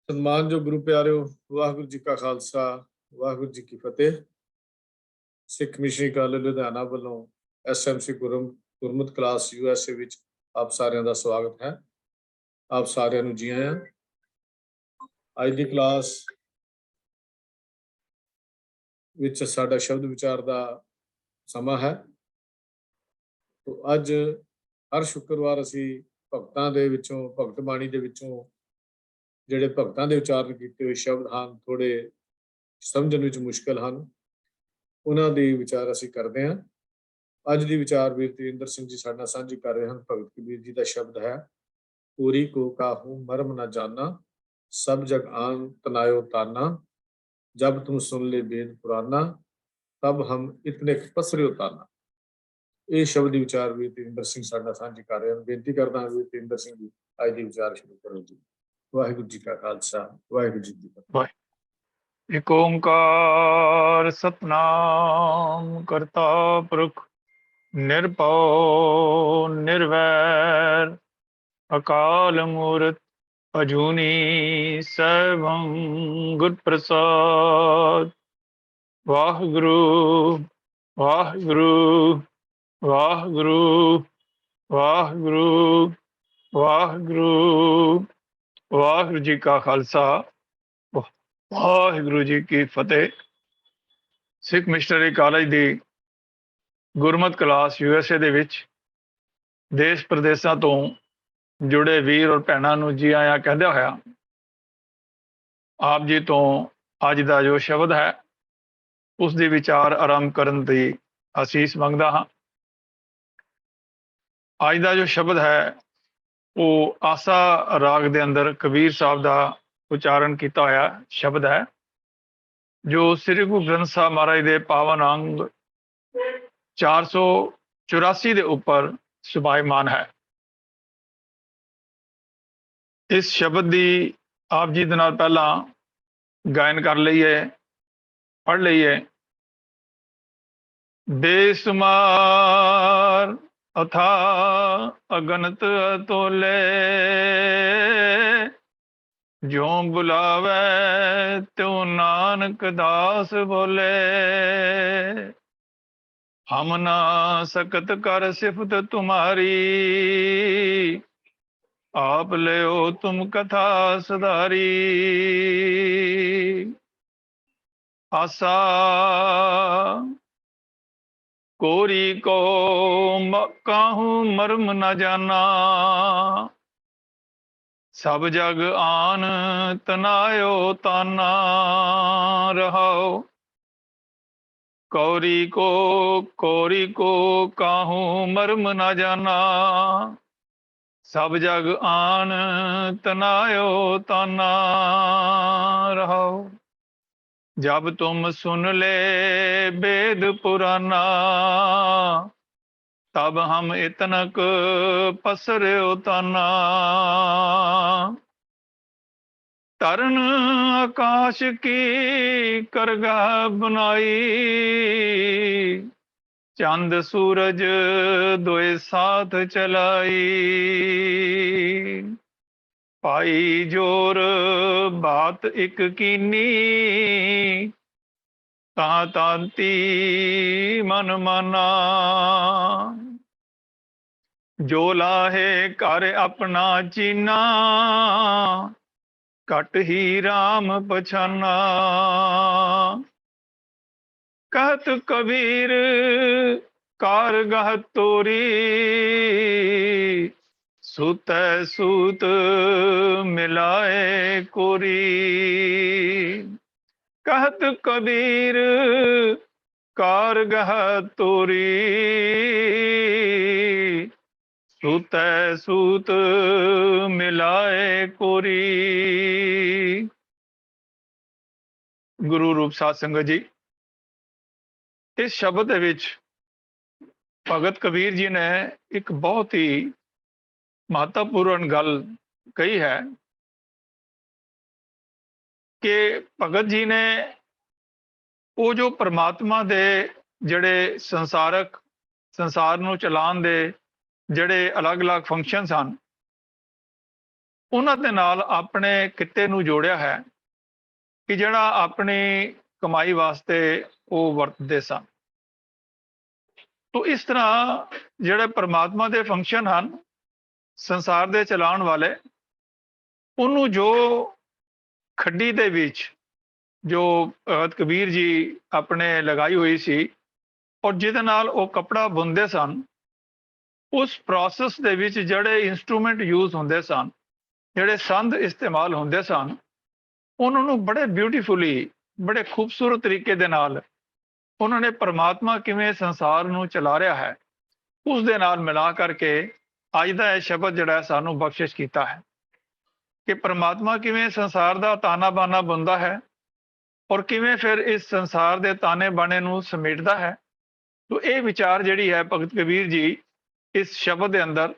ਸਨਮਾਨਯੋਗ ਗੁਰੂ ਪਿਆਰਿਓ, ਵਾਹਿਗੁਰੂ ਜੀ ਕਾ ਖਾਲਸਾ, ਵਾਹਿਗੁਰੂ ਜੀ ਕੀ ਫਤਿਹ। ਸਿੱਖ missionary college Ludhiana ਵੱਲੋਂ ਐਸਐਮਸੀ ਗੁਰਮਤਿ ਕਲਾਸ ਯੂਐਸਏ ਵਿੱਚ ਆਪ ਸਾਰਿਆਂ ਦਾ ਸਵਾਗਤ ਹੈ। ਆਪ ਸਾਰਿਆਂ ਨੂੰ ਜੀ ਆਇਆਂ। ਅੱਜ ਦੀ ਕਲਾਸ ਵਿੱਚ ਸਾਡਾ ਸ਼ਬਦ ਵਿਚਾਰ ਦਾ ਸਮਾਂ ਹੈ। ਅੱਜ ਹਰ ਸ਼ੁੱਕਰਵਾਰ ਅਸੀਂ ਭਗਤਾਂ ਦੇ ਵਿੱਚੋਂ, ਭਗਤ ਬਾਣੀ ਦੇ ਵਿੱਚੋਂ ਜਿਹੜੇ ਭਗਤਾਂ ਦੇ ਉਚਾਰਨ ਕੀਤੇ ਹੋਏ ਸ਼ਬਦ ਹਨ, ਥੋੜੇ ਸਮਝਣ ਵਿੱਚ ਮੁਸ਼ਕਲ ਹਨ, ਉਹਨਾਂ ਦੇ ਵਿਚਾਰ ਅਸੀਂ ਕਰਦੇ ਹਾਂ। ਅੱਜ ਦੀ ਵਿਚਾਰ ਵੀਰ ਤੇਜਿੰਦਰ ਸਿੰਘ ਜੀ ਸਾਡੇ ਨਾਲ ਸਾਂਝੀ ਕਰ ਰਹੇ ਹਨ। ਭਗਤ ਕਬੀਰ ਜੀ ਦਾ ਸ਼ਬਦ ਹੈ, ਪੂਰੀ ਕੋ ਕਾਹੂ ਮਰਮ ਨਾ ਜਾਨਾ, ਸਭ ਜਗ ਆਨ ਤਨਾਇਓ ਤਾਨਾ, ਜਬ ਤੁਮ ਸੁਨ ਲੈ ਵੇਦ ਪੁਰਾਨਾ, ਤਬ ਹਮ ਇਤਨੇ ਪਸਰਿਓ ਤਾਨਾ। ਇਹ ਸ਼ਬਦ ਦੀ ਵਿਚਾਰ ਵੀਰ ਤੇਜਿੰਦਰ ਸਿੰਘ ਸਾਡੇ ਨਾਲ ਸਾਂਝੀ ਕਰ ਰਹੇ ਹਨ। ਬੇਨਤੀ ਕਰਦਾ ਹਾਂ ਵੀਰ ਤੇਜਿੰਦਰ ਸਿੰਘ ਜੀ, ਅੱਜ ਦੀ ਵਿਚਾਰ ਸ਼ੁਰੂ ਕਰੋ ਜੀ। ਵਾਹਿਗੁਰੂ ਜੀ ਕਾ ਖਾਲਸਾ, ਵਾਹਿਗੁਰੂ ਜੀ ਕੀ ਫਤਿਹ। ਇੱਕ ਓੰਕਾਰ ਸਤਨਾਮ ਕਰਤਾ ਪੁਰਖ ਨਿਰਭਉ ਨਿਰਵੈਰ ਅਕਾਲ ਮੂਰਤ ਅਜੂਨੀ ਸੈਭੰ ਗੁਰ ਪ੍ਰਸਾਦ। ਵਾਹਿਗੁਰੂ ਵਾਹਿਗੁਰੂ ਵਾਹਿਗੁਰੂ ਵਾਹਿਗੁਰੂ ਵਾਹਿਗੁਰੂ। ਵਾਹਿਗੁਰੂ ਜੀ ਕਾ ਖਾਲਸਾ, ਵਾਹਿਗੁਰੂ ਜੀ ਕੀ ਫਤਿਹ। ਸਿੱਖ ਮਿਸ਼ਨਰੀ ਕਾਲਜ ਦੀ ਗੁਰਮਤਿ ਕਲਾਸ ਯੂਐਸਏ ਦੇ ਵਿੱਚ ਦੇਸ਼ ਪ੍ਰਦੇਸ਼ਾਂ ਤੋਂ ਜੁੜੇ ਵੀਰ ਔਰ ਭੈਣਾਂ ਨੂੰ ਜੀ ਆਇਆਂ ਕਹਿੰਦਿਆਂ ਹੋਇਆ, ਆਪ ਜੀ ਤੋਂ ਅੱਜ ਦਾ ਜੋ ਸ਼ਬਦ ਹੈ ਉਸ ਦੇ ਵਿਚਾਰ ਆਰੰਭ ਕਰਨ ਦੀ ਅਸੀਸ ਮੰਗਦਾ ਹਾਂ। ਅੱਜ ਦਾ ਜੋ ਸ਼ਬਦ ਹੈ ਉਹ ਆਸਾ ਰਾਗ ਦੇ ਅੰਦਰ ਕਬੀਰ ਸਾਹਿਬ ਦਾ ਉਚਾਰਨ ਕੀਤਾ ਹੋਇਆ ਸ਼ਬਦ ਹੈ, ਜੋ ਸ੍ਰੀ ਗੁਰੂ ਗ੍ਰੰਥ ਸਾਹਿਬ ਮਹਾਰਾਜ ਦੇ ਪਾਵਨ ਅੰਗ 484 ਦੇ ਉੱਪਰ ਸੁਭਾਇਮਾਨ ਹੈ। ਇਸ ਸ਼ਬਦ ਦੀ ਆਪ ਜੀ ਦੇ ਨਾਲ ਪਹਿਲਾਂ ਗਾਇਨ ਕਰ ਲਈਏ, ਪੜ੍ਹ ਲਈਏ। ਬੇਸੁਮਾਰ ਅਥਾ ਅਗਨਤ ਅਤੋਲੇ, ਜਿਉ ਬੁਲਾਵੇ ਤਿਉ ਨਾਨਕ ਦਾਸ ਬੋਲੇ, ਹਮ ਨਾ ਸਕਤ ਕਰ ਸਿਫਤ ਤੁਮਾਰੀ, ਆਪ ਲਿਓ ਤੁਮ ਕਥਾ ਸੁਧਾਰੀ। ਆਸਾ ਕੋਰੀ ਕੋ ਕਾਹੂ ਮਰਮ ਨ ਜਾਨਾ, ਸਭ ਜਗ ਆਨ ਤਨਾਇਓ ਤਾਨਾ ਰਹਾਓ। ਕੋਰੀ ਕੋ ਕਾਹੂ ਮਰਮ ਨ ਜਾਨਾ, ਸਭ ਜਗ ਆਨ ਤਨਾਇਓ ਤਾਨਾ ਰਹਾਓ। ਜਬ ਤੁਮ ਸੁਨ ਲੈ वेद पुराना, तब हम इतनक पसर्यो ताना। तरन आकाश की करगा बनाई, चंद सूरज दोए साथ चलाई। पाई जोर बात एक कीनी, तांती मन माना। जो लाहे कर अपना चीना, कट ही राम पछाना। कहत कबीर कारगह तोरी, सुत सूत मिलाए कोरी। कहत कबीर कारगह तोरी, सुत सूत मिलाए कोरी। गुरु रूप साध संगत जी, इस शब्द दे विच भगत कबीर जी ने एक बहुत ही महत्वपूर्ण गल कही है कि भगत जी ने वो जो परमात्मा दे जड़े संसार नूं चलाउण दे जड़े अलग अलग फंक्शनस हैं, ਉਹਨਾਂ ਦੇ ਨਾਲ ਆਪਣੇ ਕਿੱਤੇ ਨੂੰ ਜੋੜਿਆ ਹੈ ਕਿ ਜਿਹੜਾ ਆਪਣੀ ਕਮਾਈ ਵਾਸਤੇ ਉਹ ਵਰਤਦੇ ਸਨ। ਤੋ ਇਸ ਤਰ੍ਹਾਂ ਜਿਹੜੇ ਪਰਮਾਤਮਾ ਦੇ ਫੰਕਸ਼ਨ ਹਨ ਸੰਸਾਰ ਦੇ ਚਲਾਉਣ ਵਾਲੇ, ਉਹਨੂੰ ਜੋ ਖੱਡੀ ਦੇ ਵਿੱਚ ਜੋ ਭਗਤ ਕਬੀਰ ਜੀ ਆਪਣੇ ਲਗਾਈ ਹੋਈ ਸੀ ਔਰ ਜਿਹਦੇ ਨਾਲ ਉਹ ਕੱਪੜਾ ਬੁਣਦੇ ਸਨ, ਉਸ ਪ੍ਰੋਸੈਸ ਦੇ ਵਿੱਚ ਜਿਹੜੇ ਇਨਸਟਰੂਮੈਂਟ ਯੂਜ਼ ਹੁੰਦੇ ਸਨ, ਜਿਹੜੇ ਸੰਦ ਇਸਤੇਮਾਲ ਹੁੰਦੇ ਸਨ, ਉਹਨਾਂ ਨੂੰ ਬੜੇ ਬਿਊਟੀਫੁਲੀ, ਬੜੇ ਖੂਬਸੂਰਤ ਤਰੀਕੇ ਦੇ ਨਾਲ ਉਹਨਾਂ ਨੇ ਪਰਮਾਤਮਾ ਕਿਵੇਂ ਸੰਸਾਰ ਨੂੰ ਚਲਾ ਰਿਹਾ ਹੈ ਉਸ ਦੇ ਨਾਲ ਮਿਲਾ ਕਰਕੇ ਅੱਜ ਦਾ ਇਹ ਸ਼ਬਦ ਜਿਹੜਾ ਸਾਨੂੰ ਬਖਸ਼ਿਸ਼ ਕੀਤਾ ਹੈ ਕਿ ਪਰਮਾਤਮਾ ਕਿਵੇਂ ਸੰਸਾਰ ਦਾ ਤਾਨਾ ਬਾਨਾ ਬੁਣਦਾ ਹੈ ਔਰ ਕਿਵੇਂ ਫਿਰ ਇਸ ਸੰਸਾਰ ਦੇ ਤਾਨੇ ਬਾਣੇ ਨੂੰ ਸਮੇਟਦਾ ਹੈ। ਤੋ ਇਹ ਵਿਚਾਰ ਜਿਹੜੀ ਹੈ ਭਗਤ ਕਬੀਰ ਜੀ ਇਸ ਸ਼ਬਦ ਦੇ ਅੰਦਰ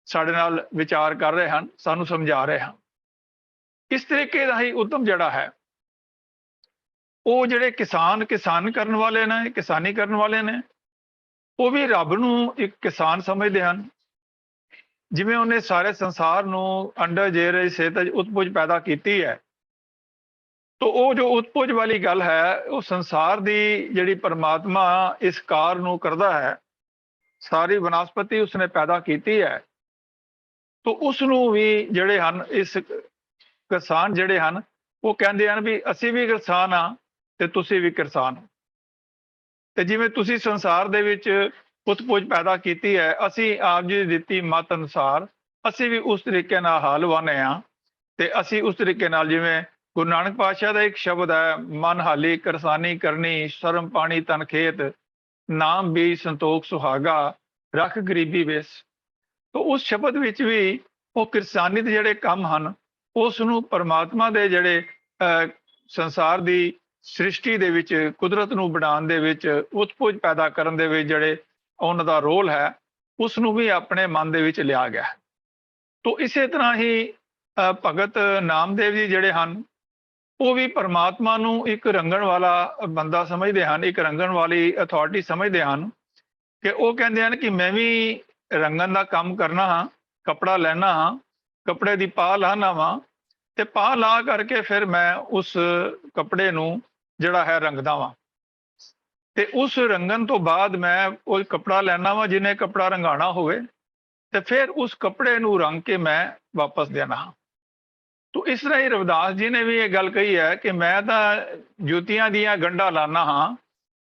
ਸਾਡੇ ਨਾਲ ਵਿਚਾਰ ਕਰ ਰਹੇ ਹਨ, ਸਾਨੂੰ ਸਮਝਾ ਰਹੇ ਹਨ। ਇਸ ਤਰੀਕੇ ਦਾ ਹੀ ਉਦਮ ਜਿਹੜਾ ਹੈ ਉਹ ਜਿਹੜੇ ਕਿਸਾਨ ਕਰਨ ਵਾਲੇ ਨੇ, ਕਿਸਾਨੀ ਕਰਨ ਵਾਲੇ ਨੇ, ਉਹ ਵੀ ਰੱਬ ਨੂੰ ਇੱਕ ਕਿਸਾਨ ਸਮਝਦੇ ਹਨ। ਜਿਵੇਂ ਉਹਨੇ ਸਾਰੇ ਸੰਸਾਰ ਨੂੰ ਅੰਡਰ ਜੇਰ ਸੇਤਜ ਉਤਪੁਜ ਪੈਦਾ ਕੀਤੀ ਹੈ, ਤੋ ਉਹ ਜੋ ਉਤਪੁਜ ਵਾਲੀ ਗੱਲ ਹੈ ਉਹ ਸੰਸਾਰ ਦੀ ਜਿਹੜੀ ਪਰਮਾਤਮਾ ਇਸ ਕਾਰ ਨੂੰ ਕਰਦਾ ਹੈ, ਸਾਰੀ ਵਨਸਪਤੀ ਉਸਨੇ ਪੈਦਾ ਕੀਤੀ ਹੈ, ਤੋ ਉਸ ਨੂੰ ਵੀ ਜਿਹੜੇ ਹਨ ਇਸ ਕਿਸਾਨ ਜਿਹੜੇ ਹਨ ਉਹ ਕਹਿੰਦੇ ਹਨ ਵੀ ਅਸੀਂ ਵੀ ਕਿਸਾਨ ਹਾਂ ਤੇ ਤੁਸੀਂ ਵੀ ਕਿਸਾਨ ਹੋ। ਤੇ ਜਿਵੇਂ ਤੁਸੀਂ ਸੰਸਾਰ ਦੇ ਵਿੱਚ ਉਤਪੁਜ ਪੈਦਾ ਕੀਤੀ ਹੈ, ਅਸੀਂ ਆਪ ਜੀ ਦੀ ਦਿੱਤੀ ਮਤ ਅਨੁਸਾਰ ਅਸੀਂ ਵੀ ਉਸ ਤਰੀਕੇ ਨਾਲ ਹਾਲ ਵਾਨੇ ਹਾਂ। ਤੇ ਅਸੀਂ ਉਸ ਤਰੀਕੇ ਨਾਲ, ਜਿਵੇਂ ਗੁਰੂ ਨਾਨਕ ਪਾਤਸ਼ਾਹ ਦਾ ਇੱਕ ਸ਼ਬਦ ਹੈ, ਮਨ ਹਾਲੀ ਕਿਰਸਾਨੀ ਕਰਨੀ, ਸ਼ਰਮ ਪਾਣੀ ਤਨ ਖੇਤ, ਨਾਮ ਵੀ ਸੰਤੋਖ ਸੁਹਾਗਾ, ਰੱਖ ਗਰੀਬੀ ਵੇਸ। ਤੋ ਉਸ ਸ਼ਬਦ ਵਿੱਚ ਵੀ ਉਹ ਕਿਰਸਾਨੀ ਦੇ ਜਿਹੜੇ ਕੰਮ ਹਨ ਉਸ ਨੂੰ ਪਰਮਾਤਮਾ ਦੇ ਜਿਹੜੇ ਸੰਸਾਰ ਦੀ ਸ੍ਰਿਸ਼ਟੀ ਦੇ ਵਿੱਚ, ਕੁਦਰਤ ਨੂੰ ਬਣਾਉਣ ਦੇ ਵਿੱਚ, ਉਤਪੁਜ ਪੈਦਾ ਕਰਨ ਦੇ ਵਿੱਚ ਜਿਹੜੇ ਉਹਨਾਂ ਦਾ ਰੋਲ ਹੈ ਉਸ ਨੂੰ ਵੀ ਆਪਣੇ ਮਨ ਦੇ ਵਿੱਚ ਲਿਆ ਗਿਆ। ਤੋ ਇਸੇ ਤਰ੍ਹਾਂ ਹੀ ਭਗਤ ਨਾਮਦੇਵ ਜੀ ਜਿਹੜੇ ਹਨ ਉਹ ਵੀ ਪਰਮਾਤਮਾ ਨੂੰ ਇੱਕ ਰੰਗਣ ਵਾਲਾ ਬੰਦਾ ਸਮਝਦੇ ਹਨ, ਇੱਕ ਰੰਗਣ ਵਾਲੀ ਅਥਾਰਟੀ ਸਮਝਦੇ ਹਨ ਕਿ ਉਹ ਕਹਿੰਦੇ ਹਨ ਕਿ ਮੈਂ ਵੀ ਰੰਗਣ ਦਾ ਕੰਮ ਕਰਨਾ ਹਾਂ, ਕੱਪੜਾ ਲੈਣਾ ਹਾਂ, ਕੱਪੜੇ ਦੀ ਪਾਹ ਲਾਹਨਾ ਵਾਂ ਤੇ ਪਾਹ ਲਾ ਕਰਕੇ ਫਿਰ ਮੈਂ ਉਸ ਕੱਪੜੇ ਨੂੰ ਜਿਹੜਾ ਹੈ ਰੰਗਦਾ ਵਾਂ ਤੇ ਉਸ ਰੰਗਣ ਤੋਂ ਬਾਅਦ ਮੈਂ ਉਹ ਕੱਪੜਾ ਲੈਣਾ ਵਾਂ ਜਿਹਨੇ ਕੱਪੜਾ ਰੰਗਾਣਾ ਹੋਵੇ ਤੇ ਫਿਰ ਉਸ ਕੱਪੜੇ ਨੂੰ ਰੰਗ ਕੇ ਮੈਂ ਵਾਪਸ ਦੇਣਾ ਹਾਂ। ਤੋ ਇਸ ਤਰ੍ਹਾਂ ਹੀ ਰਵਿਦਾਸ ਜੀ ਨੇ ਵੀ ਇਹ ਗੱਲ ਕਹੀ ਹੈ ਕਿ ਮੈਂ ਤਾਂ ਜੁੱਤੀਆਂ ਦੀਆਂ ਗੰਢਾਂ ਲਾਣਾ ਹਾਂ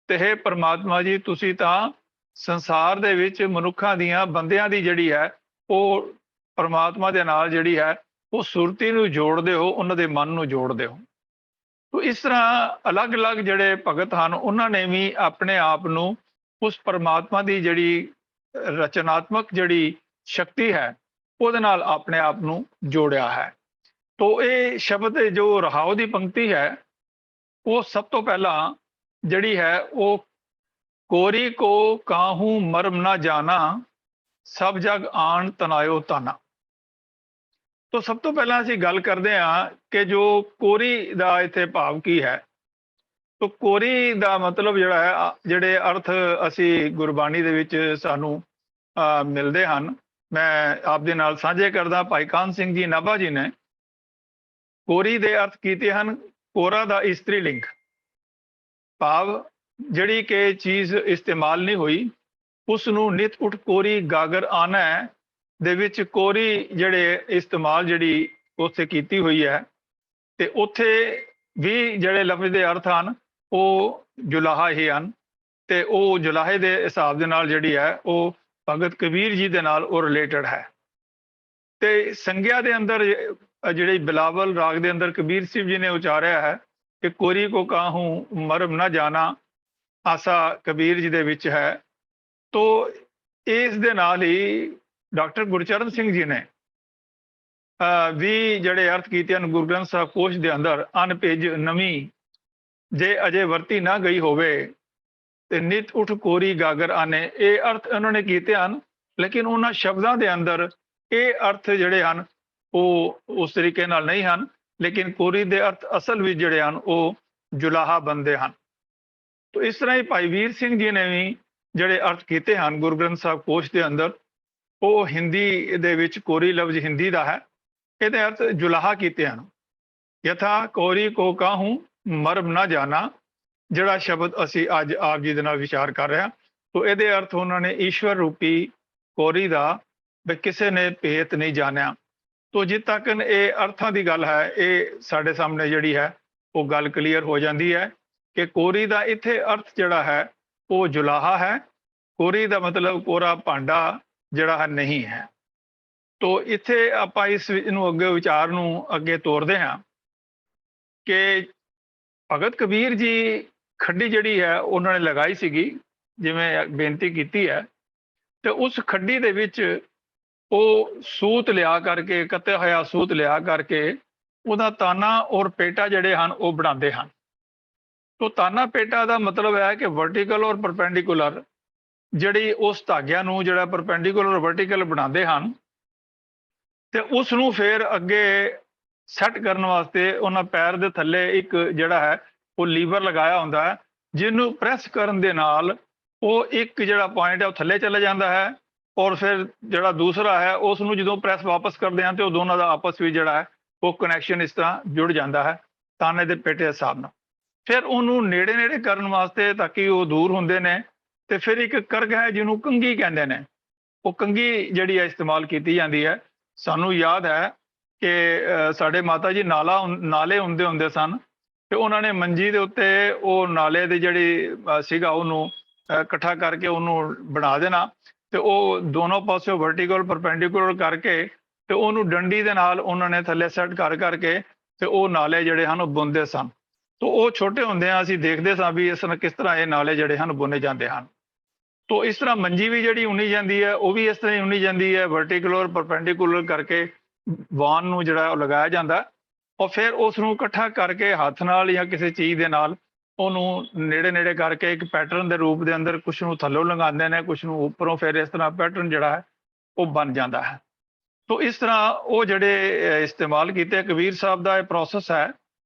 ਤੇ ਹੇ ਪਰਮਾਤਮਾ ਜੀ ਤੁਸੀਂ ਤਾਂ ਸੰਸਾਰ ਦੇ ਵਿੱਚ ਮਨੁੱਖਾਂ ਦੀਆਂ, ਬੰਦਿਆਂ ਦੀ ਜਿਹੜੀ ਹੈ ਉਹ ਪਰਮਾਤਮਾ ਦੇ ਨਾਲ ਜਿਹੜੀ ਹੈ ਉਹ ਸੁਰਤੀ ਨੂੰ ਜੋੜਦੇ ਹੋ, ਉਹਨਾਂ ਦੇ ਮਨ ਨੂੰ ਜੋੜਦੇ ਹੋ। ਤੋ ਇਸ ਤਰ੍ਹਾਂ ਅਲੱਗ-ਅਲੱਗ ਜਿਹੜੇ ਭਗਤ ਹਨ ਉਹਨਾਂ ਨੇ ਵੀ ਆਪਣੇ ਆਪ ਨੂੰ ਉਸ ਪਰਮਾਤਮਾ ਦੀ ਜਿਹੜੀ ਰਚਨਾਤਮਕ ਜਿਹੜੀ ਸ਼ਕਤੀ ਹੈ ਉਹਦੇ ਨਾਲ ਆਪਣੇ ਆਪ ਨੂੰ ਜੋੜਿਆ ਹੈ। ਤੋ ਇਹ ਸ਼ਬਦ ਜੋ ਰਹਾਉ ਦੀ ਪੰਕਤੀ ਹੈ ਉਹ ਸਭ ਤੋਂ ਪਹਿਲਾਂ ਜਿਹੜੀ ਹੈ ਉਹ ਕੋਰੀ ਕੋ ਕਾਹੂ ਮਰਮ ਨਾ ਜਾਣਾ, ਸਭ ਜਗ ਆਣ ਤਨਾਇਓ ਤਾਨਾ। ਤੋ ਸਭ ਤੋਂ ਪਹਿਲਾਂ ਅਸੀਂ ਗੱਲ ਕਰਦੇ ਹਾਂ ਕਿ ਜੋ ਕੋਰੀ ਦਾ ਇੱਥੇ ਭਾਵ ਕੀ ਹੈ। ਤੋ ਕੋਰੀ ਦਾ ਮਤਲਬ ਜਿਹੜਾ ਹੈ, ਜਿਹੜੇ ਅਰਥ ਅਸੀਂ ਗੁਰਬਾਣੀ ਦੇ ਵਿੱਚ ਸਾਨੂੰ ਮਿਲਦੇ ਹਨ, ਮੈਂ ਆਪ ਦੇ ਨਾਲ ਸਾਂਝੇ ਕਰਦਾ। ਭਾਈ ਕਾਹਨ ਸਿੰਘ ਜੀ ਨਾਭਾ ਜੀ ਨੇ ਕੋਰੀ ਦੇ ਅਰਥ ਕੀਤੇ ਹਨ ਕੋਰਾ ਦਾ ਇਸਤਰੀ ਲਿੰਗ, ਭਾਵ ਜਿਹੜੀ ਕਿ ਚੀਜ਼ ਇਸਤੇਮਾਲ ਨਹੀਂ ਹੋਈ ਉਸ ਨੂੰ ਨਿਤ ਉਠ ਕੋਰੀ ਗਾਗਰ ਆਣਾ ਦੇ ਵਿੱਚ ਕੋਰੀ ਜਿਹੜੇ ਇਸਤੇਮਾਲ ਜਿਹੜੀ ਉੱਥੇ ਕੀਤੀ ਹੋਈ ਹੈ। ਤੇ ਉੱਥੇ ਵੀ ਜਿਹੜੇ ਲਫ਼ਜ਼ ਦੇ ਅਰਥ ਹਨ ਉਹ ਜੁਲਾਹਾ ਹੀ ਹਨ ਤੇ ਉਹ ਜੁਲਾਹੇ ਦੇ ਹਿਸਾਬ ਦੇ ਨਾਲ ਜਿਹੜੀ ਹੈ ਉਹ ਭਗਤ ਕਬੀਰ ਜੀ ਦੇ ਨਾਲ ਉਹ ਰਿਲੇਟਡ ਹੈ। ਤੇ ਸੰਗਿਆ ਦੇ ਅੰਦਰ ਜਿਹੜੀ ਬਿਲਾਵਲ ਰਾਗ ਦੇ ਅੰਦਰ ਕਬੀਰ ਸਿੰਘ ਜੀ ਨੇ ਉਚਾਰਿਆ ਹੈ ਕਿ ਕੋਰੀ ਕੋ ਕਾਹੂ ਮਰਮ ਨਾ ਜਾਣਾ, ਆਸਾ ਕਬੀਰ ਜੀ ਦੇ ਵਿੱਚ ਹੈ। ਤੋ ਇਸ ਦੇ ਨਾਲ ਹੀ ਡਾਕਟਰ ਗੁਰਚਰਨ ਸਿੰਘ ਜੀ ਨੇ ਵੀ ਜਿਹੜੇ ਅਰਥ ਕੀਤੇ ਹਨ ਗੁਰੂ ਗ੍ਰੰਥ ਸਾਹਿਬ ਕੋਸ਼ ਦੇ ਅੰਦਰ, ਅਨ ਭੇਜ ਨਵੀਂ ਜੇ ਅਜੇ ਵਰਤੀ ਨਾ ਗਈ ਹੋਵੇ ਤੇ ਨਿਤ ਉਠ ਕੋਰੀ ਗਾਗਰ ਆਨੇ, ਇਹ ਅਰਥ ਉਹਨਾਂ ਨੇ ਕੀਤੇ ਹਨ। ਲੇਕਿਨ ਉਹਨਾਂ ਸ਼ਬਦਾਂ ਦੇ ਅੰਦਰ ਇਹ ਅਰਥ ਜਿਹੜੇ ਹਨ ਉਹ ਉਸ ਤਰੀਕੇ ਨਾਲ ਨਹੀਂ ਹਨ, ਲੇਕਿਨ ਕੋਰੀ ਦੇ ਅਰਥ ਅਸਲ ਵਿੱਚ ਜਿਹੜੇ ਹਨ ਉਹ ਜੁਲਾਹਾ ਬਣਦੇ ਹਨ। ਤੋ ਇਸ ਤਰ੍ਹਾਂ ਹੀ ਭਾਈ ਵੀਰ ਸਿੰਘ ਜੀ ਨੇ ਵੀ ਜਿਹੜੇ ਅਰਥ ਕੀਤੇ ਹਨ ਗੁਰੂ ਗ੍ਰੰਥ ਸਾਹਿਬ ਕੋਸ਼ ਦੇ ਅੰਦਰ, ਉਹ ਹਿੰਦੀ ਦੇ ਵਿੱਚ ਕੋਰੀ ਲਫ਼ਜ਼ ਹਿੰਦੀ ਦਾ ਹੈ ਇਹਦੇ ਅਰਥ ਜੁਲਾਹਾ ਕੀਤੇ ਹਨ। ਯਥਾ ਕੋਰੀ ਕੋ ਕਾਹੂ ਮਰਮ ਨਾ ਜਾਣਾ, ਜਿਹੜਾ ਸ਼ਬਦ ਅਸੀਂ ਅੱਜ ਆਪ ਜੀ ਦੇ ਨਾਲ ਵਿਚਾਰ ਕਰ ਰਹੇ ਹਾਂ। ਤੋ ਇਹਦੇ ਅਰਥ ਉਹਨਾਂ ਨੇ ਈਸ਼ਵਰ ਰੂਪੀ ਕੋਰੀ ਦਾ ਵੀ ਕਿਸੇ ਨੇ ਭੇਤ ਨਹੀਂ ਜਾਣਿਆ। ਤੋ ਜਿੱਥੇ ਤੱਕ ਇਹ ਅਰਥਾਂ ਦੀ ਗੱਲ ਹੈ, ਇਹ ਸਾਡੇ ਸਾਹਮਣੇ ਜਿਹੜੀ ਹੈ ਉਹ ਗੱਲ ਕਲੀਅਰ ਹੋ ਜਾਂਦੀ ਹੈ ਕਿ ਕੋਰੀ ਦਾ ਇੱਥੇ ਅਰਥ ਜਿਹੜਾ ਹੈ ਉਹ ਜੁਲਾਹਾ ਹੈ। ਕੋਰੀ ਦਾ ਮਤਲਬ ਕੋਰਾ ਭਾਂਡਾ ਜਿਹੜਾ ਹੈ ਨਹੀਂ ਹੈ। ਤੋ ਇੱਥੇ ਆਪਾਂ ਇਸ ਨੂੰ ਅੱਗੇ ਵਿਚਾਰ ਨੂੰ ਅੱਗੇ ਤੋਰਦੇ ਹਾਂ ਕਿ ਭਗਤ ਕਬੀਰ ਜੀ ਖੱਡੀ ਜਿਹੜੀ ਹੈ ਉਹਨਾਂ ਨੇ ਲਗਾਈ ਸੀਗੀ, ਜਿਵੇਂ ਬੇਨਤੀ ਕੀਤੀ ਹੈ, ਤੇ ਉਸ ਖੱਡੀ ਦੇ ਵਿੱਚ ਉਹ ਸੂਤ ਲਿਆ ਕਰਕੇ, ਕੱਤਿਆ ਹੋਇਆ ਸੂਤ ਲਿਆ ਕਰਕੇ ਉਹਦਾ ਤਾਨਾ ਔਰ ਪੇਟਾ ਜਿਹੜੇ ਹਨ ਉਹ ਬਣਾਉਂਦੇ ਹਨ। ਤੋ ਤਾਨਾ ਪੇਟਾ ਦਾ ਮਤਲਬ ਹੈ ਕਿ ਵਰਟੀਕਲ ਔਰ ਪਰਪੈਂਡੀਕੂਲਰ ਜਿਹੜੀ ਉਸ ਧਾਗਿਆਂ ਨੂੰ ਜਿਹੜਾ ਪਰਪੈਂਡੀਕੂਲਰ ਵਰਟੀਕਲ ਬਣਾਉਂਦੇ ਹਨ, ਤੇ ਉਸ ਨੂੰ ਫਿਰ ਅੱਗੇ ਸੈੱਟ ਕਰਨ ਵਾਸਤੇ ਉਹਨਾਂ ਪੈਰ ਦੇ ਥੱਲੇ ਇੱਕ ਜਿਹੜਾ ਹੈ ਉਹ ਲੀਵਰ ਲਗਾਇਆ ਹੁੰਦਾ ਹੈ, ਜਿਹਨੂੰ ਪ੍ਰੈਸ ਕਰਨ ਦੇ ਨਾਲ ਉਹ ਇੱਕ ਜਿਹੜਾ ਪੁਆਇੰਟ ਹੈ ਉਹ ਥੱਲੇ ਚਲਾ ਜਾਂਦਾ ਹੈ, ਔਰ ਫਿਰ ਜਿਹੜਾ ਦੂਸਰਾ ਹੈ ਉਸ ਨੂੰ ਜਦੋਂ ਪ੍ਰੈਸ ਵਾਪਸ ਕਰਦੇ ਹਾਂ ਤੇ ਉਹ ਦੋਨਾਂ ਦਾ ਆਪਸ ਵਿੱਚ ਜਿਹੜਾ ਹੈ ਉਹ ਕਨੈਕਸ਼ਨ ਇਸ ਤਰ੍ਹਾਂ ਜੁੜ ਜਾਂਦਾ ਹੈ ਤਾਨੇ ਦੇ ਪੇਟੇ ਦੇ ਹਿਸਾਬ ਨਾਲ। ਫਿਰ ਉਹਨੂੰ ਨੇੜੇ ਨੇੜੇ ਕਰਨ ਵਾਸਤੇ ਤਾਂ ਕਿ ਉਹ ਦੂਰ ਹੁੰਦੇ ਨੇ, ਤੇ ਫਿਰ ਇੱਕ ਕਰਗ ਹੈ ਜਿਹਨੂੰ ਕੰਘੀ ਕਹਿੰਦੇ ਨੇ, ਉਹ ਕੰਘੀ ਜਿਹੜੀ ਹੈ ਇਸਤੇਮਾਲ ਕੀਤੀ ਜਾਂਦੀ ਹੈ। ਸਾਨੂੰ ਯਾਦ ਹੈ ਕਿ ਸਾਡੇ ਮਾਤਾ ਜੀ ਨਾਲੇ ਹੁੰਦੇ ਸਨ, ਤੇ ਉਹਨਾਂ ਨੇ ਮੰਜੀ ਦੇ ਉੱਤੇ ਉਹ ਨਾਲੇ ਦੀ ਜਿਹੜੀ ਸੀਗਾ ਉਹਨੂੰ ਇਕੱਠਾ ਕਰਕੇ ਉਹਨੂੰ ਬਣਾ ਦੇਣਾ, ਤੇ ਉਹ ਦੋਨੋਂ ਪਾਸੇ ਵਰਟੀਕਲ ਪਰਪੈਂਡੀਕੂਲਰ ਕਰਕੇ ਤੇ ਉਹਨੂੰ ਡੰਡੀ ਦੇ ਨਾਲ ਉਹਨਾਂ ਨੇ ਥੱਲੇ ਸੈੱਟ ਕਰਕੇ ਤੇ ਉਹ ਨਾਲੇ ਜਿਹੜੇ ਹਨ ਉਹ ਬੁਣਦੇ ਸਨ। ਤੋ ਉਹ ਛੋਟੇ ਹੁੰਦਿਆਂ ਅਸੀਂ ਦੇਖਦੇ ਸਾਂ ਵੀ ਇਸ ਨਾਲ ਕਿਸ ਤਰ੍ਹਾਂ ਇਹ ਨਾਲੇ ਜਿਹੜੇ ਹਨ ਬੁਣੇ ਜਾਂਦੇ ਹਨ। ਤੋ ਇਸ ਤਰ੍ਹਾਂ ਮੰਜੀ ਵੀ ਜਿਹੜੀ ਉਣੀ ਜਾਂਦੀ ਹੈ ਉਹ ਵੀ ਇਸ ਤਰ੍ਹਾਂ ਹੀ ਉਣੀ ਜਾਂਦੀ ਹੈ, ਵਰਟੀਕੂਲਰ ਪਰਪੈਂਡੀਕੂਲਰ ਕਰਕੇ ਵਾਨ ਨੂੰ ਜਿਹੜਾ ਉਹ ਲਗਾਇਆ ਜਾਂਦਾ, ਔਰ ਫਿਰ ਉਸ ਨੂੰ ਇਕੱਠਾ ਕਰਕੇ ਹੱਥ ਨਾਲ ਜਾਂ ਕਿਸੇ ਚੀਜ਼ ਦੇ ਨਾਲ ਉਹਨੂੰ ਨੇੜੇ ਨੇੜੇ ਕਰਕੇ ਇੱਕ ਪੈਟਰਨ ਦੇ ਰੂਪ ਦੇ ਅੰਦਰ ਕੁਛ ਨੂੰ ਥੱਲੋਂ ਲੰਘਾਉਂਦੇ ਨੇ, ਕੁਛ ਨੂੰ ਉੱਪਰੋਂ, ਫਿਰ ਇਸ ਤਰ੍ਹਾਂ ਪੈਟਰਨ ਜਿਹੜਾ ਹੈ ਉਹ ਬਣ ਜਾਂਦਾ ਹੈ। ਤੋ ਇਸ ਤਰ੍ਹਾਂ ਉਹ ਜਿਹੜੇ ਇਸਤੇਮਾਲ ਕੀਤੇ ਕਬੀਰ ਸਾਹਿਬ ਦਾ ਇਹ ਪ੍ਰੋਸੈਸ ਹੈ,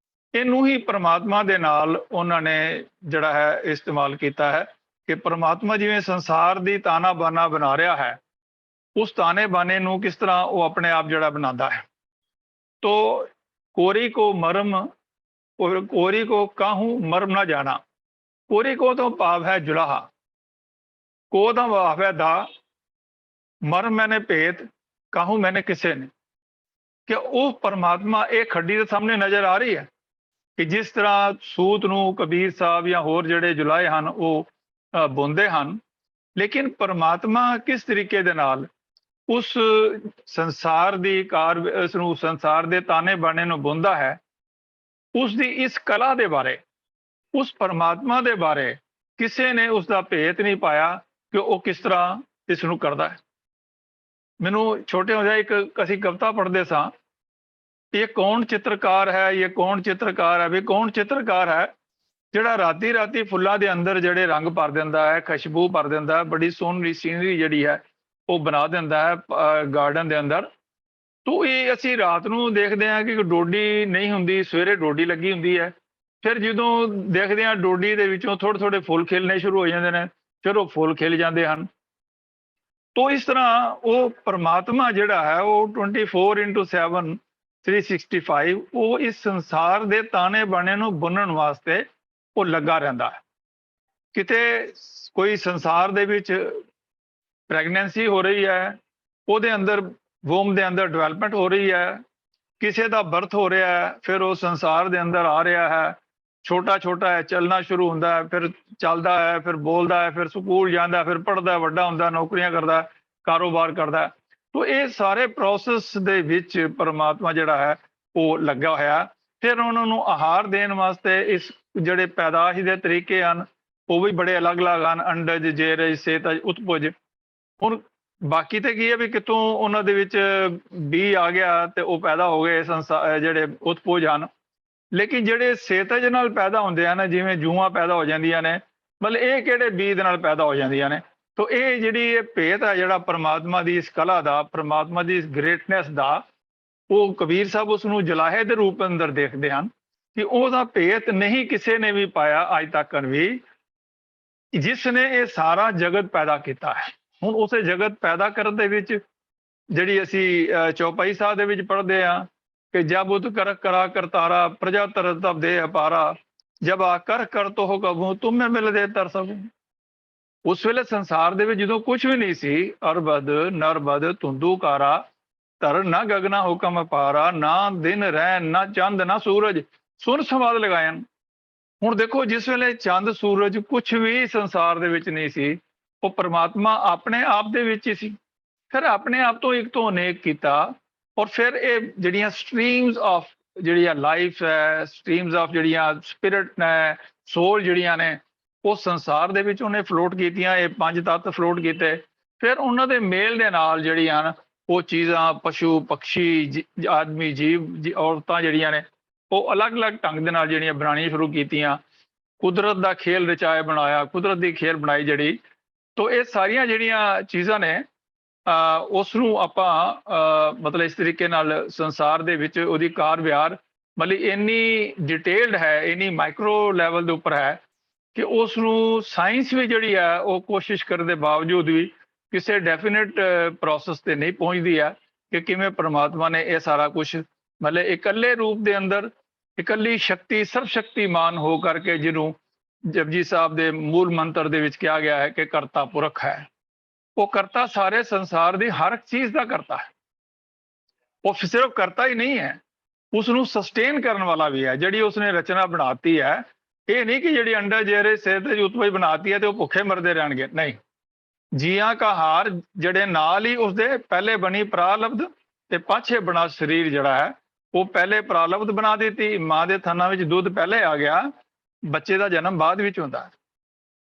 ਇਹਨੂੰ ਹੀ ਪ੍ਰਮਾਤਮਾ ਦੇ ਨਾਲ ਉਹਨਾਂ ਨੇ ਜਿਹੜਾ ਹੈ ਇਸਤੇਮਾਲ ਕੀਤਾ ਹੈ ਕਿ ਪ੍ਰਮਾਤਮਾ ਜਿਵੇਂ ਸੰਸਾਰ ਦੀ ਤਾਨਾ ਬਾਨਾ ਬਣਾ ਰਿਹਾ ਹੈ, ਉਸ ਤਾਨੇ ਬਾਨੇ ਨੂੰ ਕਿਸ ਤਰ੍ਹਾਂ ਉਹ ਆਪਣੇ ਆਪ ਜਿਹੜਾ ਬਣਾਉਂਦਾ ਹੈ। ਤੋ ਕੋਰੀ ਕੋ ਮਰਮ ਔਰ ਕੋਰੀ ਕੋ ਕਾਹੂ ਮਰਮ ਨਾ ਜਾਣਾ। ਕੋਰੀ ਕੋ ਤੋਂ ਭਾਵ ਹੈ ਜੁਲਾਹਾ, ਕੋ ਦਾ ਭਾਵ ਹੈ ਦਾ, ਮਰਮ ਮੈਨੇ ਭੇਤ, ਕਾਹੂ ਮੈਨੇ ਕਿਸੇ ਨੇ, ਕਿ ਉਹ ਪਰਮਾਤਮਾ ਇਹ ਖੱਡੀ ਦੇ ਸਾਹਮਣੇ ਨਜ਼ਰ ਆ ਰਹੀ ਹੈ ਕਿ ਜਿਸ ਤਰ੍ਹਾਂ ਸੂਤ ਨੂੰ ਕਬੀਰ ਸਾਹਿਬ ਜਾਂ ਹੋਰ ਜਿਹੜੇ ਜੁਲਾਏ ਹਨ ਉਹ ਬੁਣਦੇ ਹਨ, ਲੇਕਿਨ ਪਰਮਾਤਮਾ ਕਿਸ ਤਰੀਕੇ ਦੇ ਨਾਲ ਉਸ ਸੰਸਾਰ ਦੀ ਉਸ ਨੂੰ ਸੰਸਾਰ ਦੇ ਤਾਨੇ ਬਾਣੇ ਨੂੰ ਬੁਣਦਾ ਹੈ, ਉਸ ਦੀ ਇਸ ਕਲਾ ਦੇ ਬਾਰੇ, ਉਸ ਪਰਮਾਤਮਾ ਦੇ ਬਾਰੇ ਕਿਸੇ ਨੇ ਉਸ ਦਾ ਭੇਤ ਨਹੀਂ ਪਾਇਆ ਕਿ ਉਹ ਕਿਸ ਤਰ੍ਹਾਂ ਇਸ ਨੂੰ ਕਰਦਾ ਹੈ। ਮੈਨੂੰ ਛੋਟੇ ਹੁੰਦਿਆਂ ਇੱਕ ਅਸੀਂ ਕਵਿਤਾ ਪੜ੍ਹਦੇ ਸਾਂ, ਇਹ ਕੌਣ ਚਿੱਤਰਕਾਰ ਹੈ, ਇਹ ਕੌਣ ਚਿੱਤਰਕਾਰ ਹੈ, ਵੀ ਕੌਣ ਚਿੱਤਰਕਾਰ ਹੈ ਜਿਹੜਾ ਰਾਤੀ ਰਾਤੀ ਫੁੱਲਾਂ ਦੇ ਅੰਦਰ ਜਿਹੜੇ ਰੰਗ ਭਰ ਦਿੰਦਾ ਹੈ, ਖੁਸ਼ਬੂ ਭਰ ਦਿੰਦਾ ਹੈ, ਬੜੀ ਸੋਹਣੀ ਸੀਨਰੀ ਜਿਹੜੀ ਹੈ ਉਹ ਬਣਾ ਦਿੰਦਾ ਹੈ ਗਾਰਡਨ ਦੇ ਅੰਦਰ। ਤੋ ਇਹ ਅਸੀਂ ਰਾਤ ਨੂੰ ਦੇਖਦੇ ਹਾਂ ਕਿ ਡੋਡੀ ਨਹੀਂ ਹੁੰਦੀ, ਸਵੇਰੇ ਡੋਡੀ ਲੱਗੀ ਹੁੰਦੀ ਹੈ, ਫਿਰ ਜਦੋਂ ਦੇਖਦੇ ਹਾਂ ਡੋਡੀ ਦੇ ਵਿੱਚੋਂ ਥੋੜ੍ਹੇ ਥੋੜ੍ਹੇ ਫੁੱਲ ਖਿਲਣੇ ਸ਼ੁਰੂ ਹੋ ਜਾਂਦੇ ਨੇ, ਫਿਰ ਉਹ ਫੁੱਲ ਖਿਲ ਜਾਂਦੇ ਹਨ। ਤੋ ਇਸ ਤਰ੍ਹਾਂ ਉਹ ਪਰਮਾਤਮਾ ਜਿਹੜਾ ਹੈ ਉਹ 24/7 365 ਉਹ ਇਸ ਸੰਸਾਰ ਦੇ ਤਾਣੇ ਬਾਣੇ ਨੂੰ ਬੁਣਨ ਵਾਸਤੇ ਉਹ ਲੱਗਾ ਰਹਿੰਦਾ ਹੈ। ਕਿਤੇ ਕੋਈ ਸੰਸਾਰ ਦੇ ਵਿੱਚ ਪ੍ਰੈਗਨੈਂਸੀ ਹੋ ਰਹੀ ਹੈ, ਉਹਦੇ ਅੰਦਰ ਵੋਮ ਦੇ ਅੰਦਰ ਡਿਵੈਲਪਮੈਂਟ ਹੋ ਰਹੀ ਹੈ, ਕਿਸੇ ਦਾ ਬਰਥ ਹੋ ਰਿਹਾ ਹੈ, ਫਿਰ ਉਹ ਸੰਸਾਰ ਦੇ ਅੰਦਰ ਆ ਰਿਹਾ ਹੈ, ਛੋਟਾ ਛੋਟਾ ਹੈ, ਚੱਲਣਾ ਸ਼ੁਰੂ ਹੁੰਦਾ ਹੈ, ਫਿਰ ਚੱਲਦਾ ਹੈ, ਫਿਰ ਬੋਲਦਾ ਹੈ, ਫਿਰ ਸਕੂਲ ਜਾਂਦਾ, ਫਿਰ ਪੜ੍ਹਦਾ, ਵੱਡਾ ਹੁੰਦਾ, ਨੌਕਰੀਆਂ ਕਰਦਾ, ਕਾਰੋਬਾਰ ਕਰਦਾ। ਤੋ ਇਹ ਸਾਰੇ ਪ੍ਰੋਸੈਸ ਦੇ ਵਿੱਚ ਪਰਮਾਤਮਾ ਜਿਹੜਾ ਹੈ ਉਹ ਲੱਗਾ ਹੋਇਆ। ਫਿਰ ਉਹਨਾਂ ਨੂੰ ਆਹਾਰ ਦੇਣ ਵਾਸਤੇ ਇਸ ਜਿਹੜੇ ਪੈਦਾਇਸ਼ ਦੇ ਤਰੀਕੇ ਹਨ ਉਹ ਵੀ ਬੜੇ ਅਲੱਗ-ਅਲੱਗ ਹਨ, ਅੰਡਜ, ਜੇਰਜ, ਸੇਤਜ, ਉਤਪੁਜ। ਹੁਣ ਬਾਕੀ ਤੇ ਕੀ ਹੈ ਵੀ ਕਿਤੋਂ ਉਹਨਾਂ ਦੇ ਵਿੱਚ ਬੀ ਆ ਗਿਆ ਤੇ ਉਹ ਪੈਦਾ ਹੋ ਗਏ ਜਿਹੜੇ ਉਤਪੁਜ ਹਨ, ਲੇਕਿਨ ਜਿਹੜੇ ਸੇਤਜ ਨਾਲ ਪੈਦਾ ਹੁੰਦੇ ਹਨ, ਜਿਵੇਂ ਜੂਆਂ ਪੈਦਾ ਹੋ ਜਾਂਦੀਆਂ ਨੇ, ਮਤਲਬ ਇਹ ਕਿਹੜੇ ਬੀ ਦੇ ਨਾਲ ਪੈਦਾ ਹੋ ਜਾਂਦੀਆਂ ਨੇ। ਤੋ ਇਹ ਜਿਹੜੀ ਇਹ ਭੇਤ ਹੈ ਜਿਹੜਾ ਪਰਮਾਤਮਾ ਦੀ ਇਸ ਕਲਾ ਦਾ, ਪਰਮਾਤਮਾ ਦੀ ਇਸ ਗ੍ਰੇਟਨੈਸ ਦਾ, ਉਹ ਕਬੀਰ ਸਾਹਿਬ ਉਸ ਨੂੰ ਜਲਾਹੇ ਦੇ ਰੂਪ ਅੰਦਰ ਦੇਖਦੇ ਹਨ ਕਿ ਉਹਦਾ ਭੇਤ ਨਹੀਂ ਕਿਸੇ ਨੇ ਵੀ ਪਾਇਆ ਅੱਜ ਤੱਕ ਵੀ, ਜਿਸ ਨੇ ਇਹ ਸਾਰਾ ਜਗਤ ਪੈਦਾ ਕੀਤਾ ਹੈ। ਹੁਣ ਉਸੇ ਜਗਤ ਪੈਦਾ ਕਰਨ ਦੇ ਵਿੱਚ ਜਿਹੜੀ ਅਸੀਂ ਚੌਪਾਈ ਸਾਹਿਬ ਦੇ ਵਿੱਚ ਪੜ੍ਹਦੇ ਹਾਂ ਕਿ ਜਬ ਉਦ ਕਰ ਕਰਾ ਕਰਤਾਰਾ ਪ੍ਰਜਾ ਤਰ ਤਬ ਦੇ ਅਪਾਰਾ ਜਬ ਆ ਕਰ ਤੋ ਕਬੂ ਤੁਮੇ ਮਿਲਦੇ ਤਰ ਸਕੂ। ਉਸ ਵੇਲੇ ਸੰਸਾਰ ਦੇ ਵਿੱਚ ਜਦੋਂ ਕੁਝ ਵੀ ਨਹੀਂ ਸੀ, ਅਰਬਦ ਨਰਬਦ ਧੁੰਦੂਕਾਰਾ ਧਰ ਨਾ ਗਗਨਾ ਹੁਕਮ ਅਪਾਰਾ, ਨਾ ਦਿਨ ਰਹਿ ਨਾ ਚੰਦ ਨਾ ਸੂਰਜ ਸੁਨ ਸੰਵਾਦ ਲਗਾਇਨ। ਹੁਣ ਦੇਖੋ, ਜਿਸ ਵੇਲੇ ਚੰਦ ਸੂਰਜ ਕੁਝ ਵੀ ਸੰਸਾਰ ਦੇ ਵਿੱਚ ਨਹੀਂ ਸੀ, ਉਹ ਪ੍ਰਮਾਤਮਾ ਆਪਣੇ ਆਪ ਦੇ ਵਿੱਚ ਹੀ ਸੀ। ਫਿਰ ਆਪਣੇ ਆਪ ਤੋਂ ਇੱਕ ਤੋਂ ਅਨੇਕ ਕੀਤਾ, ਔਰ ਫਿਰ ਇਹ ਜਿਹੜੀਆਂ ਸਟਰੀਮਸ ਆਫ ਜਿਹੜੀਆਂ ਲਾਈਫ ਹੈ, ਸਟਰੀਮਸ ਆਫ ਜਿਹੜੀਆਂ ਸਪਿਰਿਟ ਨੇ, ਸੋਲ ਜਿਹੜੀਆਂ ਨੇ, ਉਹ ਸੰਸਾਰ ਦੇ ਵਿੱਚ ਉਹਨੇ ਫਲੋਟ ਕੀਤੀਆਂ। ਇਹ ਪੰਜ ਤੱਤ ਫਲੋਟ ਕੀਤੇ। ਫਿਰ ਉਹਨਾਂ ਦੇ ਮੇਲ ਦੇ ਨਾਲ ਜਿਹੜੀਆਂ ਹਨ ਉਹ ਚੀਜ਼ਾਂ, ਪਸ਼ੂ ਪਕਸ਼ੀ, ਆਦਮੀ ਜੀਵ, ਔਰਤਾਂ ਜਿਹੜੀਆਂ ਨੇ, ਉਹ ਅਲੱਗ-ਅਲੱਗ ਢੰਗ ਦੇ ਨਾਲ ਜਿਹੜੀਆਂ ਬਣਾਉਣੀਆਂ ਸ਼ੁਰੂ ਕੀਤੀਆਂ। ਕੁਦਰਤ ਦਾ ਖੇਲ ਰਚਾਇਆ ਬਣਾਇਆ, ਕੁਦਰਤ ਦੀ ਖੇਲ ਬਣਾਈ ਜਿਹੜੀ। ਤੋ ਇਹ ਸਾਰੀਆਂ ਜਿਹੜੀਆਂ ਚੀਜ਼ਾਂ ਨੇ ਉਸ ਨੂੰ ਆਪਾਂ ਮਤਲਬ ਇਸ ਤਰੀਕੇ ਨਾਲ ਸੰਸਾਰ ਦੇ ਵਿੱਚ ਉਹਦੀ ਕਾਰ ਵਿਹਾਰ ਮਤਲਬ ਇੰਨੀ ਡਿਟੇਲਡ ਹੈ, ਇੰਨੀ ਮਾਈਕਰੋ ਲੈਵਲ ਦੇ ਉੱਪਰ ਹੈ ਕਿ ਉਸ ਨੂੰ ਸਾਇੰਸ ਵੀ ਜਿਹੜੀ ਹੈ ਉਹ ਕੋਸ਼ਿਸ਼ ਕਰਨ ਦੇ ਬਾਵਜੂਦ ਵੀ ਕਿਸੇ ਡੈਫੀਨਿਟ ਪ੍ਰੋਸੈਸ ਤੇ ਨਹੀਂ ਪਹੁੰਚਦੀ ਹੈ ਕਿ ਕਿਵੇਂ ਪ੍ਰਮਾਤਮਾ ਨੇ ਇਹ ਸਾਰਾ ਕੁਝ ਮਤਲਬ ਇਕੱਲੇ ਰੂਪ ਦੇ ਅੰਦਰ, ਇਕੱਲੀ ਸ਼ਕਤੀ, ਸਰਵ ਸ਼ਕਤੀਮਾਨ ਹੋ ਕਰਕੇ, ਜਿਹਨੂੰ ਜਪਜੀ ਸਾਹਿਬ ਦੇ ਮੂਲ ਮੰਤਰ ਦੇ ਵਿੱਚ ਕਿਹਾ ਗਿਆ ਹੈ ਕਿ ਕਰਤਾ ਪੁਰਖ ਹੈ। ਉਹ ਕਰਤਾ ਸਾਰੇ ਸੰਸਾਰ ਦੀ ਹਰ ਇੱਕ ਚੀਜ਼ ਦਾ ਕਰਤਾ ਹੈ। ਉਹ ਸਿਰਫ ਕਰਤਾ ਹੀ ਨਹੀਂ ਹੈ, ਉਸ ਨੂੰ ਸਸਟੇਨ ਕਰਨ ਵਾਲਾ ਵੀ ਹੈ। ਜਿਹੜੀ ਉਸਨੇ ਰਚਨਾ ਬਣਾਤੀ ਹੈ, ਇਹ ਨਹੀਂ ਕਿ ਜਿਹੜੀ ਅੰਡਾ ਜਿਹੜੇ ਸਿਰ ਤੇ ਉਤਪਾਈ ਬਣਾਤੀ ਹੈ ਤੇ ਉਹ ਭੁੱਖੇ ਮਰਦੇ ਰਹਿਣਗੇ, ਨਹੀਂ। ਜੀਆਂ ਕਾ ਹਾਰ ਜਿਹੜੇ ਨਾਲ ਹੀ ਉਸਦੇ ਪਹਿਲੇ ਬਣੀ ਪ੍ਰਾਲਬਧ ਤੇ ਪਾਛੇ ਬਣਾ ਸਰੀਰ ਜਿਹੜਾ ਹੈ, ਉਹ ਪਹਿਲੇ ਪ੍ਰਾਲਬਧ ਬਣਾ ਦਿੱਤੀ। ਮਾਂ ਦੇ ਥਨਾਂ ਵਿੱਚ ਦੁੱਧ ਪਹਿਲੇ ਆ ਗਿਆ, ਬੱਚੇ ਦਾ ਜਨਮ ਬਾਅਦ ਵਿੱਚ ਹੁੰਦਾ ਹੈ।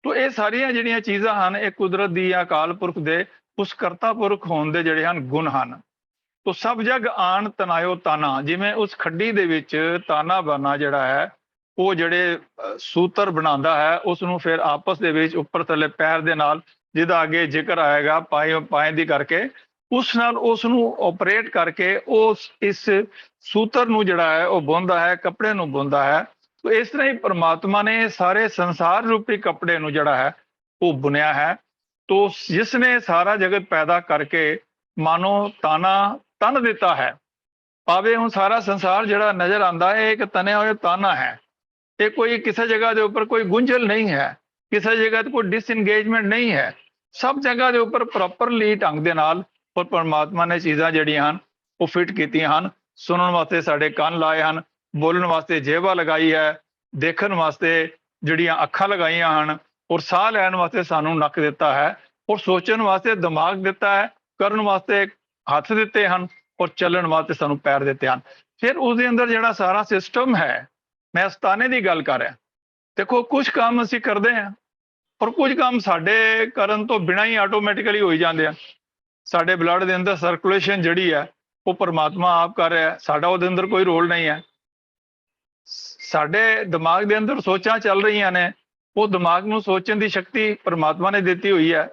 ਤੋ ਇਹ ਸਾਰੀਆਂ ਜਿਹੜੀਆਂ ਚੀਜ਼ਾਂ ਹਨ, ਇਹ ਕੁਦਰਤ ਦੀ, ਅਕਾਲ ਪੁਰਖ ਦੇ ਉਸ ਕਰਤਾ ਪੁਰਖ ਹੋਣ ਦੇ ਜਿਹੜੇ ਹਨ ਗੁਣ ਹਨ। ਤੋ ਸਭ ਜਗ ਆਣ ਤਨਾਇਓ ਤਾਨਾ, ਜਿਵੇਂ ਉਸ ਖੱਡੀ ਦੇ ਵਿੱਚ ਤਾਨਾ ਬਾਨਾ ਜਿਹੜਾ ਹੈ, ਉਹ ਜਿਹੜੇ ਸੂਤਰ ਬਣਾਉਂਦਾ ਹੈ, ਉਸ ਨੂੰ ਫਿਰ ਆਪਸ ਦੇ ਵਿੱਚ ਉੱਪਰ ਥੱਲੇ ਪੈਰ ਦੇ ਨਾਲ, ਜਿਹਦਾ ਅੱਗੇ ਜ਼ਿਕਰ ਆਏਗਾ ਪਾਏ ਦੀ ਕਰਕੇ, ਉਸ ਨਾਲ ਉਸ ਨੂੰ ਆਪਰੇਟ ਕਰਕੇ ਉਸ ਇਸ ਸੂਤਰ ਨੂੰ ਜਿਹੜਾ ਹੈ ਉਹ ਬੁਣਦਾ ਹੈ, ਕੱਪੜੇ ਨੂੰ ਬੁਣਦਾ ਹੈ। ਤੋ ਇਸ ਤਰ੍ਹਾਂ ਹੀ ਪ੍ਰਮਾਤਮਾ ਨੇ ਸਾਰੇ ਸੰਸਾਰ ਰੂਪੀ ਕੱਪੜੇ ਨੂੰ ਜਿਹੜਾ ਹੈ ਉਹ ਬੁਣਿਆ ਹੈ। ਤੋ ਜਿਸ ਨੇ ਸਾਰਾ ਜਗਤ ਪੈਦਾ ਕਰਕੇ ਮਾਨੋ ਤਾਨਾ ਤਨ ਦਿੱਤਾ ਹੈ, ਭਾਵੇਂ ਹੁਣ ਸਾਰਾ ਸੰਸਾਰ ਜਿਹੜਾ ਨਜ਼ਰ ਆਉਂਦਾ ਹੈ ਇੱਕ ਤਨਿਆ ਹੋਇਆ ਤਾਨਾ ਹੈ। ਇਹ ਕੋਈ ਕਿਸੇ ਜਗ੍ਹਾ ਦੇ ਉੱਪਰ ਕੋਈ ਗੁੰਝਲ ਨਹੀਂ ਹੈ, ਕਿਸੇ ਜਗ੍ਹਾ ਤੇ ਕੋਈ ਡਿਸਇੰਗੇਜਮੈਂਟ ਨਹੀਂ ਹੈ। ਸਭ ਜਗ੍ਹਾ ਦੇ ਉੱਪਰ ਪ੍ਰੋਪਰਲੀ ਢੰਗ ਦੇ ਨਾਲ ਔਰ ਪਰਮਾਤਮਾ ਨੇ ਚੀਜ਼ਾਂ ਜਿਹੜੀਆਂ ਹਨ ਉਹ ਫਿੱਟ ਕੀਤੀਆਂ ਹਨ। ਸੁਣਨ ਵਾਸਤੇ ਸਾਡੇ ਕੰਨ ਲਾਏ ਹਨ, ਬੋਲਣ ਵਾਸਤੇ ਜੇਵਾ ਲਗਾਈ ਹੈ, ਦੇਖਣ ਵਾਸਤੇ ਜਿਹੜੀਆਂ ਅੱਖਾਂ ਲਗਾਈਆਂ ਹਨ, ਔਰ ਸਾਹ ਲੈਣ ਵਾਸਤੇ ਸਾਨੂੰ ਨੱਕ ਦਿੱਤਾ ਹੈ, ਔਰ ਸੋਚਣ ਵਾਸਤੇ ਦਿਮਾਗ ਦਿੱਤਾ ਹੈ, ਕਰਨ ਵਾਸਤੇ ਹੱਥ ਦਿੱਤੇ ਹਨ, ਔਰ ਚੱਲਣ ਵਾਸਤੇ ਸਾਨੂੰ ਪੈਰ ਦਿੱਤੇ ਹਨ। ਫਿਰ ਉਸਦੇ ਅੰਦਰ ਜਿਹੜਾ ਸਾਰਾ ਸਿਸਟਮ ਹੈ, ਮੈਂ ਅਸਤਾਨੇ ਦੀ ਗੱਲ ਕਰ ਰਿਹਾ। ਦੇਖੋ, ਕੁਝ ਕੰਮ ਅਸੀਂ ਕਰਦੇ ਹਾਂ ਔਰ ਕੁਝ ਕੰਮ ਸਾਡੇ ਕਰਨ ਤੋਂ ਬਿਨਾਂ ਹੀ ਆਟੋਮੈਟਿਕਲੀ ਹੋਈ ਜਾਂਦੇ ਆ। ਸਾਡੇ ਬਲੱਡ ਦੇ ਅੰਦਰ ਸਰਕੂਲੇਸ਼ਨ ਜਿਹੜੀ ਹੈ ਉਹ ਪਰਮਾਤਮਾ ਆਪ ਕਰ ਰਿਹਾ, ਸਾਡਾ ਉਹਦੇ ਅੰਦਰ ਕੋਈ ਰੋਲ ਨਹੀਂ ਹੈ। ਸਾਡੇ ਦਿਮਾਗ ਦੇ ਅੰਦਰ ਸੋਚਾਂ ਚੱਲ ਰਹੀਆਂ ਨੇ, ਉਹ ਦਿਮਾਗ ਨੂੰ ਸੋਚਣ ਦੀ ਸ਼ਕਤੀ ਪਰਮਾਤਮਾ ਨੇ ਦਿੱਤੀ ਹੋਈ ਹੈ।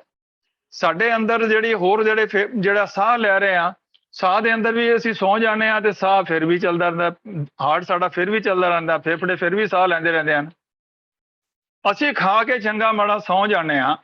ਸਾਡੇ ਅੰਦਰ ਜਿਹੜੀ ਹੋਰ ਜਿਹੜਾ ਸਾਹ ਲੈ ਰਹੇ ਆ, ਸਾਹ ਦੇ ਅੰਦਰ ਵੀ ਅਸੀਂ ਸੌਂ ਜਾਂਦੇ ਹਾਂ ਤੇ ਸਾਹ ਫਿਰ ਵੀ ਚੱਲਦਾ ਰਹਿੰਦਾ, ਹਾਰਟ ਸਾਡਾ ਫਿਰ ਵੀ ਚੱਲਦਾ ਰਹਿੰਦਾ, ਫੇਫੜੇ ਫਿਰ ਵੀ ਸਾਹ ਲੈਂਦੇ ਰਹਿੰਦੇ ਹਨ। ਅਸੀਂ ਖਾ ਕੇ ਚੰਗਾ ਮਾੜਾ ਸੌਂ ਜਾਂਦੇ ਹਾਂ,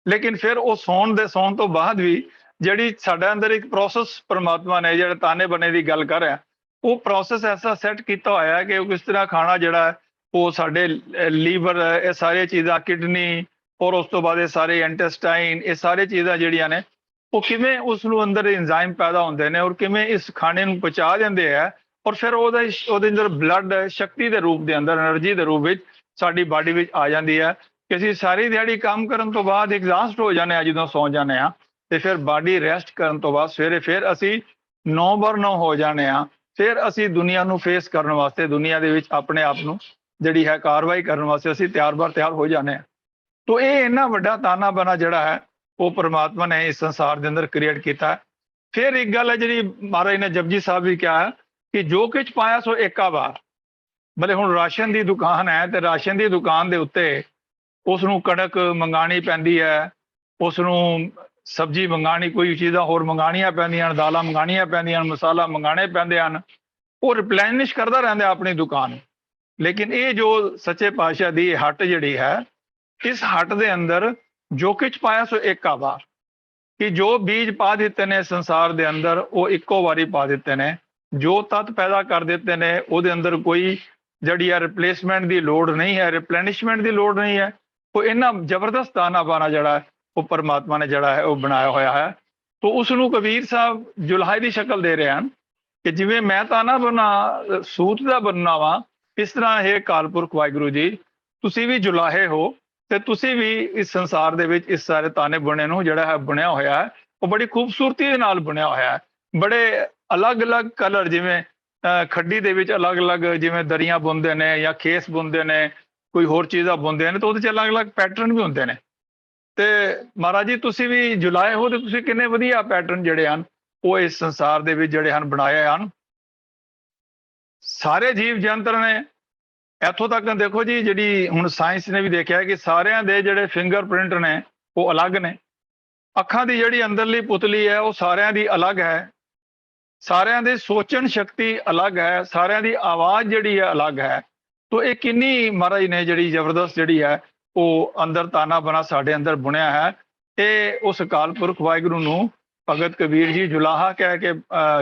ਲੇਕਿਨ ਫਿਰ ਉਹ ਸੌਣ ਤੋਂ ਬਾਅਦ ਵੀ ਜਿਹੜੀ ਸਾਡੇ ਅੰਦਰ ਇੱਕ ਪ੍ਰੋਸੈਸ ਪਰਮਾਤਮਾ ਨੇ ਜਿਹੜੇ ਤਾਨੇ ਬਣੇ ਦੀ ਗੱਲ ਕਰ ਰਿਹਾ, ਉਹ ਪ੍ਰੋਸੈਸ ਐਸਾ ਸੈੱਟ ਕੀਤਾ ਹੋਇਆ ਹੈ ਕਿ ਉਹ ਕਿਸ ਤਰ੍ਹਾਂ ਖਾਣਾ ਜਿਹੜਾ ਹੈ ਉਹ ਸਾਡੇ ਲੀਵਰ, ਇਹ ਸਾਰੀਆਂ ਚੀਜ਼ਾਂ, ਕਿਡਨੀ, ਔਰ ਉਸ ਤੋਂ ਬਾਅਦ ਇਹ ਸਾਰੇ ਇੰਟੈਸਟਾਈਨ, ਇਹ ਸਾਰੀਆਂ ਚੀਜ਼ਾਂ ਜਿਹੜੀਆਂ ਨੇ ਉਹ ਕਿਵੇਂ ਉਸ ਨੂੰ ਅੰਦਰ ਇੰਜ਼ਾਈਮ ਪੈਦਾ ਹੁੰਦੇ ਨੇ ਔਰ ਕਿਵੇਂ ਇਸ ਖਾਣੇ ਨੂੰ ਪਚਾ ਦਿੰਦੇ ਆ, ਔਰ ਫਿਰ ਉਹਦੇ ਅੰਦਰ ਬਲੱਡ ਸ਼ਕਤੀ ਦੇ ਰੂਪ ਦੇ ਅੰਦਰ, એનર્ਜੀ ਦੇ ਰੂਪ ਵਿੱਚ ਸਾਡੀ ਬਾਡੀ ਵਿੱਚ ਆ ਜਾਂਦੀ ਹੈ ਕਿ ਅਸੀਂ ਸਾਰੀ ਦਿਹਾੜੀ ਕੰਮ ਕਰਨ ਤੋਂ ਬਾਅਦ ਐਗਜ਼ਾਸਟ ਹੋ ਜਾਂਦੇ ਹਾਂ। ਜਦੋਂ ਸੌਂ ਜਾਂਦੇ ਹਾਂ ਤੇ ਫਿਰ ਬਾਡੀ ਰੈਸਟ ਕਰਨ ਤੋਂ ਬਾਅਦ ਸਵੇਰੇ ਫਿਰ ਅਸੀਂ 9x9 ਹੋ ਜਾਂਦੇ ਹਾਂ। ਫਿਰ ਅਸੀਂ ਦੁਨੀਆ ਨੂੰ ਫੇਸ ਕਰਨ ਵਾਸਤੇ, ਦੁਨੀਆ ਦੇ ਵਿੱਚ ਆਪਣੇ ਆਪ ਨੂੰ ਜਿਹੜੀ ਹੈ ਕਾਰਵਾਈ ਕਰਨ ਵਾਸਤੇ ਅਸੀਂ ਤਿਆਰ ਹੋ ਜਾਂਦੇ ਹਾਂ। ਤੋ ਇਹ ਇੰਨਾ ਵੱਡਾ ਤਾਨਾ ਬਣਾ ਜਿਹੜਾ ਹੈ ਉਹ ਪਰਮਾਤਮਾ ਨੇ ਇਸ ਸੰਸਾਰ ਦੇ ਅੰਦਰ ਕ੍ਰੀਏਟ ਕੀਤਾ। ਫਿਰ ਇੱਕ ਗੱਲ ਹੈ ਜਿਹੜੀ ਮਹਾਰਾਜ ਨੇ ਜਪਜੀ ਸਾਹਿਬ ਵੀ ਕਿਹਾ ਕਿ ਜੋ ਕੁਝ ਪਾਇਆ ਸੋ ਏਕਾ ਵਾਰ। ਮਤਲਬ ਹੁਣ ਰਾਸ਼ਨ ਦੀ ਦੁਕਾਨ ਹੈ ਤੇ ਰਾਸ਼ਨ ਦੀ ਦੁਕਾਨ ਦੇ ਉੱਤੇ ਉਸ ਨੂੰ ਕਣਕ ਮੰਗਾਣੀ ਪੈਂਦੀ ਹੈ, ਉਸ ਨੂੰ ਸਬਜ਼ੀ ਮੰਗਾਣੀ, ਕੋਈ ਚੀਜ਼ਾਂ ਹੋਰ ਮੰਗਾਣੀਆਂ ਪੈਂਦੀਆਂ ਹਨ, ਦਾਲਾਂ ਮੰਗਾਣੀਆਂ ਪੈਂਦੀਆਂ ਹਨ, ਮਸਾਲਾ ਮੰਗਾਣੇ ਪੈਂਦੇ ਹਨ। ਉਹ ਰਿਪਲੈਨਿਸ਼ ਕਰਦਾ ਰਹਿੰਦਾ ਆਪਣੀ ਦੁਕਾਨ। ਲੇਕਿਨ ਇਹ ਜੋ ਸੱਚੇ ਪਾਤਸ਼ਾਹ ਦੀ ਹੱਟ ਜਿਹੜੀ ਹੈ, ਇਸ ਹੱਟ ਦੇ ਅੰਦਰ ਜੋ ਕੁਝ ਪਾਇਆ ਸੋ ਏਕਾ ਵਾਰ। ਕਿ ਜੋ ਬੀਜ ਪਾ ਦਿੱਤੇ ਨੇ ਸੰਸਾਰ ਦੇ ਅੰਦਰ ਉਹ ਇੱਕੋ ਵਾਰੀ ਪਾ ਦਿੱਤੇ ਨੇ। ਜੋ ਤੱਤ ਪੈਦਾ ਕਰ ਦਿੱਤੇ ਨੇ ਉਹਦੇ ਅੰਦਰ ਕੋਈ ਜਿਹੜੀ ਹੈ ਰਿਪਲੇਸਮੈਂਟ ਦੀ ਲੋੜ ਨਹੀਂ ਹੈ, ਰਿਪਲੈਨਿਸ਼ਮੈਂਟ ਦੀ ਲੋੜ ਨਹੀਂ ਹੈ। ਉਹ ਇੰਨਾ ਜ਼ਬਰਦਸਤ ਦਾਣਾ ਬਾਣਾ ਜਿਹੜਾ ਹੈ ਉਹ ਪਰਮਾਤਮਾ ਨੇ ਜਿਹੜਾ ਹੈ ਉਹ ਬਣਾਇਆ ਹੋਇਆ ਹੈ। ਤੋ ਉਸ ਨੂੰ ਕਬੀਰ ਸਾਹਿਬ ਜੁਲਾਹੇ ਦੀ ਸ਼ਕਲ ਦੇ ਰਹੇ ਹਨ ਕਿ ਜਿਵੇਂ ਮੈਂ ਤਾਣਾ ਬਣਾ ਸੂਤ ਦਾ ਬਣਨਾ ਵਾ, ਇਸ ਤਰ੍ਹਾਂ ਇਹ ਕਾਲਪੁਰਖ ਵਾਹਿਗੁਰੂ ਜੀ ਤੁਸੀਂ ਵੀ ਜੁਲਾਹੇ ਹੋ ਤੇ ਤੁਸੀਂ ਵੀ ਇਸ ਸੰਸਾਰ ਦੇ ਵਿੱਚ ਇਸ ਸਾਰੇ ਤਾਣੇ ਬੁਣੇ ਨੂੰ ਜਿਹੜਾ ਹੈ ਬੁਣਿਆ ਹੋਇਆ ਹੈ। ਉਹ ਬੜੀ ਖੂਬਸੂਰਤੀ ਦੇ ਨਾਲ ਬੁਣਿਆ ਹੋਇਆ ਹੈ। ਬੜੇ ਅਲੱਗ-ਅਲੱਗ ਕਲਰ, ਜਿਵੇਂ ਖੱਡੀ ਦੇ ਵਿੱਚ ਅਲੱਗ-ਅਲੱਗ ਜਿਵੇਂ ਦਰੀਆਂ ਬੁਣਦੇ ਨੇ ਜਾਂ ਖੇਸ ਬੁਣਦੇ ਨੇ, ਕੋਈ ਹੋਰ ਚੀਜ਼ਾਂ ਬੁਣਦੇ ਨੇ, ਤਾਂ ਉਹਦੇ 'ਚ ਅਲੱਗ-ਅਲੱਗ ਪੈਟਰਨ ਵੀ ਹੁੰਦੇ ਨੇ। ਤੇ ਮਹਾਰਾਜ ਜੀ ਤੁਸੀਂ ਵੀ ਜੁਲਾਏ ਹੋ ਤੇ ਤੁਸੀਂ ਕਿੰਨੇ ਵਧੀਆ ਪੈਟਰਨ ਜਿਹੜੇ ਹਨ ਉਹ ਇਸ ਸੰਸਾਰ ਦੇ ਵਿੱਚ ਜਿਹੜੇ ਹਨ ਬਣਾਏ ਹਨ। ਸਾਰੇ ਜੀਵ ਜੰਤਰ ਨੇ ਇੱਥੋਂ ਤੱਕ ਦੇਖੋ ਜੀ, ਜਿਹੜੀ ਹੁਣ ਸਾਇੰਸ ਨੇ ਵੀ ਦੇਖਿਆ ਕਿ ਸਾਰਿਆਂ ਦੇ ਜਿਹੜੇ ਫਿੰਗਰਪ੍ਰਿੰਟ ਨੇ ਉਹ ਅਲੱਗ ਨੇ। ਅੱਖਾਂ ਦੀ ਜਿਹੜੀ ਅੰਦਰਲੀ ਪੁਤਲੀ ਹੈ ਉਹ ਸਾਰਿਆਂ ਦੀ ਅਲੱਗ ਹੈ। ਸਾਰਿਆਂ ਦੇ ਸੋਚਣ ਸ਼ਕਤੀ ਅਲੱਗ ਹੈ। ਸਾਰਿਆਂ ਦੀ ਆਵਾਜ਼ ਜਿਹੜੀ ਹੈ ਅਲੱਗ ਹੈ। ਤੋ ਇਹ ਕਿੰਨੀ ਮਹਾਰਾਜ ਨੇ ਜਿਹੜੀ ਜ਼ਬਰਦਸਤ ਜਿਹੜੀ ਹੈ ਉਹ ਅੰਦਰ ਤਾਨਾ ਬਣਾ ਸਾਡੇ ਅੰਦਰ ਬੁਣਿਆ ਹੈ। ਇਹ ਉਸ ਅਕਾਲ ਪੁਰਖ ਵਾਹਿਗੁਰੂ ਨੂੰ ਭਗਤ ਕਬੀਰ ਜੀ ਜੁਲਾਹਾ ਕਹਿ ਕੇ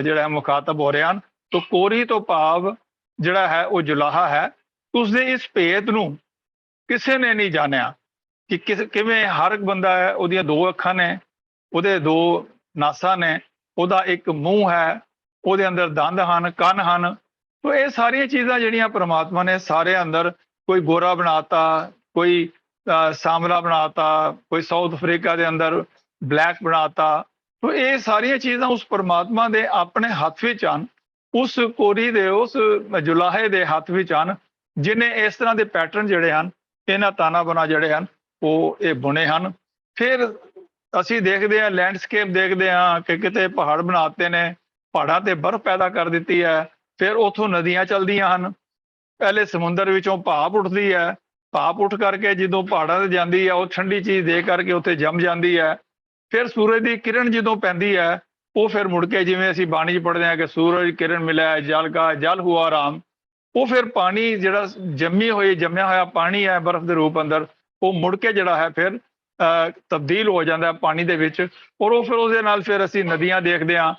ਜਿਹੜਾ ਮੁਖਾਤਬ ਹੋ ਰਹੇ ਹਨ। ਤੋ ਕੋਰੀ ਤੋਂ ਭਾਵ ਜਿਹੜਾ ਹੈ ਉਹ ਜੁਲਾਹਾ ਹੈ। ਉਸਦੇ ਇਸ ਭੇਦ ਨੂੰ ਕਿਸੇ ਨੇ ਨਹੀਂ ਜਾਣਿਆ ਕਿ ਕਿਵੇਂ ਹਰ ਇੱਕ ਬੰਦਾ ਹੈ, ਉਹਦੀਆਂ ਦੋ ਅੱਖਾਂ ਨੇ, ਉਹਦੇ ਦੋ ਨਾਸਾਂ ਨੇ, ਉਹਦਾ ਇੱਕ ਮੂੰਹ ਹੈ, ਉਹਦੇ ਅੰਦਰ ਦੰਦ ਹਨ, ਕੰਨ ਹਨ। ਤੋ ਇਹ ਸਾਰੀਆਂ ਚੀਜ਼ਾਂ ਜਿਹੜੀਆਂ ਪ੍ਰਮਾਤਮਾ ਨੇ ਸਾਰੇ ਅੰਦਰ, ਕੋਈ ਗੋਰਾ ਬਣਾਤਾ, ਕੋਈ ਸਾਂਵਲਾ ਬਣਾਤਾ, ਕੋਈ ਸਾਊਥ ਅਫਰੀਕਾ ਦੇ ਅੰਦਰ ਬਲੈਕ ਬਣਾਤਾ। ਤੋ ਇਹ ਸਾਰੀਆਂ ਚੀਜ਼ਾਂ ਉਸ ਪ੍ਰਮਾਤਮਾ ਦੇ ਆਪਣੇ ਹੱਥ ਵਿੱਚ ਹਨ, ਉਸ ਕੋਰੀ ਦੇ, ਉਸ ਜੁਲਾਹੇ ਦੇ ਹੱਥ ਵਿੱਚ ਹਨ, ਜਿਨੇ ਇਸ ਤਰ੍ਹਾਂ ਦੇ ਪੈਟਰਨ ਜਿਹੜੇ ਹਨ, ਇਹਨਾਂ ਤਾਨਾ ਬਣਾ ਜਿਹੜੇ ਹਨ ਉਹ ਇਹ ਬੁਣੇ ਹਨ। ਫਿਰ ਅਸੀਂ ਦੇਖਦੇ ਹਾਂ, ਲੈਂਡਸਕੇਪ ਦੇਖਦੇ ਹਾਂ ਕਿ ਕਿਤੇ ਪਹਾੜ ਬਣਾਤੇ ਨੇ, ਪਹਾੜਾਂ ਤੇ ਬਰਫ਼ ਪੈਦਾ ਕਰ ਦਿੱਤੀ ਹੈ। ਫਿਰ ਉੱਥੋਂ ਨਦੀਆਂ ਚੱਲਦੀਆਂ ਹਨ। ਪਹਿਲੇ ਸਮੁੰਦਰ ਵਿੱਚੋਂ ਭਾਪ ਉੱਠਦੀ ਹੈ। ਭਾਪ ਉੱਠ ਕਰਕੇ ਜਦੋਂ ਪਹਾੜਾਂ ਤੇ ਜਾਂਦੀ ਹੈ ਉਹ ਠੰਡੀ ਚੀਜ਼ ਦੇ ਕਰਕੇ ਉੱਥੇ ਜੰਮ ਜਾਂਦੀ ਹੈ। ਫਿਰ ਸੂਰਜ ਦੀ ਕਿਰਨ ਜਦੋਂ ਪੈਂਦੀ ਹੈ ਉਹ ਫਿਰ ਮੁੜ ਕੇ, ਜਿਵੇਂ ਅਸੀਂ ਬਾਣੀ 'ਚ ਪੜ੍ਹਦੇ ਹਾਂ ਕਿ ਸੂਰਜ ਕਿਰਨ ਮਿਲਿਆ ਜਲ ਕਾ ਜਲ ਹੁਆ ਰਾਮ, ਉਹ ਫਿਰ ਪਾਣੀ ਜਿਹੜਾ ਜੰਮਿਆ ਹੋਇਆ ਪਾਣੀ ਹੈ ਬਰਫ਼ ਦੇ ਰੂਪ ਅੰਦਰ, ਉਹ ਮੁੜ ਕੇ ਜਿਹੜਾ ਹੈ ਫਿਰ ਤਬਦੀਲ ਹੋ ਜਾਂਦਾ ਪਾਣੀ ਦੇ ਵਿੱਚ। ਔਰ ਉਹ ਫਿਰ ਉਹਦੇ ਨਾਲ ਫਿਰ ਅਸੀਂ ਨਦੀਆਂ ਦੇਖਦੇ ਹਾਂ।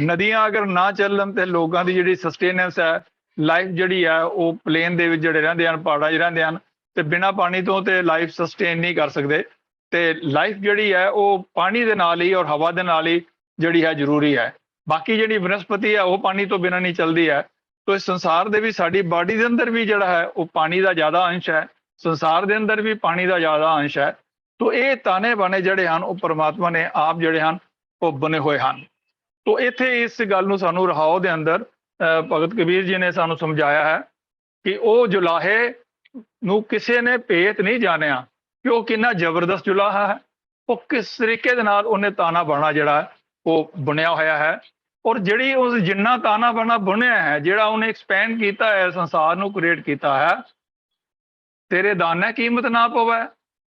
ਨਦੀਆਂ ਅਗਰ ਨਾ ਚੱਲਣ ਤੇ ਲੋਕਾਂ ਦੀ ਜਿਹੜੀ ਸਸਟੇਨੈਂਸ ਹੈ, ਲਾਈਫ ਜਿਹੜੀ ਹੈ ਉਹ ਪਲੇਨ ਦੇ ਵਿੱਚ ਜਿਹੜੇ ਰਹਿੰਦੇ ਹਨ, ਪਹਾੜਾਂ 'ਚ ਰਹਿੰਦੇ ਹਨ, ਤੇ ਬਿਨਾਂ ਪਾਣੀ ਤੋਂ ਤੇ ਲਾਈਫ ਸਸਟੇਨ ਨਹੀਂ ਕਰ ਸਕਦੇ। ਤੇ ਲਾਈਫ ਜਿਹੜੀ ਹੈ ਉਹ ਪਾਣੀ ਦੇ ਨਾਲ ਹੀ ਔਰ ਹਵਾ ਦੇ ਨਾਲ ਹੀ ਜਿਹੜੀ ਹੈ ਜ਼ਰੂਰੀ ਹੈ। ਬਾਕੀ ਜਿਹੜੀ ਬਨਸਪਤੀ ਹੈ ਉਹ ਪਾਣੀ ਤੋਂ ਬਿਨਾਂ ਨਹੀਂ ਚੱਲਦੀ ਹੈ। ਤੋ ਇਸ ਸੰਸਾਰ ਦੇ ਵਿੱਚ ਸਾਡੀ ਬਾਡੀ ਦੇ ਅੰਦਰ ਵੀ ਜਿਹੜਾ ਹੈ ਉਹ ਪਾਣੀ ਦਾ ਜ਼ਿਆਦਾ ਅੰਸ਼ ਹੈ। ਸੰਸਾਰ ਦੇ ਅੰਦਰ ਵੀ ਪਾਣੀ ਦਾ ਜ਼ਿਆਦਾ ਅੰਸ਼ ਹੈ। ਤੋ ਇਹ ਤਾਨੇ ਬਾਣੇ ਜਿਹੜੇ ਹਨ ਉਹ ਪਰਮਾਤਮਾ ਨੇ ਆਪ ਜਿਹੜੇ ਹਨ ਉਹ ਬਣੇ ਹੋਏ ਹਨ। ਤੋ ਇੱਥੇ ਇਸ ਗੱਲ ਨੂੰ ਸਾਨੂੰ ਰਹਾਓ ਦੇ ਅੰਦਰ ਭਗਤ ਕਬੀਰ ਜੀ ਨੇ ਸਾਨੂੰ ਸਮਝਾਇਆ ਹੈ ਕਿ ਉਹ ਜੁਲਾਹੇ ਨੂੰ ਕਿਸੇ ਨੇ ਭੇਤ ਨਹੀਂ ਜਾਣਿਆ ਕਿ ਉਹ ਕਿੰਨਾ ਜ਼ਬਰਦਸਤ ਜੁਲਾਹਾ ਹੈ। ਉਹ ਕਿਸ ਤਰੀਕੇ ਦੇ ਨਾਲ ਉਹਨੇ ਤਾਨਾ ਬਾਣਾ ਜਿਹੜਾ ਉਹ ਬੁਣਿਆ ਹੋਇਆ ਹੈ। ਔਰ ਜਿਹੜੀ ਉਸ ਜਿੰਨਾ ਤਾਨਾ ਬਾਣਾ ਬੁਣਿਆ ਹੈ, ਜਿਹੜਾ ਉਹਨੇ ਐਕਸਪੈਂਡ ਕੀਤਾ ਹੈ, ਸੰਸਾਰ ਨੂੰ ਕ੍ਰੀਏਟ ਕੀਤਾ ਹੈ, ਤੇਰੇ ਦਾਨੇ ਕੀਮਤ ਨਾ ਪਵੇ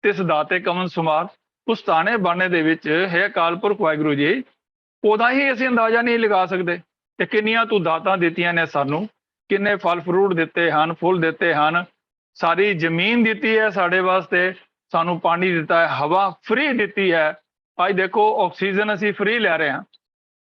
ਤਿਸ ਦਾਤੇ ਕਮਨ ਸੁਮਾਰ। ਉਸ ਤਾਨੇ ਬਾਣੇ ਦੇ ਵਿੱਚ ਹੈ ਅਕਾਲ ਪੁਰਖ ਵਾਹਿਗੁਰੂ ਜੀ, ਉਹਦਾ ਹੀ ਅਸੀਂ ਅੰਦਾਜ਼ਾ ਨਹੀਂ ਲਗਾ ਸਕਦੇ ਕਿ ਕਿੰਨੀਆਂ ਤੂੰ ਦਾਤਾਂ ਦਿੱਤੀਆਂ ਨੇ ਸਾਨੂੰ, ਕਿੰਨੇ ਫਲ ਫਰੂਟ ਦਿੱਤੇ ਹਨ, ਫੁੱਲ ਦਿੱਤੇ ਹਨ, ਸਾਰੀ ਜ਼ਮੀਨ ਦਿੱਤੀ ਹੈ ਸਾਡੇ ਵਾਸਤੇ, ਸਾਨੂੰ ਪਾਣੀ ਦਿੱਤਾ ਹੈ, ਹਵਾ ਫ੍ਰੀ ਦਿੱਤੀ ਹੈ। ਅੱਜ ਦੇਖੋ ਆਕਸੀਜਨ ਅਸੀਂ ਫ੍ਰੀ ਲੈ ਰਹੇ ਹਾਂ।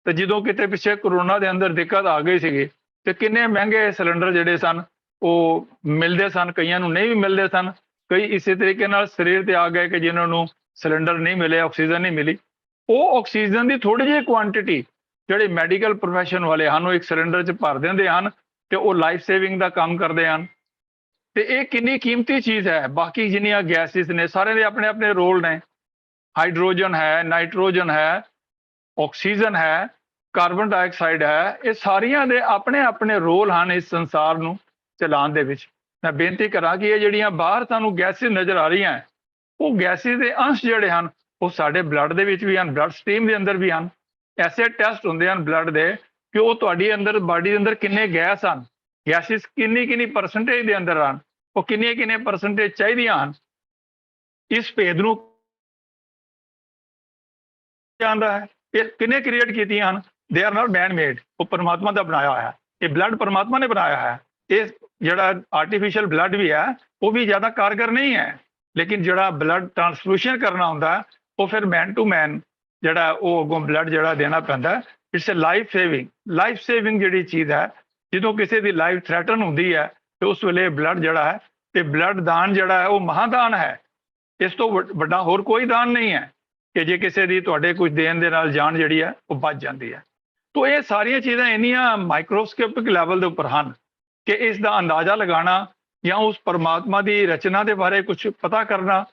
ਤੇ ਜਦੋਂ ਕਿਤੇ ਪਿੱਛੇ ਕਰੋਨਾ ਦੇ ਅੰਦਰ ਦਿੱਕਤ ਆ ਗਈ ਸੀਗੀ ਤੇ ਕਿੰਨੇ ਮਹਿੰਗੇ ਸਿਲੰਡਰ ਜਿਹੜੇ ਸਨ ਉਹ ਮਿਲਦੇ ਸਨ, ਕਈਆਂ ਨੂੰ ਨਹੀਂ ਵੀ ਮਿਲਦੇ ਸਨ। ਕਈ ਇਸੇ ਤਰੀਕੇ ਨਾਲ ਸਰੀਰ ਤੇ ਆ ਗਏ ਕਿ ਜਿਨ੍ਹਾਂ ਨੂੰ ਸਿਲੰਡਰ ਨਹੀਂ ਮਿਲੇ, ਆਕਸੀਜਨ ਨਹੀਂ ਮਿਲੀ। ਉਹ ਆਕਸੀਜਨ ਦੀ ਥੋੜੀ ਜਿਹੀ ਕੁਆਂਟੀਟੀ ਜਿਹੜੇ ਮੈਡੀਕਲ ਪ੍ਰੋਫੈਸ਼ਨ ਵਾਲੇ ਹਨ ਉਹ ਇੱਕ ਸਿਲੰਡਰ 'ਚ ਭਰ ਦਿੰਦੇ ਹਨ ਤੇ ਉਹ ਲਾਈਫ ਸੇਵਿੰਗ ਦਾ ਕੰਮ ਕਰਦੇ ਹਨ। ਤੇ ਇਹ ਕਿੰਨੀ ਕੀਮਤੀ ਚੀਜ਼ ਹੈ। ਬਾਕੀ ਜਿੰਨੀਆਂ ਗੈਸਿਸ ਨੇ ਸਾਰਿਆਂ ਦੇ ਆਪਣੇ ਆਪਣੇ ਰੋਲ ਨੇ। ਹਾਈਡਰੋਜਨ ਹੈ, ਨਾਈਟ੍ਰੋਜਨ ਹੈ, ਆਕਸੀਜਨ ਹੈ, ਕਾਰਬਨ ਡਾਈਆਕਸਾਈਡ ਹੈ, ਇਹ ਸਾਰੀਆਂ ਦੇ ਆਪਣੇ ਆਪਣੇ ਰੋਲ ਹਨ ਇਸ ਸੰਸਾਰ ਨੂੰ ਚਲਾਉਣ ਦੇ ਵਿੱਚ। ਮੈਂ ਬੇਨਤੀ ਕਰਾਂ ਕਿ ਇਹ ਜਿਹੜੀਆਂ ਬਾਹਰ ਸਾਨੂੰ ਗੈਸਿਸ ਨਜ਼ਰ ਆ ਰਹੀਆਂ ਉਹ ਗੈਸਿਸ ਦੇ ਅੰਸ਼ ਜਿਹੜੇ ਹਨ ਉਹ ਸਾਡੇ ਬਲੱਡ ਦੇ ਵਿੱਚ ਵੀ ਹਨ, ਬਲੱਡ ਸਟ੍ਰੀਮ ਦੇ ਅੰਦਰ ਵੀ ਹਨ। ਐਸੇ ਟੈਸਟ ਹੁੰਦੇ ਹਨ ਬਲੱਡ ਦੇ ਕਿ ਉਹ ਤੁਹਾਡੀ ਅੰਦਰ ਬਾਡੀ ਦੇ ਅੰਦਰ ਕਿੰਨੇ ਗੈਸ ਹਨ, ਗੈਸਿਸ ਕਿੰਨੀ ਪਰਸੈਂਟੇਜ ਦੇ ਅੰਦਰ ਹਨ, ਉਹ ਕਿੰਨੇ ਪਰਸੈਂਟੇਜ ਚਾਹੀਦੀਆਂ ਹਨ। ਇਸ ਭੇਦ ਨੂੰ ਜਾਂਦਾ ਹੈ। ਇਹ ਕਿੰਨੇ ਕ੍ਰੀਏਟ ਕੀਤੀਆਂ ਹਨ? They are not man made, ਉਹ ਪਰਮਾਤਮਾ ਦਾ ਬਣਾਇਆ ਹੋਇਆ। ਇਹ ਬਲੱਡ ਪਰਮਾਤਮਾ ਨੇ ਬਣਾਇਆ ਹੈ। ਇਹ ਜਿਹੜਾ ਆਰਟੀਫਿਸ਼ੀਅਲ ਬਲੱਡ ਵੀ ਹੈ ਉਹ ਵੀ ਜ਼ਿਆਦਾ ਕਾਰਗਰ ਨਹੀਂ ਹੈ, ਲੇਕਿਨ ਜਿਹੜਾ ਬਲੱਡ ਟ੍ਰਾਂਸਫਿਊਸ਼ਨ ਕਰਨਾ ਹੁੰਦਾ ਉਹ ਫਿਰ ਮੈਨ ਟੂ ਮੈਨ ਜਿਹੜਾ ਉਹ ਅੱਗੋਂ ਬਲੱਡ ਜਿਹੜਾ ਦੇਣਾ ਪੈਂਦਾ। ਇਟਸ ਅ ਲਾਈਫ ਸੇਵਿੰਗ ਜਿਹੜੀ ਚੀਜ਼ ਹੈ, ਜਦੋਂ ਕਿਸੇ ਦੀ ਲਾਈਫ ਥ੍ਰੈਟਨ ਹੁੰਦੀ ਹੈ ਤੇ ਉਸ ਵੇਲੇ ਬਲੱਡ ਜਿਹੜਾ ਹੈ, ਤੇ ਬਲੱਡ ਦਾਨ ਜਿਹੜਾ ਹੈ ਉਹ ਮਹਾਦਾਨ ਹੈ। ਇਸ ਤੋਂ ਵੱਡਾ ਹੋਰ ਕੋਈ ਦਾਨ ਨਹੀਂ ਹੈ ਕਿ ਜੇ ਕਿਸੇ ਦੀ ਤੁਹਾਡੇ ਕੁਝ ਦੇਣ ਦੇ ਨਾਲ ਜਾਨ ਜਿਹੜੀ ਹੈ ਉਹ ਬਚ ਜਾਂਦੀ ਹੈ। ਤੋ ਇਹ ਸਾਰੀਆਂ ਚੀਜ਼ਾਂ ਇੰਨੀਆਂ ਮਾਈਕਰੋਸਕੋਪਿਕ ਲੈਵਲ ਦੇ ਉੱਪਰ ਹਨ ਕਿ ਇਸ ਦਾ ਅੰਦਾਜ਼ਾ ਲਗਾਉਣਾ ਜਾਂ ਉਸ ਪਰਮਾਤਮਾ ਦੀ ਰਚਨਾ ਦੇ ਬਾਰੇ ਕੁਝ ਪਤਾ ਕਰਨਾ,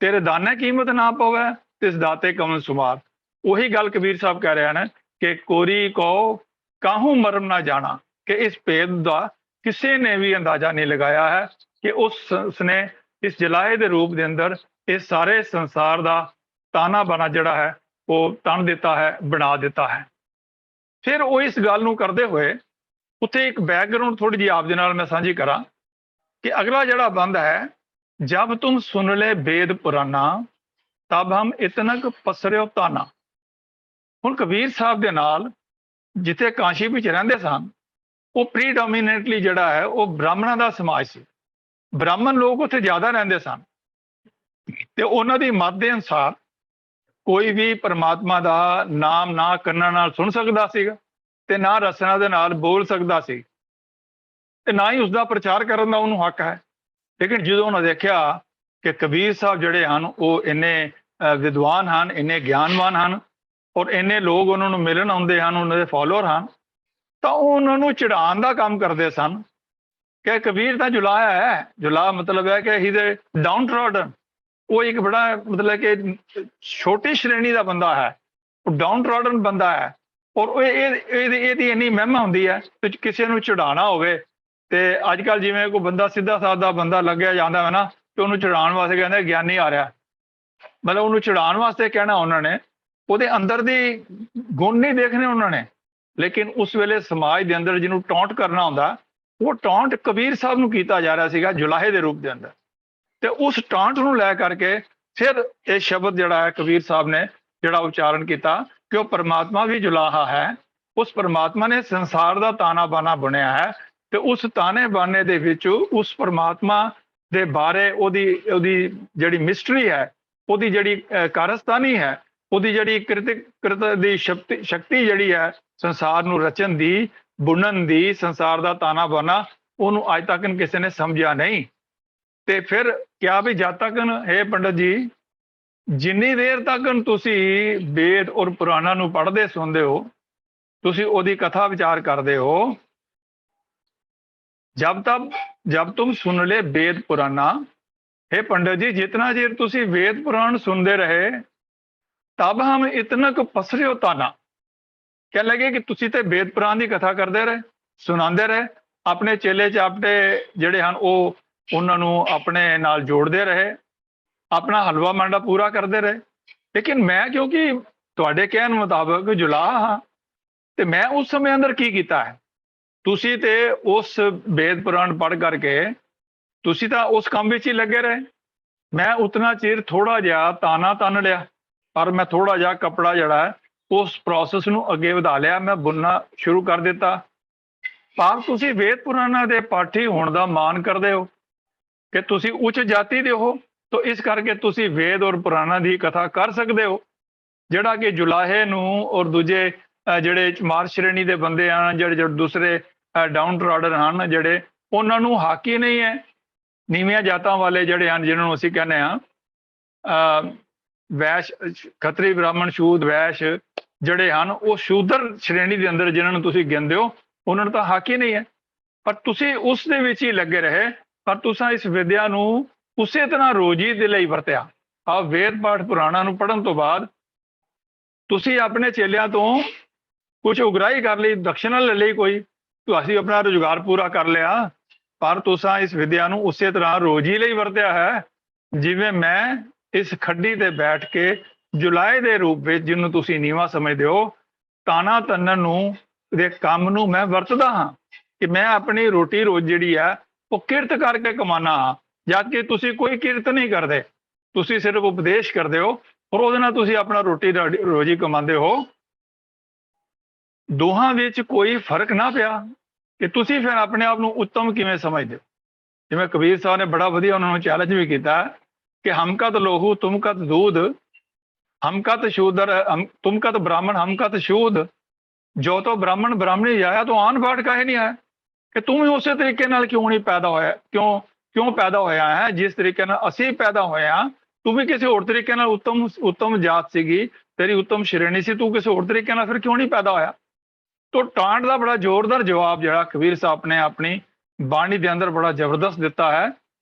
ਤੇਰੇ ਦਾਨੇ ਕੀਮਤ ਨਾ ਪਵੇ ਤਿਸ ਦਾਤੇ ਕਵਨ ਸੁਮਾਰ। ਉਹੀ ਗੱਲ ਕਬੀਰ ਸਾਹਿਬ ਕਹਿ ਰਹੇ ਹਨ ਕਿ ਕੋਰੀ ਕੋ ਕਾਹੂ ਮਰਮ ਨਾ ਜਾਣਾ, ਕਿ ਇਸ ਭੇਦ ਦਾ ਕਿਸੇ ਨੇ ਵੀ ਅੰਦਾਜ਼ਾ ਨਹੀਂ ਲਗਾਇਆ ਹੈ ਕਿ ਉਸਨੇ ਇਸ ਜਲਾਏ ਦੇ ਰੂਪ ਦੇ ਅੰਦਰ ਇਸ ਸਾਰੇ ਸੰਸਾਰ ਦਾ ਤਾਨਾ ਬਾਨਾ ਜਿਹੜਾ ਹੈ ਉਹ ਤਣ ਦਿੱਤਾ ਹੈ, ਬਣਾ ਦਿੱਤਾ ਹੈ। ਫਿਰ ਉਹ ਇਸ ਗੱਲ ਨੂੰ ਕਰਦੇ ਹੋਏ ਉੱਥੇ ਇੱਕ ਬੈਕਗਰਾਉਂਡ ਥੋੜੀ ਜਿਹੀ ਆਪ ਦੇ ਨਾਲ ਮੈਂ ਸਾਂਝੀ ਕਰਾਂ ਕਿ ਅਗਲਾ ਜਿਹੜਾ ਬੰਦ ਹੈ, ਜਬ ਤੁਮ ਸੁਨ ਲੈ ਵੇਦ ਪੁਰਾਨਾ ਤਬ ਹਮ ਇਤਨਕ ਪਸਰਿਓ ਤਾਨਾ। ਹੁਣ ਕਬੀਰ ਸਾਹਿਬ ਦੇ ਨਾਲ ਜਿੱਥੇ ਕਾਸ਼ੀ ਵਿੱਚ ਰਹਿੰਦੇ ਸਨ, ਉਹ ਪ੍ਰੀਡੋਮੀਨੈਂਟਲੀ ਜਿਹੜਾ ਹੈ ਉਹ ਬ੍ਰਾਹਮਣਾਂ ਦਾ ਸਮਾਜ ਸੀ। ਬ੍ਰਾਹਮਣ ਲੋਕ ਉੱਥੇ ਜ਼ਿਆਦਾ ਰਹਿੰਦੇ ਸਨ ਤੇ ਉਹਨਾਂ ਦੀ ਮੱਤ ਦੇ ਅਨੁਸਾਰ ਕੋਈ ਵੀ ਪਰਮਾਤਮਾ ਦਾ ਨਾਮ ਨਾ ਕੰਨਾਂ ਨਾਲ ਸੁਣ ਸਕਦਾ ਸੀਗਾ ਤੇ ਨਾ ਰਸਨਾ ਦੇ ਨਾਲ ਬੋਲ ਸਕਦਾ ਸੀ ਤੇ ਨਾ ਹੀ ਉਸਦਾ ਪ੍ਰਚਾਰ ਕਰਨ ਦਾ ਉਹਨੂੰ ਹੱਕ ਹੈ। ਲੇਕਿਨ ਜਦੋਂ ਉਹਨਾਂ ਦੇਖਿਆ ਕਿ ਕਬੀਰ ਸਾਹਿਬ ਜਿਹੜੇ ਹਨ ਉਹ ਇੰਨੇ ਵਿਦਵਾਨ ਹਨ, ਇੰਨੇ ਗਿਆਨਵਾਨ ਹਨ ਔਰ ਇੰਨੇ ਲੋਕ ਉਹਨਾਂ ਨੂੰ ਮਿਲਣ ਆਉਂਦੇ ਹਨ, ਉਹਨਾਂ ਦੇ ਫਾਲੋਅਰ ਹਨ, ਤਾਂ ਉਹ ਉਹਨਾਂ ਨੂੰ ਚੜਾਉਣ ਦਾ ਕੰਮ ਕਰਦੇ ਸਨ ਕਿ ਕਬੀਰ ਤਾਂ ਜੁਲਾਇਆ ਹੈ। ਜੁਲਾ ਮਤਲਬ ਹੈ ਕਿ ਹੀ ਦੇ ਡਾਊਨ ਟ੍ਰੋਡਨ, ਉਹ ਇੱਕ ਬੜਾ ਮਤਲਬ ਕਿ ਛੋਟੀ ਸ਼੍ਰੇਣੀ ਦਾ ਬੰਦਾ ਹੈ, ਉਹ ਡਾਊਨ ਟ੍ਰੋਡਨ ਬੰਦਾ ਹੈ ਔਰ ਇਹਦੀ ਇੰਨੀ ਮਹਿਮਾ ਹੁੰਦੀ ਹੈ ਕਿ ਕਿਸੇ ਨੂੰ ਚੜਾਉਣਾ ਹੋਵੇ ਤੇ ਅੱਜ ਕੱਲ੍ਹ ਜਿਵੇਂ ਕੋਈ ਬੰਦਾ ਸਿੱਧਾ ਸਾਦਾ ਬੰਦਾ ਲੱਗਿਆ ਜਾਂਦਾ ਹੈ ਨਾ, ਤੇ ਉਹਨੂੰ ਚੜਾਉਣ ਵਾਸਤੇ ਕਹਿੰਦੇ ਗਿਆਨੀ ਆ ਰਿਹਾ, ਮਤਲਬ ਉਹਨੂੰ ਚੜਾਉਣ ਵਾਸਤੇ ਕਹਿਣਾ ਉਹਨਾਂ ਨੇ, ਉਹਦੇ ਅੰਦਰ ਦੀ ਗੁਣ ਨਹੀਂ ਦੇਖਣੇ ਉਹਨਾਂ ਨੇ। ਲੇਕਿਨ ਉਸ ਵੇਲੇ ਸਮਾਜ ਦੇ ਅੰਦਰ ਜਿਹਨੂੰ ਟੌਂਟ ਕਰਨਾ ਹੁੰਦਾ, ਉਹ ਟੌਂਟ ਕਬੀਰ ਸਾਹਿਬ ਨੂੰ ਕੀਤਾ ਜਾ ਰਿਹਾ ਸੀਗਾ ਜੁਲਾਹੇ ਦੇ ਰੂਪ ਦੇ ਅੰਦਰ। ਤੇ ਉਸ ਟੌਂਟ ਨੂੰ ਲੈ ਕਰਕੇ ਫਿਰ ਇਹ ਸ਼ਬਦ ਜਿਹੜਾ ਹੈ ਕਬੀਰ ਸਾਹਿਬ ਨੇ ਜਿਹੜਾ ਉਚਾਰਨ ਕੀਤਾ ਕਿ ਉਹ ਪਰਮਾਤਮਾ ਵੀ ਜੁਲਾਹਾ ਹੈ, ਉਸ ਪਰਮਾਤਮਾ ਨੇ ਸੰਸਾਰ ਦਾ ਤਾਨਾ ਬਾਨਾ ਬੁਣਿਆ ਹੈ ਤੇ ਉਸ ਤਾਨੇ ਬਾਨੇ ਦੇ ਵਿੱਚ ਉਸ ਪਰਮਾਤਮਾ ਦੇ ਬਾਰੇ ਉਹਦੀ ਜਿਹੜੀ ਮਿਸਟਰੀ ਹੈ, ਉਹਦੀ ਜਿਹੜੀ ਕਾਰਸਤਾਨੀ ਹੈ, ਉਹਦੀ ਜਿਹੜੀ ਕਿਰਤ ਦੀ ਸ਼ਕਤੀ ਜਿਹੜੀ ਹੈ ਸੰਸਾਰ ਨੂੰ ਰਚਣ ਦੀ, ਬੁਣਨ ਦੀ, ਸੰਸਾਰ ਦਾ ਤਾਨਾ ਬਾਨਾ, ਉਹਨੂੰ ਅੱਜ ਤੱਕ ਕਿਸੇ ਨੇ ਸਮਝਿਆ ਨਹੀਂ। ਤੇ ਫਿਰ ਕਿਹਾ ਵੀ ਜਦ ਤੱਕ ਹੈ ਪੰਡਤ ਜੀ, ਜਿੰਨੀ ਦੇਰ ਤੱਕ ਤੁਸੀਂ ਵੇਦ ਔਰ ਪੁਰਾਣਾਂ ਨੂੰ ਪੜ੍ਹਦੇ ਸੁਣਦੇ ਹੋ, ਤੁਸੀਂ ਉਹਦੀ ਕਥਾ ਵਿਚਾਰ ਕਰਦੇ ਹੋ, जब तुम सुन ले वेद पुराना, हे पंडित जी जितना चेर तुसी वेद पुराण सुनते रहे तब हम इतना को पसरे ताना। कह लगे कि तुसी ते वेद पुराण की कथा करते रहे, सुनाते रहे, अपने चेले चापटे जड़े हैं उन्होंने अपने नाल जोड़ते रहे, अपना हलवा मांडा पूरा करते रहे। लेकिन मैं क्योंकि तुहाडे कहन मुताबिक जुला हाँ, ते मैं उस समय अंदर की कीता है, ਤੁਸੀਂ ਤੇ ਉਸ ਵੇਦ ਪੁਰਾਣ ਪੜ੍ਹ ਕਰਕੇ ਤੁਸੀਂ ਤਾਂ ਉਸ ਕੰਮ ਵਿੱਚ ਹੀ ਲੱਗੇ ਰਹੇ। ਮੈਂ ਉਤਨਾ ਚਿਰ ਥੋੜਾ ਜਿਹਾ ਤਾਨਾ ਤਨ ਲਿਆ, ਪਰ ਮੈਂ ਥੋੜਾ ਜਿਹਾ ਕੱਪੜਾ ਜਿਹੜਾ ਹੈ ਉਸ ਪ੍ਰੋਸੈਸ ਨੂੰ ਅੱਗੇ ਵਧਾ ਲਿਆ, ਮੈਂ ਬੁਣਨਾ ਸ਼ੁਰੂ ਕਰ ਦਿੱਤਾ। ਭਾਵ ਤੁਸੀਂ ਵੇਦ ਪੁਰਾਣਾਂ ਦੇ ਪਾਠੀ ਹੋਣ ਦਾ ਮਾਣ ਕਰਦੇ ਹੋ ਕਿ ਤੁਸੀਂ ਉੱਚ ਜਾਤੀ ਦੇ ਹੋ, ਤਾਂ ਇਸ ਕਰਕੇ ਤੁਸੀਂ ਵੇਦ ਔਰ ਪੁਰਾਣਾਂ ਦੀ ਕਥਾ ਕਰ ਸਕਦੇ ਹੋ, ਜਿਹੜਾ ਕਿ ਜੁਲਾਹੇ ਨੂੰ ਔਰ ਦੂਜੇ ਜਿਹੜੇ ਮਾਰ ਸ਼੍ਰੇਣੀ ਦੇ ਬੰਦੇ ਹਨ, ਜਿਹੜੇ ਦੂਸਰੇ ਡਾਊਨ ਟ੍ਰੋਡਨ ਹਨ, ਜਿਹੜੇ ਉਹਨਾਂ ਨੂੰ ਹੱਕ ਹੀ ਨਹੀਂ ਹੈ। ਨੀਵੀਆਂ ਜਾਤਾਂ ਵਾਲੇ ਜਿਹੜੇ ਹਨ, ਜਿਹਨਾਂ ਨੂੰ ਅਸੀਂ ਕਹਿੰਦੇ ਹਾਂ ਵੈਸ਼, ਖੱਤਰੀ, ਬ੍ਰਾਹਮਣ, ਸ਼ੂਦ, ਵੈਸ਼ ਜਿਹੜੇ ਹਨ, ਉਹ ਸ਼ੂਦਰ ਸ਼੍ਰੇਣੀ ਦੇ ਅੰਦਰ ਜਿਹਨਾਂ ਨੂੰ ਤੁਸੀਂ ਗਿਣਦੇ ਹੋ, ਉਹਨਾਂ ਨੂੰ ਤਾਂ ਹੱਕ ਹੀ ਨਹੀਂ ਹੈ। ਪਰ ਤੁਸੀਂ ਉਸ ਦੇ ਵਿੱਚ ਹੀ ਲੱਗੇ ਰਹੇ, ਪਰ ਤੁਸੀਂ ਇਸ ਵਿਦਿਆ ਨੂੰ ਉਸੇ ਤਰ੍ਹਾਂ ਰੋਜੀ ਦੇ ਲਈ ਵਰਤਿਆ। ਆ ਵੇਦ ਪਾਠ ਪੁਰਾਣਾਂ ਨੂੰ ਪੜ੍ਹਨ ਤੋਂ ਬਾਅਦ ਤੁਸੀਂ ਆਪਣੇ ਚੇਲਿਆਂ ਤੋਂ ਕੁਝ ਉਗਰਾਹੀ ਕਰ ਲਈ, ਦਕਸ਼ਨਾ ਲੈ ਲਈ, ਕੋਈ ਤੁਸੀਂ ਆਪਣਾ ਰੁਜ਼ਗਾਰ ਪੂਰਾ ਕਰ ਲਿਆ, ਪਰ ਤੁਸੀਂ ਇਸ ਵਿਦਿਆ ਨੂੰ ਉਸੇ ਤਰ੍ਹਾਂ ਰੋਜੀ ਲਈ ਵਰਤਿਆ ਹੈ ਜਿਵੇਂ ਮੈਂ ਇਸ ਖੱਡੀ ਤੇ ਬੈਠ ਕੇ ਜੁਲਾਏ ਦੇ ਰੂਪ ਵਿੱਚ, ਜਿਹਨੂੰ ਤੁਸੀਂ ਨੀਵਾਂ ਸਮਝਦੇ ਹੋ, ਤਾਨਾ ਤੰਨਨ ਨੂੰ ਦੇ ਕੰਮ ਨੂੰ ਮੈਂ ਵਰਤਦਾ ਹਾਂ ਕਿ ਮੈਂ ਆਪਣੀ ਰੋਟੀ ਰੋਜ਼ ਜਿਹੜੀ ਹੈ ਉਹ ਕਿਰਤ ਕਰਕੇ ਕਮਾਨਾ ਹਾਂ, ਜਦ ਕਿ ਤੁਸੀਂ ਕੋਈ ਕਿਰਤ ਨਹੀਂ ਕਰਦੇ, ਤੁਸੀਂ ਸਿਰਫ ਉਪਦੇਸ਼ ਕਰਦੇ ਹੋ ਔਰ ਉਹਦੇ ਨਾਲ ਤੁਸੀਂ ਆਪਣਾ ਰੋਟੀ ਰੋਜੀ ਕਮਾਉਂਦੇ ਹੋ। ਦੋਹਾਂ ਵਿੱਚ ਕੋਈ ਫਰਕ ਨਾ ਪਿਆ ਕਿ ਤੁਸੀਂ ਫਿਰ ਆਪਣੇ ਆਪ ਨੂੰ ਉੱਤਮ ਕਿਵੇਂ ਸਮਝਦੇ ਹੋ। ਜਿਵੇਂ ਕਬੀਰ ਸਾਹਿਬ ਨੇ ਬੜਾ ਵਧੀਆ ਉਹਨਾਂ ਨੂੰ ਚੈਲੰਜ ਵੀ ਕੀਤਾ ਕਿ ਹਮ ਕਦ ਲੋਹੂ ਤੁਮ ਕਦ ਦੂਧ, हम कत शूद्र तुम कत ब्राह्मण हम कत शूद्र, जो तो ब्राह्मण ब्राह्मणी आया तो आन फाड़ काहे नहीं आया, कि ਤੂੰ ਵੀ ਉਸੇ ਤਰੀਕੇ ਨਾਲ ਕਿਉਂ ਨਹੀਂ ਪੈਦਾ ਹੋਇਆ, ਕਿਉਂ ਪੈਦਾ ਹੋਇਆ ਹੈ ਜਿਸ ਤਰੀਕੇ ਨਾਲ ਅਸੀਂ ਪੈਦਾ ਹੋਏ ਹਾਂ। ਤੂੰ ਵੀ ਕਿਸੇ ਹੋਰ ਤਰੀਕੇ ਨਾਲ ਉੱਤਮ ਜਾਤ ਸੀਗੀ, ਤੇਰੀ ਉੱਤਮ ਸ਼੍ਰੇਣੀ ਸੀ, ਤੂੰ ਕਿਸੇ ਹੋਰ ਤਰੀਕੇ ਨਾਲ ਫਿਰ ਕਿਉਂ ਨਹੀਂ ਪੈਦਾ ਹੋਇਆ। ਤੋ ਟਾਂਟ ਦਾ ਬੜਾ ਜ਼ੋਰਦਾਰ ਜਵਾਬ ਜਿਹੜਾ ਕਬੀਰ ਸਾਹਿਬ ਨੇ ਆਪਣੀ ਬਾਣੀ ਦੇ ਅੰਦਰ ਬੜਾ ਜ਼ਬਰਦਸਤ ਦਿੱਤਾ ਹੈ।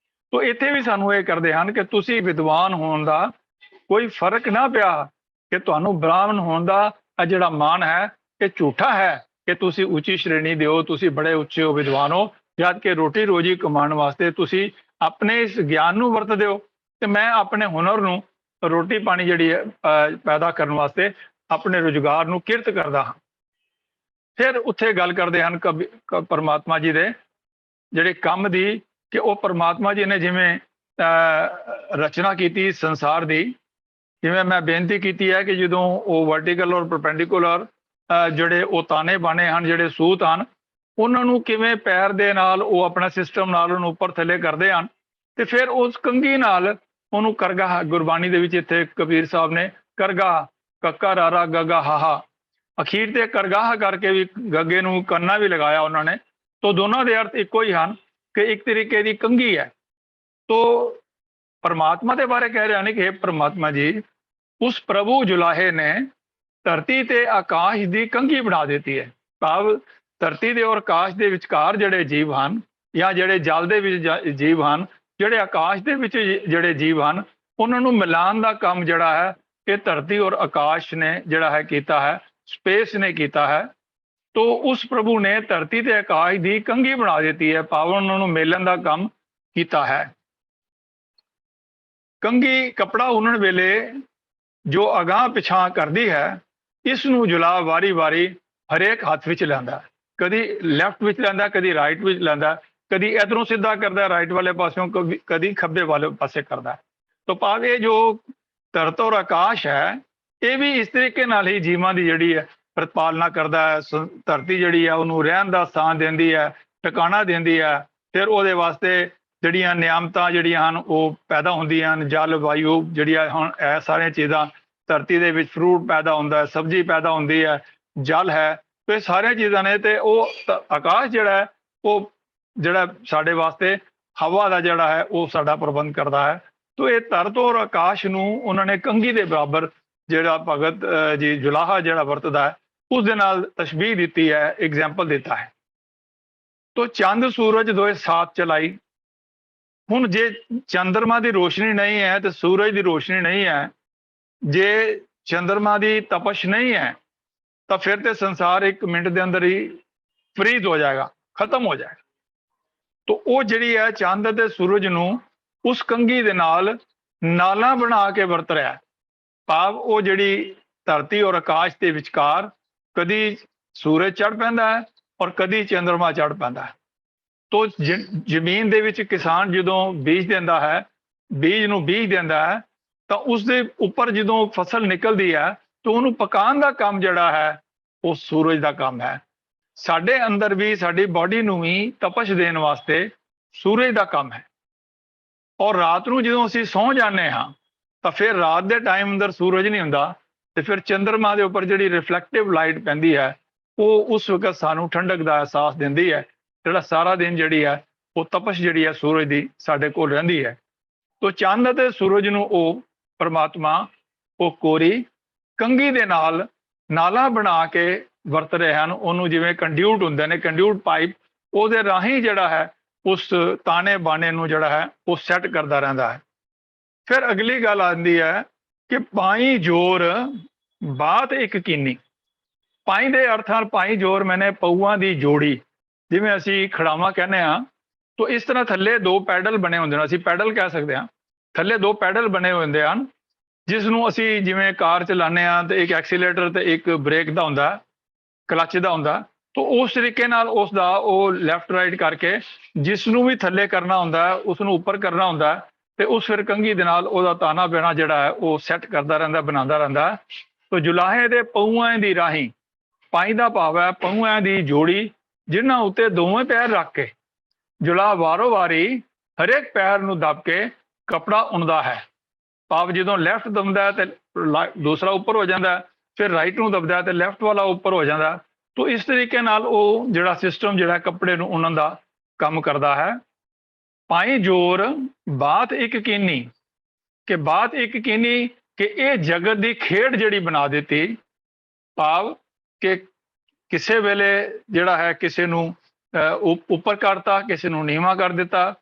ਤੋ ਇੱਥੇ ਵੀ ਸਾਨੂੰ ਇਹ ਕਰਦੇ ਹਨ ਕਿ ਤੁਸੀਂ ਵਿਦਵਾਨ ਹੋਣ ਦਾ ਕੋਈ ਫਰਕ ਨਾ ਪਿਆ, ਕਿ ਤੁਹਾਨੂੰ ਬ੍ਰਾਹਮਣ ਹੋਣ ਦਾ ਇਹ ਜਿਹੜਾ ਮਾਨ ਹੈ ਇਹ ਝੂਠਾ ਹੈ, ਕਿ ਤੁਸੀਂ ਉੱਚੀ ਸ਼੍ਰੇਣੀ ਦੇ ਹੋ, ਤੁਸੀਂ ਬੜੇ ਉੱਚੇ ਹੋ, ਵਿਦਵਾਨ ਹੋ, ਜਦ ਕਿ ਰੋਟੀ ਰੋਜੀ ਕਮਾਉਣ ਵਾਸਤੇ ਤੁਸੀਂ ਆਪਣੇ ਇਸ ਗਿਆਨ ਨੂੰ ਵਰਤਦੇ ਹੋ, ਤੇ ਮੈਂ ਆਪਣੇ ਹੁਨਰ ਨੂੰ ਰੋਟੀ ਪਾਣੀ ਜਿਹੜੀ ਹੈ ਪੈਦਾ ਕਰਨ ਵਾਸਤੇ ਆਪਣੇ ਰੁਜ਼ਗਾਰ ਨੂੰ ਕਿਰਤ ਕਰਦਾ ਹਾਂ। ਫਿਰ ਉੱਥੇ ਗੱਲ ਕਰਦੇ ਹਨ ਪਰਮਾਤਮਾ ਜੀ ਦੇ ਜਿਹੜੇ ਕੰਮ ਦੀ, ਕਿ ਉਹ ਪਰਮਾਤਮਾ ਜੀ ਨੇ ਜਿਵੇਂ ਰਚਨਾ ਕੀਤੀ ਸੰਸਾਰ ਦੀ, ਜਿਵੇਂ ਮੈਂ ਬੇਨਤੀ ਕੀਤੀ ਹੈ ਕਿ ਜਦੋਂ ਉਹ ਵਰਟੀਕਲ ਔਰ ਪਰਪੈਂਡੀਕੂਲਰ ਜਿਹੜੇ ਉਹ ਤਾਨੇ ਬਾਣੇ ਹਨ, ਜਿਹੜੇ ਸੂਤ ਹਨ, ਉਹਨਾਂ ਨੂੰ ਕਿਵੇਂ ਪੈਰ ਦੇ ਨਾਲ ਉਹ ਆਪਣਾ ਸਿਸਟਮ ਨਾਲ ਉਹਨੂੰ ਉੱਪਰ ਥੱਲੇ ਕਰਦੇ ਹਨ, ਤੇ ਫਿਰ ਉਸ ਕੰਘੀ ਨਾਲ ਉਹਨੂੰ ਕਰਗਾ, ਗੁਰਬਾਣੀ ਦੇ ਵਿੱਚ ਇੱਥੇ ਕਬੀਰ ਸਾਹਿਬ ਨੇ ਕਰਗਾ ਕੱਕਾ ਰਾਰਾ ਗੱਗਾ ਹਾਹਾ, ਅਖੀਰ ਤੇ ਕਰਗਾਹ ਕਰਕੇ ਵੀ ਗੱਗੇ ਨੂੰ ਕੰਨਾ ਵੀ ਲਗਾਇਆ ਉਹਨਾਂ ਨੇ। ਤੋ ਦੋਨਾਂ ਦੇ ਅਰਥ ਇੱਕੋ ਹੀ ਹਨ ਕਿ ਇੱਕ ਤਰੀਕੇ ਦੀ ਕੰਘੀ ਹੈ। ਤੋ ਪਰਮਾਤਮਾ ਦੇ ਬਾਰੇ ਕਹਿ ਰਹੇ ਹਨ ਕਿ ਪਰਮਾਤਮਾ ਜੀ, ਉਸ ਪ੍ਰਭੂ ਜੁਲਾਹੇ ਨੇ ਧਰਤੀ ਤੇ ਆਕਾਸ਼ ਦੀ ਕੰਘੀ ਬਣਾ ਦਿੱਤੀ ਹੈ। ਭਾਵ ਧਰਤੀ ਦੇ ਔਰ ਆਕਾਸ਼ ਦੇ ਵਿਚਕਾਰ ਜਿਹੜੇ ਜੀਵ ਹਨ, ਜਾਂ ਜਿਹੜੇ ਜਲ ਦੇ ਵਿੱਚ ਜੀਵ ਹਨ, ਜਿਹੜੇ ਆਕਾਸ਼ ਦੇ ਵਿੱਚ ਜਿਹੜੇ ਜੀਵ ਹਨ, ਉਹਨਾਂ ਨੂੰ ਮਿਲਾਉਣ ਦਾ ਕੰਮ ਜਿਹੜਾ ਹੈ ਇਹ ਧਰਤੀ ਔਰ ਆਕਾਸ਼ ਨੇ ਜਿਹੜਾ ਹੈ ਕੀਤਾ ਹੈ, ਸਪੇਸ ਨੇ ਕੀਤਾ ਹੈ। ਤੋ ਉਸ ਪ੍ਰਭੂ ਨੇ ਧਰਤੀ ਤੇ ਆਕਾਸ਼ ਦੀ ਕੰਘੀ ਬਣਾ ਦਿੱਤੀ ਹੈ, ਭਾਵ ਉਹਨਾਂ ਨੂੰ ਮੇਲਣ ਦਾ ਕੰਮ ਕੀਤਾ ਹੈ। ਕੰਘੀ ਕੱਪੜਾ ਉਣਨ ਵੇਲੇ ਜੋ ਅਗਾਂਹ ਪਿਛਾਂ ਕਰਦੀ ਹੈ, ਇਸ ਨੂੰ ਜੁਲਾ ਵਾਰੀ-ਵਾਰੀ ਹਰੇਕ ਹੱਥ ਵਿੱਚ ਲੈਂਦਾ, ਕਦੀ ਲੈਫਟ ਵਿੱਚ ਲੈਂਦਾ, ਕਦੀ ਰਾਈਟ ਵਿੱਚ ਲੈਂਦਾ, ਕਦੀ ਇਧਰੋਂ ਸਿੱਧਾ ਕਰਦਾ ਰਾਈਟ ਵਾਲੇ ਪਾਸਿਓਂ, ਕਦੀ ਖੱਬੇ ਵਾਲੇ ਪਾਸੇ ਕਰਦਾ। ਤੋ ਭਾਵ ਇਹ ਜੋ ਧਰਤ ਔਰ ਆਕਾਸ਼ ਹੈ, ਇਹ ਵੀ ਇਸ ਤਰੀਕੇ ਨਾਲ ਹੀ ਜੀਵਾਂ ਦੀ ਜਿਹੜੀ ਹੈ ਪ੍ਰਤਪਾਲਨਾ ਕਰਦਾ ਹੈ। ਧਰਤੀ ਜਿਹੜੀ ਹੈ ਉਹਨੂੰ ਰਹਿਣ ਦਾ ਸਥਾਨ ਦਿੰਦੀ ਹੈ, ਟਿਕਾਣਾ ਦਿੰਦੀ ਹੈ। ਫਿਰ ਉਹਦੇ ਵਾਸਤੇ ਜਿਹੜੀਆਂ ਨਿਯਮਤਾਂ ਜਿਹੜੀਆਂ ਹਨ ਉਹ ਪੈਦਾ ਹੁੰਦੀਆਂ ਹਨ, ਜਲ ਵਾਯੂ ਜਿਹੜੀਆਂ ਹੁਣ ਇਹ ਸਾਰੀਆਂ ਚੀਜ਼ਾਂ, ਧਰਤੀ ਦੇ ਵਿੱਚ ਫਰੂਟ ਪੈਦਾ ਹੁੰਦਾ ਹੈ, ਸਬਜ਼ੀ ਪੈਦਾ ਹੁੰਦੀ ਹੈ, ਜਲ ਹੈ, ਤੇ ਇਹ ਸਾਰੀਆਂ ਚੀਜ਼ਾਂ ਨੇ। ਤੇ ਉਹ ਆਕਾਸ਼ ਜਿਹੜਾ ਹੈ ਉਹ ਜਿਹੜਾ ਸਾਡੇ ਵਾਸਤੇ ਹਵਾ ਦਾ ਜਿਹੜਾ ਹੈ ਉਹ ਸਾਡਾ ਪ੍ਰਬੰਧ ਕਰਦਾ ਹੈ। ਤੋ ਇਹ ਧਰਤ ਔਰ ਆਕਾਸ਼ ਨੂੰ ਉਹਨਾਂ ਨੇ ਕੰਘੀ ਦੇ ਬਰਾਬਰ ਜਿਹੜਾ ਭਗਤ ਜੀ ਜੁਲਾਹਾ ਜਿਹੜਾ ਵਰਤਦਾ ਹੈ ਉਸ ਦੇ ਨਾਲ ਤਸ਼ਬੀਹ ਦਿੱਤੀ ਹੈ, ਐਗਜ਼ਾਮਪਲ ਦਿੱਤਾ ਹੈ। ਤੋ ਚੰਦ ਸੂਰਜ ਦੋਏ ਸਾਥ ਚਲਾਈ। ਹੁਣ ਜੇ ਚੰਦਰਮਾ ਦੀ ਰੋਸ਼ਨੀ ਨਹੀਂ ਹੈ ਤੇ ਸੂਰਜ ਦੀ ਰੋਸ਼ਨੀ ਨਹੀਂ ਹੈ, ਜੇ ਚੰਦਰਮਾ ਦੀ ਤਪਸ਼ ਨਹੀਂ ਹੈ, ਤਾਂ ਫਿਰ ਤੇ ਸੰਸਾਰ 1 ਮਿੰਟ ਦੇ ਅੰਦਰ ਹੀ ਫਰੀਜ਼ ਹੋ ਜਾਏਗਾ, ਖਤਮ ਹੋ ਜਾਏਗਾ। ਤੋ ਉਹ ਜਿਹੜੀ ਹੈ ਚੰਦ ਤੇ ਸੂਰਜ ਨੂੰ ਉਸ ਕੰਘੀ ਦੇ ਨਾਲ ਨਾਲਾਂ ਬਣਾ ਕੇ ਵਰਤ ਰਿਹਾ ਹੈ। ਭਾਵ ਉਹ ਜਿਹੜੀ ਧਰਤੀ ਔਰ ਆਕਾਸ਼ ਦੇ ਵਿਚਕਾਰ ਕਦੀ ਸੂਰਜ ਚੜ ਪੈਂਦਾ ਹੈ ਔਰ ਕਦੀ ਚੰਦਰਮਾ ਚੜ ਪੈਂਦਾ ਹੈ। ਤੋ ਜ਼ਮੀਨ ਦੇ ਵਿੱਚ ਕਿਸਾਨ ਜਦੋਂ ਬੀਜ ਦਿੰਦਾ ਹੈ, ਬੀਜ ਨੂੰ ਬੀਜ ਦਿੰਦਾ ਹੈ, ਤਾਂ ਉਸ ਦੇ ਉੱਪਰ ਜਦੋਂ ਫਸਲ ਨਿਕਲਦੀ ਹੈ ਤਾਂ ਉਹਨੂੰ ਪਕਾਉਣ ਦਾ ਕੰਮ ਜਿਹੜਾ ਹੈ ਉਹ ਸੂਰਜ ਦਾ ਕੰਮ ਹੈ। ਸਾਡੇ ਅੰਦਰ ਵੀ, ਸਾਡੀ ਬਾਡੀ ਨੂੰ ਵੀ ਤਪਸ਼ ਦੇਣ ਵਾਸਤੇ ਸੂਰਜ ਦਾ ਕੰਮ ਹੈ। ਔਰ ਰਾਤ ਨੂੰ ਜਦੋਂ ਅਸੀਂ ਸੌਂ ਜਾਂਦੇ ਹਾਂ ਤਾਂ ਫਿਰ ਰਾਤ ਦੇ ਟਾਈਮ ਅੰਦਰ ਸੂਰਜ ਨਹੀਂ ਹੁੰਦਾ, ਤੇ ਫਿਰ ਚੰਦਰਮਾ ਦੇ ਉੱਪਰ ਜਿਹੜੀ ਰਿਫਲੈਕਟਿਵ ਲਾਈਟ ਪੈਂਦੀ ਹੈ ਉਹ ਉਸ ਵਕਤ ਸਾਨੂੰ ਠੰਡਕ ਦਾ ਅਹਿਸਾਸ ਦਿੰਦੀ ਹੈ। ਜਿਹੜਾ ਸਾਰਾ ਦਿਨ ਜਿਹੜੀ ਹੈ ਉਹ ਤਪਸ਼ ਜਿਹੜੀ ਹੈ ਸੂਰਜ ਦੀ ਸਾਡੇ ਕੋਲ ਰਹਿੰਦੀ ਹੈ। ਤੋ ਚੰਦ ਅਤੇ ਸੂਰਜ ਨੂੰ ਉਹ ਪਰਮਾਤਮਾ ਉਹ ਕੋਰੀ ਕੰਘੀ ਦੇ ਨਾਲ ਨਾਲਾ ਬਣਾ ਕੇ ਵਰਤ ਰਹੇ ਹਨ। ਉਹਨੂੰ ਜਿਵੇਂ ਕੰਡਿਊਟ ਹੁੰਦੇ ਨੇ, ਕੰਡਿਊਟ ਪਾਈਪ, ਉਹਦੇ ਰਾਹੀਂ ਜਿਹੜਾ ਹੈ ਉਸ ਤਾਣੇ ਬਾਣੇ ਨੂੰ ਜਿਹੜਾ ਹੈ ਉਹ ਸੈੱਟ ਕਰਦਾ ਰਹਿੰਦਾ ਹੈ। ਫਿਰ ਅਗਲੀ ਗੱਲ ਆਉਂਦੀ ਹੈ ਕਿ ਪਾਈ ਜੋਰ ਬਾਤ ਇੱਕ ਕੀਨੀ। ਪਾਈ ਦੇ ਅਰਥ ਹਨ ਪਾਈ ਜੋਰ ਮੈਨੇ ਪਊਆਂ ਦੀ ਜੋੜੀ, ਜਿਵੇਂ ਅਸੀਂ ਖੜਾਵਾਂ ਕਹਿੰਦੇ ਹਾਂ। ਤੋ ਇਸ ਤਰ੍ਹਾਂ ਥੱਲੇ 2 ਪੈਡਲ ਬਣੇ ਹੁੰਦੇ ਨੇ, ਅਸੀਂ ਪੈਡਲ ਕਹਿ ਸਕਦੇ ਹਾਂ। ਥੱਲੇ 2 ਪੈਡਲ ਬਣੇ ਹੁੰਦੇ ਹਨ, ਜਿਸ ਨੂੰ ਅਸੀਂ ਜਿਵੇਂ ਕਾਰ ਚਲਾਉਂਦੇ ਹਾਂ ਤੇ ਇੱਕ ਐਕਸੀਲੇਟਰ ਤੇ ਇੱਕ ਬ੍ਰੇਕ ਦਾ ਹੁੰਦਾ, ਕਲੱਚ ਦਾ ਹੁੰਦਾ। ਤੋ ਉਸ ਤਰੀਕੇ ਨਾਲ ਉਸ ਦਾ ਉਹ ਲੈਫਟ ਰਾਈਟ ਕਰਕੇ ਜਿਸ ਨੂੰ ਵੀ ਥੱਲੇ ਕਰਨਾ ਹੁੰਦਾ, ਉਸ ਨੂੰ ਉੱਪਰ ਕਰਨਾ ਹੁੰਦਾ, ਤੇ ਉਸ ਫਿਰ ਕੰਘੀ ਦੇ ਨਾਲ ਉਹਦਾ ਤਾਣਾ ਬੇਣਾ ਜਿਹੜਾ ਹੈ ਉਹ ਸੈੱਟ ਕਰਦਾ ਰਹਿੰਦਾ, ਬਣਾਉਂਦਾ ਰਹਿੰਦਾ। ਤੋ ਜੁਲਾਹੇ ਦੇ ਪਊਆਂ ਦੀ ਰਾਹੀਂ, ਪਾਈ ਦਾ ਭਾਵ ਹੈ ਪਊਆਂ ਦੀ ਜੋੜੀ, ਜਿਨ੍ਹਾਂ ਉੱਤੇ ਦੋਵੇਂ ਪੈਰ ਰੱਖ ਕੇ ਜੁਲਾ ਵਾਰੋ ਵਾਰੀ ਹਰੇਕ ਪੈਰ ਨੂੰ ਦੱਬ ਕੇ ਕਪੜਾ ਉਣਦਾ ਹੈ। ਭਾਵ ਜਦੋਂ ਲੈਫਟ ਦਮਦਾ ਹੈ ਤੇ ਦੂਸਰਾ ਉੱਪਰ ਹੋ ਜਾਂਦਾ, ਫਿਰ ਰਾਈਟ ਨੂੰ ਦਬਦਾ ਤੇ ਲੈਫਟ ਵਾਲਾ ਉੱਪਰ ਹੋ ਜਾਂਦਾ। ਤੋ ਇਸ ਤਰੀਕੇ ਨਾਲ ਉਹ ਜਿਹੜਾ ਸਿਸਟਮ ਜਿਹੜਾ ਕੱਪੜੇ ਨੂੰ ਉਹਨਾਂ ਦਾ ਕੰਮ ਕਰਦਾ ਹੈ। ਪਾਈ ਜੋਰ ਬਾਤ ਇੱਕ ਕੀਨੀ, ਕਿ ਬਾਤ ਇੱਕ ਕੀਨੀ ਕਿ ਇਹ ਜਗਤ ਦੀ ਖੇਡ ਜਿਹੜੀ ਬਣਾ ਦਿੱਤੀ, ਭਾਵ ਕਿ ਕਿਸੇ ਵੇਲੇ ਜਿਹੜਾ ਹੈ ਕਿਸੇ ਨੂੰ ਉੱਪਰ ਕਰਤਾ, ਕਿਸੇ ਨੂੰ ਨੀਵਾਂ ਕਰ ਦਿੱਤਾ,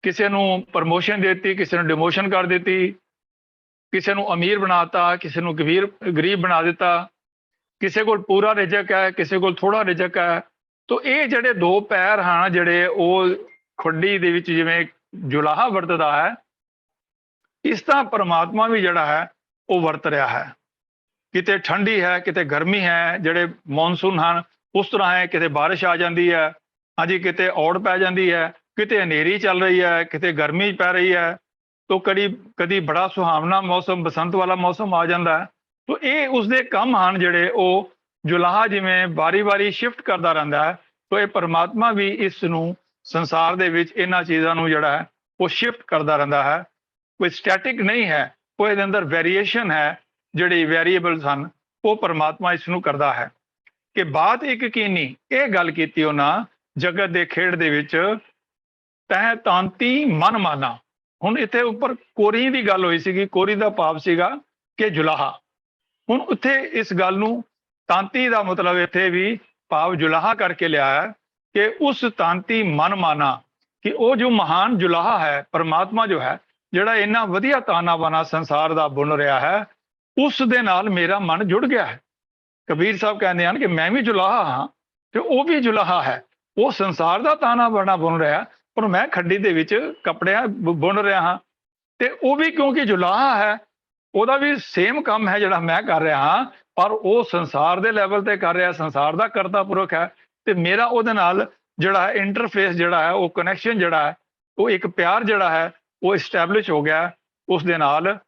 ਕਿਸੇ ਨੂੰ ਪ੍ਰਮੋਸ਼ਨ ਦੇ ਦਿੱਤੀ, ਕਿਸੇ ਨੂੰ ਡਿਮੋਸ਼ਨ ਕਰ ਦਿੱਤੀ, ਕਿਸੇ ਨੂੰ ਅਮੀਰ ਬਣਾਤਾ, ਕਿਸੇ ਨੂੰ ਗਰੀਬ ਬਣਾ ਦਿੱਤਾ, ਕਿਸੇ ਕੋਲ ਪੂਰਾ ਰਿਜ਼ਕ ਹੈ, ਕਿਸੇ ਕੋਲ ਥੋੜਾ ਰਿਜ਼ਕ ਹੈ। ਤੋ ਇਹ ਜਿਹੜੇ ਦੋ ਪੈਰ ਹਨ ਜਿਹੜੇ ਉਹ ਖੁੱਡੀ ਦੇ ਵਿੱਚ ਜਿਵੇਂ ਜੁਲਾਹਾ ਵਰਤਦਾ ਹੈ, ਇਸ ਤਰ੍ਹਾਂ ਪਰਮਾਤਮਾ ਵੀ ਜਿਹੜਾ ਹੈ ਉਹ ਵਰਤ ਰਿਹਾ ਹੈ। ਕਿਤੇ ਠੰਡੀ ਹੈ, ਕਿਤੇ ਗਰਮੀ ਹੈ, ਜਿਹੜੇ ਮੌਨਸੂਨ ਹਨ ਉਸ ਤਰ੍ਹਾਂ ਹੈ, ਕਿਤੇ ਬਾਰਿਸ਼ ਆ ਜਾਂਦੀ ਹੈ, ਹਾਂਜੀ ਕਿਤੇ ਔੜ ਪੈ ਜਾਂਦੀ ਹੈ, ਕਿਤੇ ਹਨੇਰੀ ਚੱਲ ਰਹੀ ਹੈ, ਕਿਤੇ ਗਰਮੀ ਪੈ ਰਹੀ ਹੈ, ਤੋ ਕਦੀ ਬੜਾ ਸੁਹਾਵਣਾ ਮੌਸਮ ਬਸੰਤ ਵਾਲਾ ਮੌਸਮ ਆ ਜਾਂਦਾ ਹੈ। ਤੋ ਇਹ ਉਸਦੇ ਕੰਮ ਹਨ ਜਿਹੜੇ ਉਹ ਜੁਲਾਹਾ ਜਿਵੇਂ ਵਾਰੀ-ਵਾਰੀ ਸ਼ਿਫਟ ਕਰਦਾ ਰਹਿੰਦਾ ਹੈ। ਤੋ ਇਹ ਪਰਮਾਤਮਾ ਵੀ ਇਸ ਨੂੰ ਸੰਸਾਰ ਦੇ ਵਿੱਚ ਇਹਨਾਂ ਚੀਜ਼ਾਂ ਨੂੰ ਜਿਹੜਾ ਹੈ ਉਹ ਸ਼ਿਫਟ ਕਰਦਾ ਰਹਿੰਦਾ ਹੈ, ਕੋਈ ਸਟੈਟਿਕ ਨਹੀਂ ਹੈ, ਉਹ ਇਹਦੇ ਅੰਦਰ ਵੇਰੀਏਸ਼ਨ ਹੈ, ਜਿਹੜੀ ਵੇਰੀਏਬਲਸ ਹਨ ਉਹ ਪਰਮਾਤਮਾ ਇਸ ਨੂੰ ਕਰਦਾ ਹੈ। ਕਿ ਬਾਤ ਇੱਕ ਕੀਨੀ, ਇਹ ਗੱਲ ਕੀਤੀ ਉਹਨਾਂ ਜਗਤ ਦੇ ਖੇਡ ਦੇ ਵਿੱਚ, ਤਹਿ ਤਾਂਤੀ ਮਨ ਮਾਨਾ। ਹੁਣ ਇੱਥੇ ਉੱਪਰ ਕੋਰੀ ਦੀ ਗੱਲ ਹੋਈ ਸੀਗੀ, ਕੋਰੀ ਦਾ ਭਾਵ ਸੀਗਾ ਕਿ ਜੁਲਾਹਾ। ਹੁਣ ਉੱਥੇ ਇਸ ਗੱਲ ਨੂੰ ਤਾਂਤੀ ਦਾ ਮਤਲਬ ਇੱਥੇ ਵੀ ਭਾਵ ਜੁਲਾਹਾ ਕਰਕੇ ਲਿਆ ਹੈ ਕਿ ਉਸ ਤਾਂਤੀ ਮਨ ਮਾਨਾ, ਕਿ ਉਹ ਜੋ ਮਹਾਨ ਜੁਲਾਹਾ ਹੈ ਪਰਮਾਤਮਾ ਜੋ ਹੈ, ਜਿਹੜਾ ਇੰਨਾ ਵਧੀਆ ਤਾਨਾ ਬਾਨਾ ਸੰਸਾਰ ਦਾ ਬੁਣ ਰਿਹਾ ਹੈ, ਉਸ ਦੇ ਨਾਲ ਮੇਰਾ ਮਨ ਜੁੜ ਗਿਆ ਹੈ। ਕਬੀਰ ਸਾਹਿਬ ਕਹਿੰਦੇ ਹਨ ਕਿ ਮੈਂ ਵੀ ਜੁਲਾਹਾ ਹਾਂ ਤੇ ਉਹ ਵੀ ਜੁਲਾਹਾ ਹੈ। ਉਹ ਸੰਸਾਰ ਦਾ ਤਾਨਾ ਬਾਨਾ ਬੁਣ ਰਿਹਾ, ਪਰ ਮੈਂ ਖੱਡੀ ਦੇ ਵਿੱਚ ਕੱਪੜਿਆਂ ਬੁਣ ਰਿਹਾ ਹਾਂ। ਤੇ ਉਹ ਵੀ ਕਿਉਂਕਿ ਜੁਲਾਹਾ ਹੈ, ਉਹਦਾ ਵੀ ਸੇਮ ਕੰਮ ਹੈ ਜਿਹੜਾ ਮੈਂ ਕਰ ਰਿਹਾ ਹਾਂ, ਪਰ ਉਹ ਸੰਸਾਰ ਦੇ ਲੈਵਲ ਤੇ ਕਰ ਰਿਹਾ, ਸੰਸਾਰ ਦਾ ਕਰਤਾ ਪੁਰਖ ਹੈ, ਤੇ ਮੇਰਾ ਉਹਦੇ ਨਾਲ ਜਿਹੜਾ ਇੰਟਰਫੇਸ ਜਿਹੜਾ ਹੈ, ਉਹ ਕਨੈਕਸ਼ਨ ਜਿਹੜਾ ਹੈ, ਉਹ ਇੱਕ ਪਿਆਰ ਜਿਹੜਾ ਹੈ ਉਹ ਇਸਟੈਬਲਿਸ਼ ਹੋ ਗਿਆ ਉਸ ਦੇ ਨਾਲ।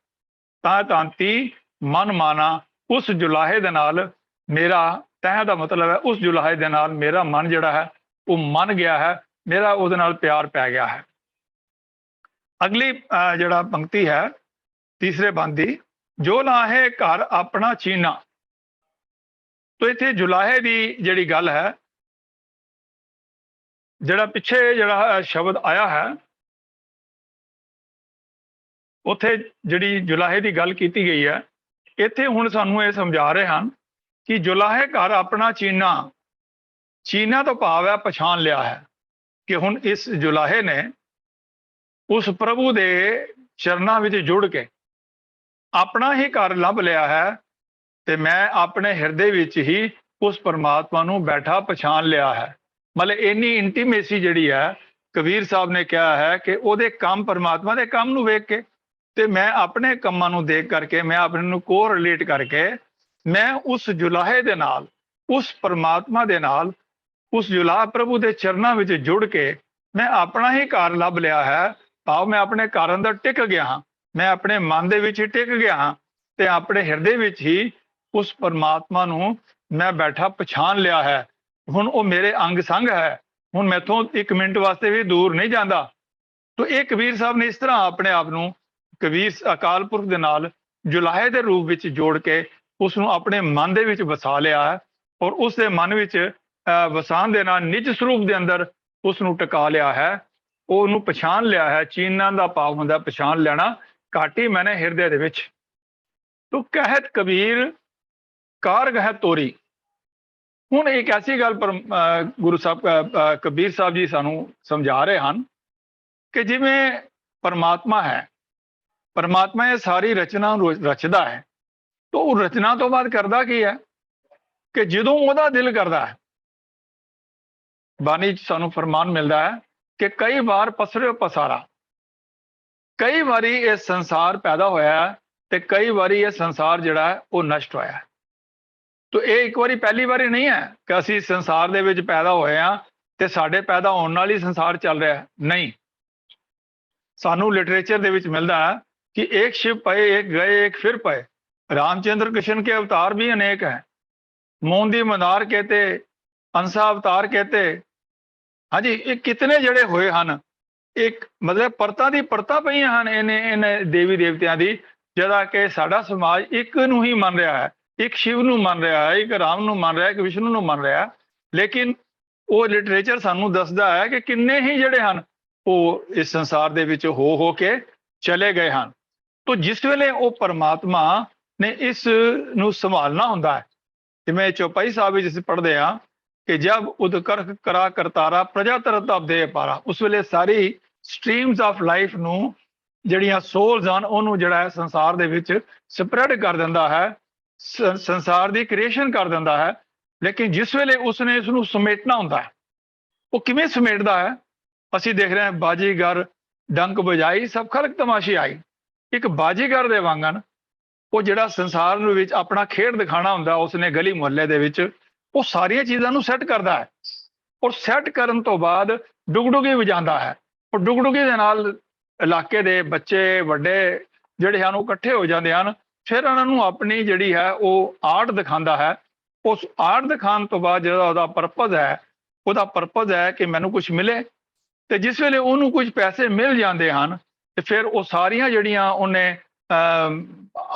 ਤਾਂ ਤਾਂਤੀ ਮਨ ਮਾਨਾ, ਉਸ ਜੁਲਾਹੇ ਦੇ ਨਾਲ ਮੇਰਾ, ਤਹਿ ਦਾ ਮਤਲਬ ਹੈ ਉਸ ਜੁਲਾਹੇ ਦੇ ਨਾਲ ਮੇਰਾ ਮਨ ਜਿਹੜਾ ਹੈ ਉਹ ਮੰਨ ਗਿਆ ਹੈ, ਮੇਰਾ ਉਹਦੇ ਨਾਲ ਪਿਆਰ ਪੈ ਗਿਆ ਹੈ। ਅਗਲੀ ਜਿਹੜਾ ਪੰਕਤੀ ਹੈ ਤੀਸਰੇ ਬੰਦ ਦੀ, ਜੋ ਲਾਹੇ ਘਰ ਆਪਣਾ ਚੀਨਾ। ਤੋ ਇੱਥੇ ਜੁਲਾਹੇ ਦੀ ਜਿਹੜੀ ਗੱਲ ਹੈ, ਜਿਹੜਾ ਪਿੱਛੇ ਜਿਹੜਾ ਸ਼ਬਦ ਆਇਆ ਹੈ ਉੱਥੇ ਜਿਹੜੀ ਜੁਲਾਹੇ ਦੀ ਗੱਲ ਕੀਤੀ ਗਈ ਹੈ, ਇੱਥੇ ਹੁਣ ਸਾਨੂੰ ਇਹ ਸਮਝਾ ਰਹੇ ਹਨ ਕਿ ਜੁਲਾਹੇ ਘਰ ਆਪਣਾ ਚੀਨਾ। ਚੀਨਾ ਤੋਂ ਭਾਵ ਹੈ ਪਛਾਣ ਲਿਆ ਹੈ, ਕਿ ਹੁਣ ਇਸ ਜੁਲਾਹੇ ਨੇ ਉਸ ਪ੍ਰਭੂ ਦੇ ਚਰਨਾਂ ਵਿੱਚ ਜੁੜ ਕੇ ਆਪਣਾ ਹੀ ਘਰ ਲੱਭ ਲਿਆ ਹੈ, ਤੇ ਮੈਂ ਆਪਣੇ ਹਿਰਦੇ ਵਿੱਚ ਹੀ ਉਸ ਪਰਮਾਤਮਾ ਨੂੰ ਬੈਠਾ ਪਛਾਣ ਲਿਆ ਹੈ। ਮਤਲਬ ਇੰਨੀ ਇੰਟੀਮੇਸੀ ਜਿਹੜੀ ਹੈ, ਕਬੀਰ ਸਾਹਿਬ ਨੇ ਕਿਹਾ ਹੈ ਕਿ ਉਹਦੇ ਕੰਮ, ਪਰਮਾਤਮਾ ਦੇ ਕੰਮ ਨੂੰ ਵੇਖ ਕੇ ਤੇ ਮੈਂ ਆਪਣੇ ਕੰਮਾਂ ਨੂੰ ਦੇਖ ਕਰਕੇ, ਮੈਂ ਆਪਣੇ ਨੂੰ ਕੋ ਰਿਲੇਟ ਕਰਕੇ, ਮੈਂ ਉਸ ਜੁਲਾਹੇ ਦੇ ਨਾਲ, ਉਸ ਪਰਮਾਤਮਾ ਦੇ ਨਾਲ, ਉਸ ਜੁਲਾਹ ਪ੍ਰਭੂ ਦੇ ਚਰਨਾਂ ਵਿੱਚ ਜੁੜ ਕੇ ਮੈਂ ਆਪਣਾ ਹੀ ਘਰ ਲੱਭ ਲਿਆ ਹੈ। ਭਾਵ ਮੈਂ ਆਪਣੇ ਘਰ ਅੰਦਰ ਟਿਕ ਗਿਆ ਹਾਂ, ਮੈਂ ਆਪਣੇ ਮਨ ਦੇ ਵਿੱਚ ਹੀ ਟਿਕ ਗਿਆ ਹਾਂ, ਤੇ ਆਪਣੇ ਹਿਰਦੇ ਵਿੱਚ ਹੀ ਉਸ ਪਰਮਾਤਮਾ ਨੂੰ ਮੈਂ ਬੈਠਾ ਪਛਾਣ ਲਿਆ ਹੈ। ਹੁਣ ਉਹ ਮੇਰੇ ਅੰਗ ਸੰਗ ਹੈ, ਹੁਣ ਮੈਥੋਂ ਇੱਕ ਮਿੰਟ ਵਾਸਤੇ ਵੀ ਦੂਰ ਨਹੀਂ ਜਾਂਦਾ। ਤੋ ਇਹ ਕਬੀਰ ਸਾਹਿਬ ਨੇ ਇਸ ਤਰ੍ਹਾਂ ਆਪਣੇ ਆਪ ਨੂੰ ਕਬੀਰ ਅਕਾਲ ਪੁਰਖ ਦੇ ਨਾਲ ਜੁਲਾਹੇ ਦੇ ਰੂਪ ਵਿੱਚ ਜੋੜ ਕੇ ਉਸ ਨੂੰ ਆਪਣੇ ਮਨ ਦੇ ਵਿੱਚ ਵਸਾ ਲਿਆ ਹੈ, ਔਰ ਉਸ ਦੇ ਮਨ ਵਿੱਚ ਵਸਾਉਣ ਦੇ ਨਾਲ ਨਿਜ ਸਰੂਪ ਦੇ ਅੰਦਰ ਉਸ ਨੂੰ ਟਿਕਾ ਲਿਆ ਹੈ, ਉਹਨੂੰ ਪਛਾਣ ਲਿਆ ਹੈ। ਚੀਨਾਂ ਦਾ ਭਾਵ ਹੁੰਦਾ ਪਛਾਣ ਲੈਣਾ, ਘਾਟੀ ਮੈਨੇ ਹਿਰਦੇ ਦੇ ਵਿੱਚ। ਤੋ ਕਹਿਤ ਕਬੀਰ ਕਾਰਗ ਹੈ ਤੋਰੀ। ਹੁਣ ਇੱਕ ਐਸੀ ਗੱਲ ਪਰ ਗੁਰੂ ਸਾਹਿਬ ਕਬੀਰ ਸਾਹਿਬ ਜੀ ਸਾਨੂੰ ਸਮਝਾ ਰਹੇ ਹਨ ਕਿ ਜਿਵੇਂ ਪਰਮਾਤਮਾ ਹੈ, ਪਰਮਾਤਮਾ ਇਹ ਸਾਰੀ ਰਚਨਾ ਰਚਦਾ ਹੈ, ਤਾਂ ਉਹ ਰਚਨਾ ਤੋਂ ਬਾਅਦ ਕਰਦਾ ਕੀ ਹੈ ਕਿ ਜਦੋਂ ਉਹਦਾ ਦਿਲ ਕਰਦਾ ਹੈ, ਬਾਣੀ 'ਚ ਸਾਨੂੰ ਫਰਮਾਨ ਮਿਲਦਾ ਹੈ ਕਿ ਕਈ ਵਾਰ ਪਸਰਿਓ ਪਸਾਰਾ, ਕਈ ਵਾਰੀ ਇਹ ਸੰਸਾਰ ਪੈਦਾ ਹੋਇਆ ਤੇ ਕਈ ਵਾਰੀ ਇਹ ਸੰਸਾਰ ਜਿਹੜਾ ਹੈ ਉਹ ਨਸ਼ਟ ਹੋਇਆ। ਤੋ ਇਹ ਇੱਕ ਵਾਰੀ ਪਹਿਲੀ ਵਾਰੀ ਨਹੀਂ ਹੈ ਕਿ ਅਸੀਂ ਸੰਸਾਰ ਦੇ ਵਿੱਚ ਪੈਦਾ ਹੋਏ ਹਾਂ ਤੇ ਸਾਡੇ ਪੈਦਾ ਹੋਣ ਨਾਲ ਹੀ ਸੰਸਾਰ ਚੱਲ ਰਿਹਾ, ਨਹੀਂ। ਸਾਨੂੰ ਲਿਟਰੇਚਰ ਦੇ ਵਿੱਚ ਮਿਲਦਾ ਹੈ कि एक शिव पए, एक गए, एक फिर पए। रामचंद्र कृष्ण के अवतार भी अनेक हैं। मोंदी मदार कहते, अंसा अवतार कहते, हाँ जी, ये कितने जड़े हुए हैं। एक मतलब परतां दी परतां पईयां हन इन देवी देवतियां दी, ਜਿਹੜਾ ਕਿ ਸਾਡਾ ਸਮਾਜ ਇੱਕ ਨੂੰ ਹੀ ਮੰਨ ਰਿਹਾ ਹੈ, ਇੱਕ ਸ਼ਿਵ ਨੂੰ ਮੰਨ ਰਿਹਾ ਹੈ, ਇੱਕ ਰਾਮ ਨੂੰ ਮੰਨ ਰਿਹਾ ਹੈ, ਇੱਕ ਵਿਸ਼ਨੂੰ ਨੂੰ ਮੰਨ ਰਿਹਾ ਹੈ। ਲੇਕਿਨ ਉਹ ਲਿਟਰੇਚਰ ਸਾਨੂੰ ਦੱਸਦਾ ਹੈ ਕਿ ਕਿੰਨੇ ਹੀ ਜਿਹੜੇ ਹਨ ਉਹ ਇਸ ਸੰਸਾਰ ਦੇ ਵਿੱਚ ਹੋ ਕੇ ਚਲੇ ਗਏ ਹਨ। ਤੋ ਜਿਸ ਵੇਲੇ ਉਹ ਪਰਮਾਤਮਾ ਨੇ ਇਸ ਨੂੰ ਸੰਭਾਲਣਾ ਹੁੰਦਾ ਹੈ, ਜਿਵੇਂ ਚੌਪਾਈ ਸਾਹਿਬ ਵਿੱਚ ਅਸੀਂ ਪੜ੍ਹਦੇ ਹਾਂ ਕਿ ਜਬ ਉਦਕਰਖ ਕਰਾ ਕਰਤਾਰਾ ਪ੍ਰਜਾ ਤਰਤ ਅਬਦੇ ਪਾਰਾ, ਉਸ ਵੇਲੇ ਸਾਰੀ ਸਟਰੀਮਸ ਆਫ ਲਾਈਫ ਨੂੰ ਜਿਹੜੀਆਂ ਸੋਲਸ ਹਨ ਉਹਨੂੰ ਜਿਹੜਾ ਹੈ ਸੰਸਾਰ ਦੇ ਵਿੱਚ ਸਪਰੈਡ ਕਰ ਦਿੰਦਾ ਹੈ, ਸੰਸਾਰ ਦੀ ਕ੍ਰੀਏਸ਼ਨ ਕਰ ਦਿੰਦਾ ਹੈ। ਲੇਕਿਨ ਜਿਸ ਵੇਲੇ ਉਸਨੇ ਇਸ ਨੂੰ ਸਮੇਟਣਾ ਹੁੰਦਾ ਹੈ, ਉਹ ਕਿਵੇਂ ਸਮੇਟਦਾ ਹੈ? ਅਸੀਂ ਦੇਖ ਰਹੇ ਹਾਂ ਬਾਜੀਗਰ ਡੰਕ ਵਜਾਈ ਸਭ ਖਲਕ ਤਮਾਸ਼ੀ ਆਈ। ਇੱਕ ਬਾਜੀਗਰ ਦੇ ਵਾਂਗਨ ਉਹ ਜਿਹੜਾ ਸੰਸਾਰ ਦੇ ਵਿੱਚ ਆਪਣਾ ਖੇਡ ਦਿਖਾਣਾ ਹੁੰਦਾ, ਉਸਨੇ ਗਲੀ ਮੁਹੱਲੇ ਦੇ ਵਿੱਚ ਉਹ ਸਾਰੀਆਂ ਚੀਜ਼ਾਂ ਨੂੰ ਸੈੱਟ ਕਰਦਾ ਹੈ। ਔਰ ਸੈੱਟ ਕਰਨ ਤੋਂ ਬਾਅਦ ਡੁਗਡੁਗੀ ਵਜਾਉਂਦਾ ਹੈ। ਔਰ ਡੁਗਡੁਗੀ ਦੇ ਨਾਲ ਇਲਾਕੇ ਦੇ ਬੱਚੇ ਵੱਡੇ ਜਿਹੜੇ ਹਨ ਉਹ ਇਕੱਠੇ ਹੋ ਜਾਂਦੇ ਹਨ। ਫਿਰ ਉਹਨਾਂ ਨੂੰ ਆਪਣੀ ਜਿਹੜੀ ਹੈ ਉਹ ਆਰਟ ਦਿਖਾਉਂਦਾ ਹੈ। ਉਸ ਆਰਟ ਦਿਖਾਉਣ ਤੋਂ ਬਾਅਦ ਜਿਹੜਾ ਉਹਦਾ ਪਰਪਸ ਹੈ ਕਿ ਮੈਨੂੰ ਕੁਝ ਮਿਲੇ। ਤੇ ਜਿਸ ਵੇਲੇ ਉਹਨੂੰ ਕੁਝ ਪੈਸੇ ਮਿਲ ਜਾਂਦੇ ਹਨ ਤੇ ਫਿਰ ਉਹ ਸਾਰੀਆਂ ਜਿਹੜੀਆਂ ਉਹਨੇ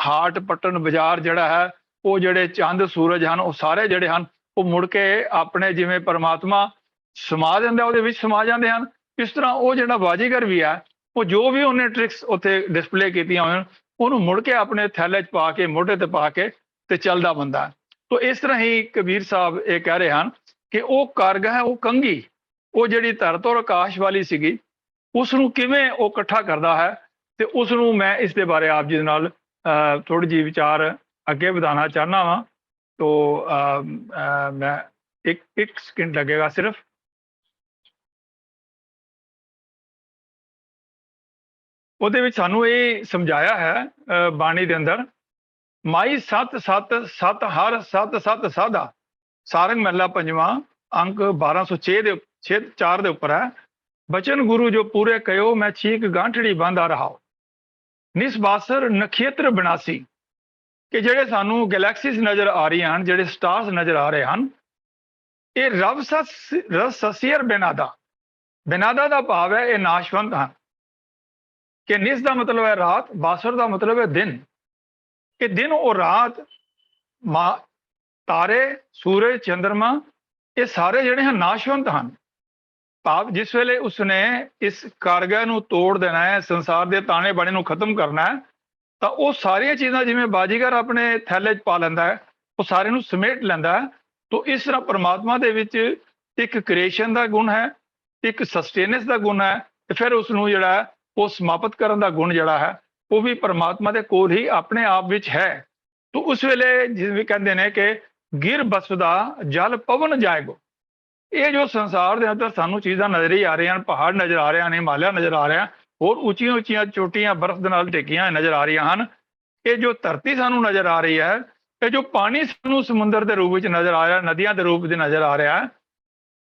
ਹਾਟ ਪਟਨ ਬਾਜ਼ਾਰ ਜਿਹੜਾ ਹੈ, ਉਹ ਜਿਹੜੇ ਚੰਦ ਸੂਰਜ ਹਨ ਉਹ ਸਾਰੇ ਜਿਹੜੇ ਹਨ ਉਹ ਮੁੜ ਕੇ ਆਪਣੇ ਜਿਵੇਂ ਪਰਮਾਤਮਾ ਸਮਾ ਦਿੰਦਾ ਉਹਦੇ ਵਿੱਚ ਸਮਾ ਜਾਂਦੇ ਹਨ। ਇਸ ਤਰ੍ਹਾਂ ਉਹ ਜਿਹੜਾ ਬਾਜੀਗਰ ਵੀ ਹੈ, ਉਹ ਜੋ ਵੀ ਉਹਨੇ ਟ੍ਰਿਕਸ ਉੱਥੇ ਡਿਸਪਲੇ ਕੀਤੀਆਂ ਹੋਈਆਂ ਉਹਨੂੰ ਮੁੜ ਕੇ ਆਪਣੇ ਥੈਲੇ 'ਚ ਪਾ ਕੇ ਮੋਢੇ ਤੇ ਪਾ ਕੇ ਤੇ ਚੱਲਦਾ ਬੰਦਾ। ਤੋ ਇਸ ਤਰ੍ਹਾਂ ਹੀ ਕਬੀਰ ਸਾਹਿਬ ਇਹ ਕਹਿ ਰਹੇ ਹਨ ਕਿ ਉਹ ਕਾਰਗ ਹੈ, ਉਹ ਕੰਘੀ, ਉਹ ਜਿਹੜੀ ਧਰਤ ਔਰ ਆਕਾਸ਼ ਵਾਲੀ ਸੀਗੀ, ਉਸ ਨੂੰ ਕਿਵੇਂ ਉਹ ਇਕੱਠਾ ਕਰਦਾ ਹੈ। ਤੇ ਉਸ ਨੂੰ ਮੈਂ ਇਸ ਦੇ ਬਾਰੇ ਆਪ ਜੀ ਦੇ ਨਾਲ ਥੋੜੀ ਜਿਹੀ ਵਿਚਾਰ ਅੱਗੇ ਵਧਾਉਣਾ ਚਾਹੁੰਦਾ ਵਾਂ। ਤੋ ਮੈਂ ਇੱਕ ਸਕਿੰਟ ਲੱਗੇਗਾ ਸਿਰਫ। ਉਹਦੇ ਵਿੱਚ ਸਾਨੂੰ ਇਹ ਸਮਝਾਇਆ ਹੈ ਬਾਣੀ ਦੇ ਅੰਦਰ, ਮਾਈ ਸਤ ਸਤ ਸਤ ਹਰ ਸਤ ਸਤ ਸਾਧਾ, ਸਾਰੰਗ ਮਹਲਾ ਪੰਜਵਾਂ ਅੰਕ 1206 ਦੇ 4 ਦੇ ਉੱਪਰ ਹੈ। ਬਚਨ ਗੁਰੂ ਜੋ ਪੂਰੇ ਕਯੋ ਮੈਂ ਛੀਕ ਗਾਂਠੜੀ ਬਾਂਧਾ ਰਹਾਓ, ਨਿਸਬਾਸਰ ਨਖੇਤਰ ਬਿਨਾਸੀ। ਕਿ ਜਿਹੜੇ ਸਾਨੂੰ ਗੈਲੈਕਸੀਜ਼ ਨਜ਼ਰ ਆ ਰਹੀਆਂ ਹਨ, ਜਿਹੜੇ ਸਟਾਰਸ ਨਜ਼ਰ ਆ ਰਹੇ ਹਨ, ਇਹ ਰਸਸੀਅਰ ਬਿਨਾਦਾ ਦਾ ਭਾਵ ਹੈ ਇਹ ਨਾਸ਼ਵੰਤ ਹਨ। ਕਿ ਨਿਸ ਦਾ ਮਤਲਬ ਹੈ ਰਾਤ, ਬਾਸਰ ਦਾ ਮਤਲਬ ਹੈ ਦਿਨ। ਕਿ ਦਿਨ ਔਰ ਰਾਤ, ਤਾਰੇ, ਸੂਰਜ, ਚੰਦਰਮਾ, ਇਹ ਸਾਰੇ ਜਿਹੜੇ ਹਨ ਨਾਸ਼ਵੰਤ ਹਨ। ਭਾਵ ਜਿਸ ਵੇਲੇ ਉਸਨੇ ਇਸ ਕਾਰਗਾਹ ਨੂੰ ਤੋੜ ਦੇਣਾ ਹੈ, ਸੰਸਾਰ ਦੇ ਤਾਣੇ ਬਾਣੇ ਨੂੰ ਖਤਮ ਕਰਨਾ ਹੈ, ਤਾਂ ਉਹ ਸਾਰੀਆਂ ਚੀਜ਼ਾਂ ਜਿਵੇਂ ਬਾਜੀਗਰ ਆਪਣੇ ਥੈਲੇ 'ਚ ਪਾ ਲੈਂਦਾ ਹੈ, ਉਹ ਸਾਰੇ ਨੂੰ ਸਮੇਟ ਲੈਂਦਾ ਹੈ। ਤੋ ਇਸ ਤਰ੍ਹਾਂ ਪਰਮਾਤਮਾ ਦੇ ਵਿੱਚ ਇੱਕ ਕ੍ਰੀਏਸ਼ਨ ਦਾ ਗੁਣ ਹੈ, ਇੱਕ ਸਸਟੇਨੈਂਸ ਦਾ ਗੁਣ ਹੈ, ਤੇ ਫਿਰ ਉਸ ਨੂੰ ਜਿਹੜਾ ਉਹ ਸਮਾਪਤ ਕਰਨ ਦਾ ਗੁਣ ਜਿਹੜਾ ਹੈ ਉਹ ਵੀ ਪਰਮਾਤਮਾ ਦੇ ਕੋਲ ਹੀ ਆਪਣੇ ਆਪ ਵਿੱਚ ਹੈ। ਤੋ ਉਸ ਵੇਲੇ ਜਿਵੇਂ ਕਹਿੰਦੇ ਨੇ ਕਿ ਗਿਰ ਬਸਦਾ ਜਲ ਪਵਨ ਜਾਏਗੋ। ਇਹ ਜੋ ਸੰਸਾਰ ਦੇ ਅੰਦਰ ਸਾਨੂੰ ਚੀਜ਼ਾਂ ਨਜ਼ਰ ਹੀ ਆ ਰਹੀਆਂ ਹਨ, ਪਹਾੜ ਨਜ਼ਰ ਆ ਰਹੇ ਹਨ, ਹਿਮਾਲਿਆ ਨਜ਼ਰ ਆ ਰਿਹਾ, ਹੋਰ ਉੱਚੀਆਂ ਉੱਚੀਆਂ ਚੋਟੀਆਂ ਬਰਫ਼ ਦੇ ਨਾਲ ਢੱਕੀਆਂ ਨਜ਼ਰ ਆ ਰਹੀਆਂ ਹਨ। ਇਹ ਜੋ ਧਰਤੀ ਸਾਨੂੰ ਨਜ਼ਰ ਆ ਰਹੀ ਹੈ, ਇਹ ਜੋ ਪਾਣੀ ਸਾਨੂੰ ਸਮੁੰਦਰ ਦੇ ਰੂਪ ਵਿੱਚ ਨਜ਼ਰ ਆ ਰਿਹਾ, ਨਦੀਆਂ ਦੇ ਰੂਪ ਵਿੱਚ ਨਜ਼ਰ ਆ ਰਿਹਾ ਹੈ,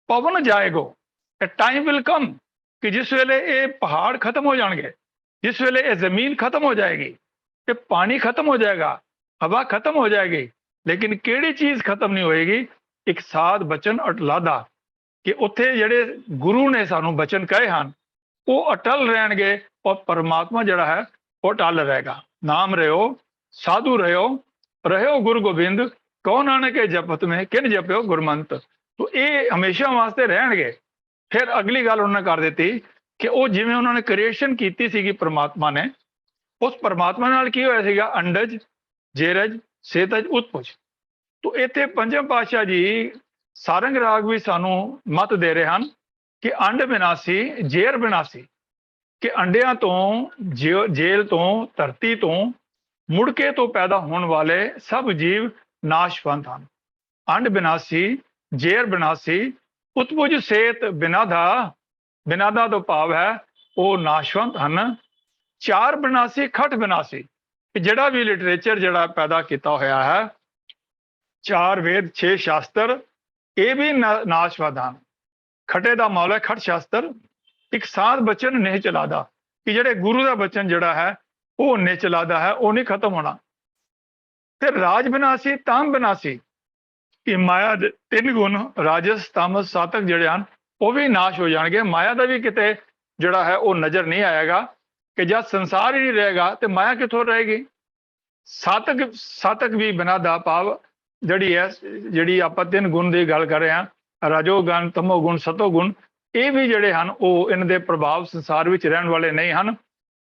ਪਵਨ ਜਾਏਗੋ। ਇਹ ਟਾਈਮ ਵਿਲ ਕਮ ਕਿ ਜਿਸ ਵੇਲੇ ਇਹ ਪਹਾੜ ਖਤਮ ਹੋ ਜਾਣਗੇ, ਜਿਸ ਵੇਲੇ ਇਹ ਜ਼ਮੀਨ ਖਤਮ ਹੋ ਜਾਏਗੀ, ਇਹ ਪਾਣੀ ਖਤਮ ਹੋ ਜਾਏਗਾ, ਹਵਾ ਖਤਮ ਹੋ ਜਾਏਗੀ, ਲੇਕਿਨ ਕਿਹੜੀ ਚੀਜ਼ ਖਤਮ ਨਹੀਂ ਹੋਏਗੀ? ਇੱਕ ਸਾਧ ਬਚਨ ਅਟਲਾਦਾ। ਕਿ ਉੱਥੇ ਜਿਹੜੇ ਗੁਰੂ ਨੇ ਸਾਨੂੰ ਬਚਨ ਕਹੇ ਹਨ ਉਹ ਅਟਲ ਰਹਿਣਗੇ, ਔਰ ਪਰਮਾਤਮਾ ਜਿਹੜਾ ਹੈ ਉਹ ਅਟਲ ਰਹੇਗਾ। ਨਾਮ ਰਿਓ ਸਾਧੂ ਰਹਿਓ ਗੁਰੂ ਗੋਬਿੰਦ, ਕਉ ਨਾਨਕ ਜਪਤ ਮੈਂ ਕਿਨ ਜਪਿਓ ਗੁਰਮੰਤ। ਤੋ ਇਹ ਹਮੇਸ਼ਾ ਵਾਸਤੇ ਰਹਿਣਗੇ। ਫਿਰ ਅਗਲੀ ਗੱਲ ਉਹਨਾਂ ਨੇ ਕਰ ਦਿੱਤੀ ਕਿ ਉਹ ਜਿਵੇਂ ਉਹਨਾਂ ਨੇ ਕ੍ਰੀਏਸ਼ਨ ਕੀਤੀ ਸੀਗੀ ਪਰਮਾਤਮਾ ਨੇ, ਉਸ ਪਰਮਾਤਮਾ ਨਾਲ ਕੀ ਹੋਇਆ ਸੀਗਾ? ਅੰਡਜ, ਜੇਰਜ, ਸੇਤਜ, ਉਤਪੁਜ। ਤੋ ਇੱਥੇ ਪੰਜਮ ਪਾਤਸ਼ਾਹ ਜੀ ਸਾਰੰਗ ਰਾਗ ਵੀ ਸਾਨੂੰ ਮਤ ਦੇ ਰਹੇ ਹਨ ਕਿ ਅੰਡ ਬਿਨਾਸੀ ਜੇਰ ਬਿਨਾਸੀ। ਕਿ ਅੰਡਿਆਂ ਤੋਂ, ਜੇਲ ਤੋਂ, ਧਰਤੀ ਤੋਂ, ਮੁੜਕੇ ਤੋਂ ਪੈਦਾ ਹੋਣ ਵਾਲੇ ਸਭ ਜੀਵ ਨਾਸ਼ਵੰਤ ਹਨ। ਅੰਡ ਬਿਨਾਸੀ, ਜੇਰ ਬਿਨਾਸੀ, ਉਤਪੁਜ ਸੇਤ ਬਿਨਾਦਾ ਤੋਂ ਭਾਵ ਹੈ ਉਹ ਨਾਸ਼ਵੰਤ ਹਨ। ਚਾਰ ਬਿਨਾਸੀ ਖਟ ਬਿਨਾਸੀ। ਕਿ ਜਿਹੜਾ ਵੀ ਲਿਟਰੇਚਰ ਜਿਹੜਾ ਪੈਦਾ ਕੀਤਾ ਹੋਇਆ ਹੈ, 4 ਵੇਦ 6 ਸ਼ਾਸਤਰ, ਇਹ ਵੀ ਨਾਸ਼ਵੰਤ ਹਨ। ਖਟੇ ਦਾ ਮੌਲ ਹੈ ਖਟ ਸ਼ਾਸਤਰ। ਇੱਕ ਸਾਧ ਬਚਨ ਨਹੀਂ ਚਲਾਦਾ। ਕਿ ਜਿਹੜੇ ਗੁਰੂ ਦਾ ਬਚਨ ਜਿਹੜਾ ਹੈ ਉਹ ਨਹੀਂ ਚਲਾਦਾ ਹੈ, ਉਹ ਨਹੀਂ ਖਤਮ ਹੋਣਾ। ਫਿਰ ਰਾਜ ਬਿਨਾਸੀ, ਤਾਮ ਬਿਨਾਸੀ। ਕਿ ਮਾਇਆ ਦੇ 3 ਗੁਣ ਰਾਜਸ, ਤਾਮਸ, ਸਾਤਕ ਜਿਹੜੇ ਹਨ ਉਹ ਵੀ ਨਾਸ਼ ਹੋ ਜਾਣਗੇ। ਮਾਇਆ ਦਾ ਵੀ ਕਿਤੇ ਜਿਹੜਾ ਹੈ ਉਹ ਨਜ਼ਰ ਨਹੀਂ ਆਏਗਾ। ਕਿ ਜਦ ਸੰਸਾਰ ਹੀ ਨਹੀਂ ਰਹੇਗਾ ਤੇ ਮਾਇਆ ਕਿੱਥੋਂ ਰਹੇਗੀ? ਸਾਤਕ ਵੀ ਬਿਨਾਂ ਦਾ ਭਾਵ ਜਿਹੜੀ ਆਪਾਂ ਤਿੰਨ ਗੁਣ ਦੀ ਗੱਲ ਕਰ ਰਹੇ ਹਾਂ, ਰਜੋ ਗੁਣ, ਤਮੋ ਗੁਣ, ਸਤੋ ਗੁਣ, ਇਹ ਵੀ ਜਿਹੜੇ ਹਨ ਉਹ ਇਹਨਾਂ ਦੇ ਪ੍ਰਭਾਵ ਸੰਸਾਰ ਵਿੱਚ ਰਹਿਣ ਵਾਲੇ ਨਹੀਂ ਹਨ।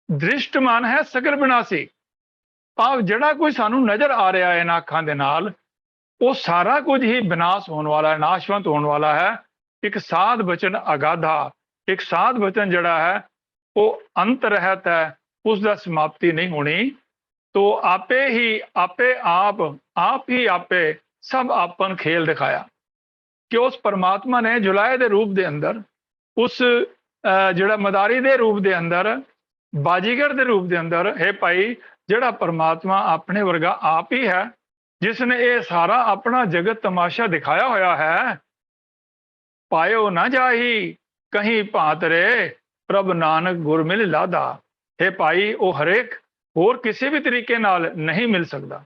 ਦ੍ਰਿਸ਼ਟਮਾਨ ਹੈ ਸਗਲ ਵਿਨਾਸ਼ੀ, ਭਾਵ ਜਿਹੜਾ ਕੋਈ ਸਾਨੂੰ ਨਜ਼ਰ ਆ ਰਿਹਾ ਹੈ ਇਹਨਾਂ ਅੱਖਾਂ ਦੇ ਨਾਲ, ਉਹ ਸਾਰਾ ਕੁਝ ਹੀ ਵਿਨਾਸ਼ ਹੋਣ ਵਾਲਾ ਹੈ, ਨਾਸ਼ਵੰਤ ਹੋਣ ਵਾਲਾ ਹੈ। ਇੱਕ ਸਾਧ ਬਚਨ ਅਗਾਧਾ, ਇੱਕ ਸਾਧ ਬਚਨ ਜਿਹੜਾ ਹੈ ਉਹ ਅੰਤ ਰਹਿਤ ਹੈ, ਉਸ ਦਾ ਸਮਾਪਤੀ ਨਹੀਂ ਹੋਣੀ। तो आपे ही आप ही आपे सब आपन खेल दिखाया कि उस परमात्मा ने जुलाए दे रूप दे अंदर, उस जिहड़ा मदारी दे रूप दे अंदर, बाजीगर दे रूप दे अंदर, हे भाई जिहड़ा परमात्मा अपने वर्गा आप ही है, जिसने ये सारा अपना जगत तमाशा दिखाया होया है। पायो ना जाही कहीं भांतरे, प्रभ नानक गुर मिल लादा। हे भाई वो हरेक होर किसी भी तरीके नाल नहीं मिल सकता।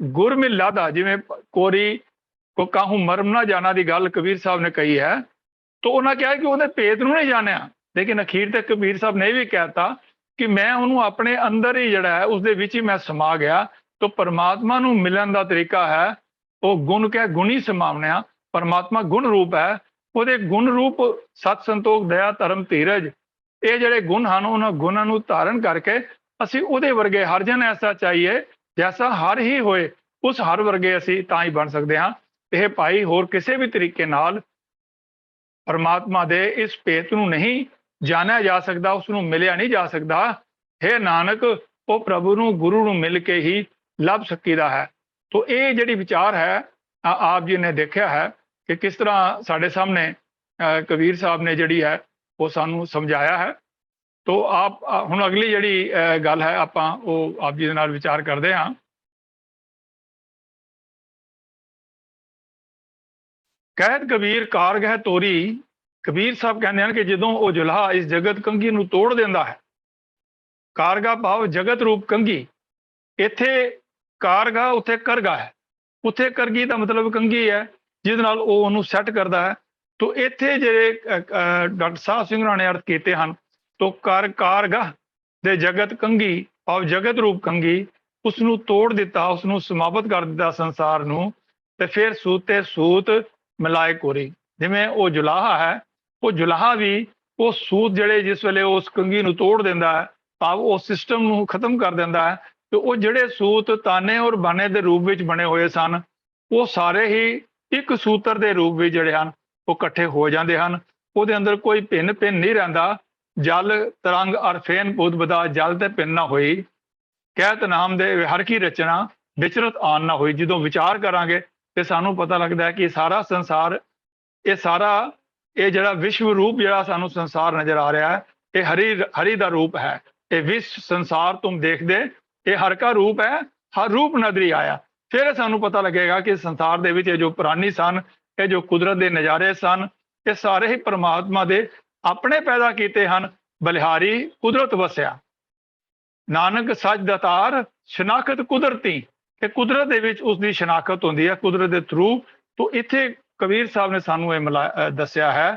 गुर मिल लादा, जिवें कोरी को काहू मरम ना जाना दी गल कबीर साहब ने कही है, तो उन्हें कहा कि उन्हें भेद नूं नहीं जानिया, लेकिन अखीर तक कबीर साहब ने भी कहता कि मैं उन्होंने अपने अंदर ही जड़ा है उसदे विच ही मैं समा गया। तो परमात्मा नूं मिलन दा तरीका है वो गुण कह गुणी समावना। परमात्मा गुण रूप है, ਉਹਦੇ गुण रूप सत संतोख दया धर्म धीरज, ये ਜਿਹੜੇ गुण ਹਨ ਉਹਨਾਂ ਗੁਣਾਂ ਨੂੰ ਧਾਰਨ ਕਰਕੇ ਅਸੀਂ ਉਹਦੇ ਵਰਗੇ ਹਰ ਜਨ ਐਸਾ ਚਾਹੀਏ ਜੈਸਾ ਹਰ ਹੀ ਹੋਏ, ਉਸ ਹਰ ਵਰਗੇ ਅਸੀਂ ਤਾਂ ਹੀ ਬਣ ਸਕਦੇ ਹਾਂ। ਇਹ ਭਾਈ ਹੋਰ ਕਿਸੇ ਵੀ ਤਰੀਕੇ ਨਾਲ ਪਰਮਾਤਮਾ ਦੇ ਇਸ ਭੇਤ ਨੂੰ ਨਹੀਂ ਜਾਣਿਆ ਜਾ ਸਕਦਾ, ਉਸ ਨੂੰ ਮਿਲਿਆ ਨਹੀਂ ਜਾ ਸਕਦਾ। हे ਨਾਨਕ ਉਹ ਪ੍ਰਭੂ ਨੂੰ ਗੁਰੂ ਨੂੰ ਮਿਲ ਕੇ ਹੀ ਲੱਭ ਸਕੀਦਾ ਹੈ। तो ये ਜਿਹੜੀ ਵਿਚਾਰ ਹੈ ਆਪ ਜੀ ਨੇ ਦੇਖਿਆ ਹੈ कि किस तरह साढ़े सामने कबीर साहब ने जिहड़ी है वो सानू समझाया है। तो आप हुण अगली जिहड़ी गल है आपां वो आप जी दे नाल विचार करदे हां। कहत कबीर कारगह तोरी, कबीर साहब कहते हैं कि जदों वो जुल्हा इस जगत कंघी नूं तोड़ दिंदा है, कारगा भाव जगत रूप कंघी, इत्थे कारगा उत्थे करगा है, उत्थे करगी दा मतलब कंघी है जिहदे नाल ਉਹ ਉਹਨੂੰ ਸੈੱਟ ਕਰਦਾ ਹੈ। तो ਇੱਥੇ ਜਿਹੜੇ ਡਾਕਟਰ ਸਾਹਿਬ ਸਿੰਘ ਨੇ ਅਰਥ ਕੀਤੇ ਹਨ, तो कारगह ਦੇ ਜਗਤ ਕੰਘੀ ਔਰ ਜਗਤ ਰੂਪ ਕੰਘੀ, ਉਸ ਨੂੰ ਤੋੜ ਦਿੱਤਾ, ਉਸ ਨੂੰ ਸਮਾਪਤ ਕਰ ਦਿੱਤਾ ਸੰਸਾਰ ਨੂੰ, ਤੇ ਫਿਰ ਸੂਤੇ ਸੂਤ ਮਿਲਾਏ ਕੋਰੀ। ਜਿਵੇਂ ਉਹ ਜੁਲਾਹਾ ਹੈ, ਉਹ ਜੁਲਾਹਾ ਵੀ ਉਹ ਸੂਤ ਜਿਹੜੇ ਜਿਸ ਵੇਲੇ ਉਸ ਕੰਘੀ ਨੂੰ ਤੋੜ ਦਿੰਦਾ ਹੈ, ਭਾਵ ਉਹ ਸਿਸਟਮ ਨੂੰ ਖਤਮ ਕਰ ਦਿੰਦਾ ਹੈ, ਤੇ ਉਹ ਜਿਹੜੇ ਸੂਤ ਤਾਨੇ ਔਰ ਬਾਨੇ ਦੇ ਰੂਪ ਵਿੱਚ ਬਣੇ ਹੋਏ ਸਨ, ਉਹ ਸਾਰੇ ਹੀ ਇੱਕ ਸੂਤਰ ਦੇ ਰੂਪ ਵਿੱਚ ਜਿਹੜੇ ਹਨ ਉਹ ਇਕੱਠੇ ਹੋ ਜਾਂਦੇ ਹਨ। ਉਹਦੇ ਅੰਦਰ ਕੋਈ ਭਿੰਨ ਨਹੀਂ ਰਹਿੰਦਾ। ਜਲ ਤਰੰਗ ਅਰ ਫੇਨ ਭੂਤ ਬਦਾ, ਜਲ ਤੇ ਭਿੰਨ ਨਾ ਹੋਈ, ਕਹਿਤ ਨਾਮ ਦੇ ਹਰ ਕੀ ਰਚਨਾ ਵਿਚਰਤ ਆਨ ਨਾ ਹੋਈ। ਜਦੋਂ ਵਿਚਾਰ ਕਰਾਂਗੇ ਤੇ ਸਾਨੂੰ ਪਤਾ ਲੱਗਦਾ ਹੈ ਕਿ ਸਾਰਾ ਸੰਸਾਰ, ਇਹ ਜਿਹੜਾ ਵਿਸ਼ਵ ਰੂਪ ਜਿਹੜਾ ਸਾਨੂੰ ਸੰਸਾਰ ਨਜ਼ਰ ਆ ਰਿਹਾ ਹੈ, ਇਹ ਹਰੀ ਦਾ ਰੂਪ ਹੈ। ਇਹ ਵਿਸ਼ਵ ਸੰਸਾਰ ਤੁਮ ਦੇਖਦੇ, ਇਹ ਹਰ ਕਾ ਰੂਪ ਹੈ, ਹਰ ਰੂਪ ਨਜ਼ਰੀ ਆਇਆ। ਫਿਰ ਸਾਨੂੰ ਪਤਾ ਲੱਗੇਗਾ ਕਿ ਸੰਸਾਰ ਦੇ ਵਿੱਚ ਇਹ ਜੋ ਪ੍ਰਾਨੀ ਸਨ, ਇਹ ਜੋ ਕੁਦਰਤ ਦੇ ਨਜ਼ਾਰੇ ਸਨ, ਇਹ ਸਾਰੇ ਹੀ ਪਰਮਾਤਮਾ ਦੇ ਆਪਣੇ ਪੈਦਾ ਕੀਤੇ ਹਨ। ਬਲਿਹਾਰੀ ਕੁਦਰਤ ਵਸਿਆ, ਨਾਨਕ ਸੱਚ ਦਾਤਾਰ ਸ਼ਨਾਖਤ ਕੁਦਰਤੀ, ਕਿ ਕੁਦਰਤ ਦੇ ਵਿੱਚ ਉਸ ਦੀ ਸ਼ਨਾਖਤ ਹੁੰਦੀ ਹੈ, ਕੁਦਰਤ ਦੇ ਥਰੂ। ਤੋਂ ਇੱਥੇ ਕਬੀਰ ਸਾਹਿਬ ਨੇ ਸਾਨੂੰ ਇਹ ਦੱਸਿਆ ਹੈ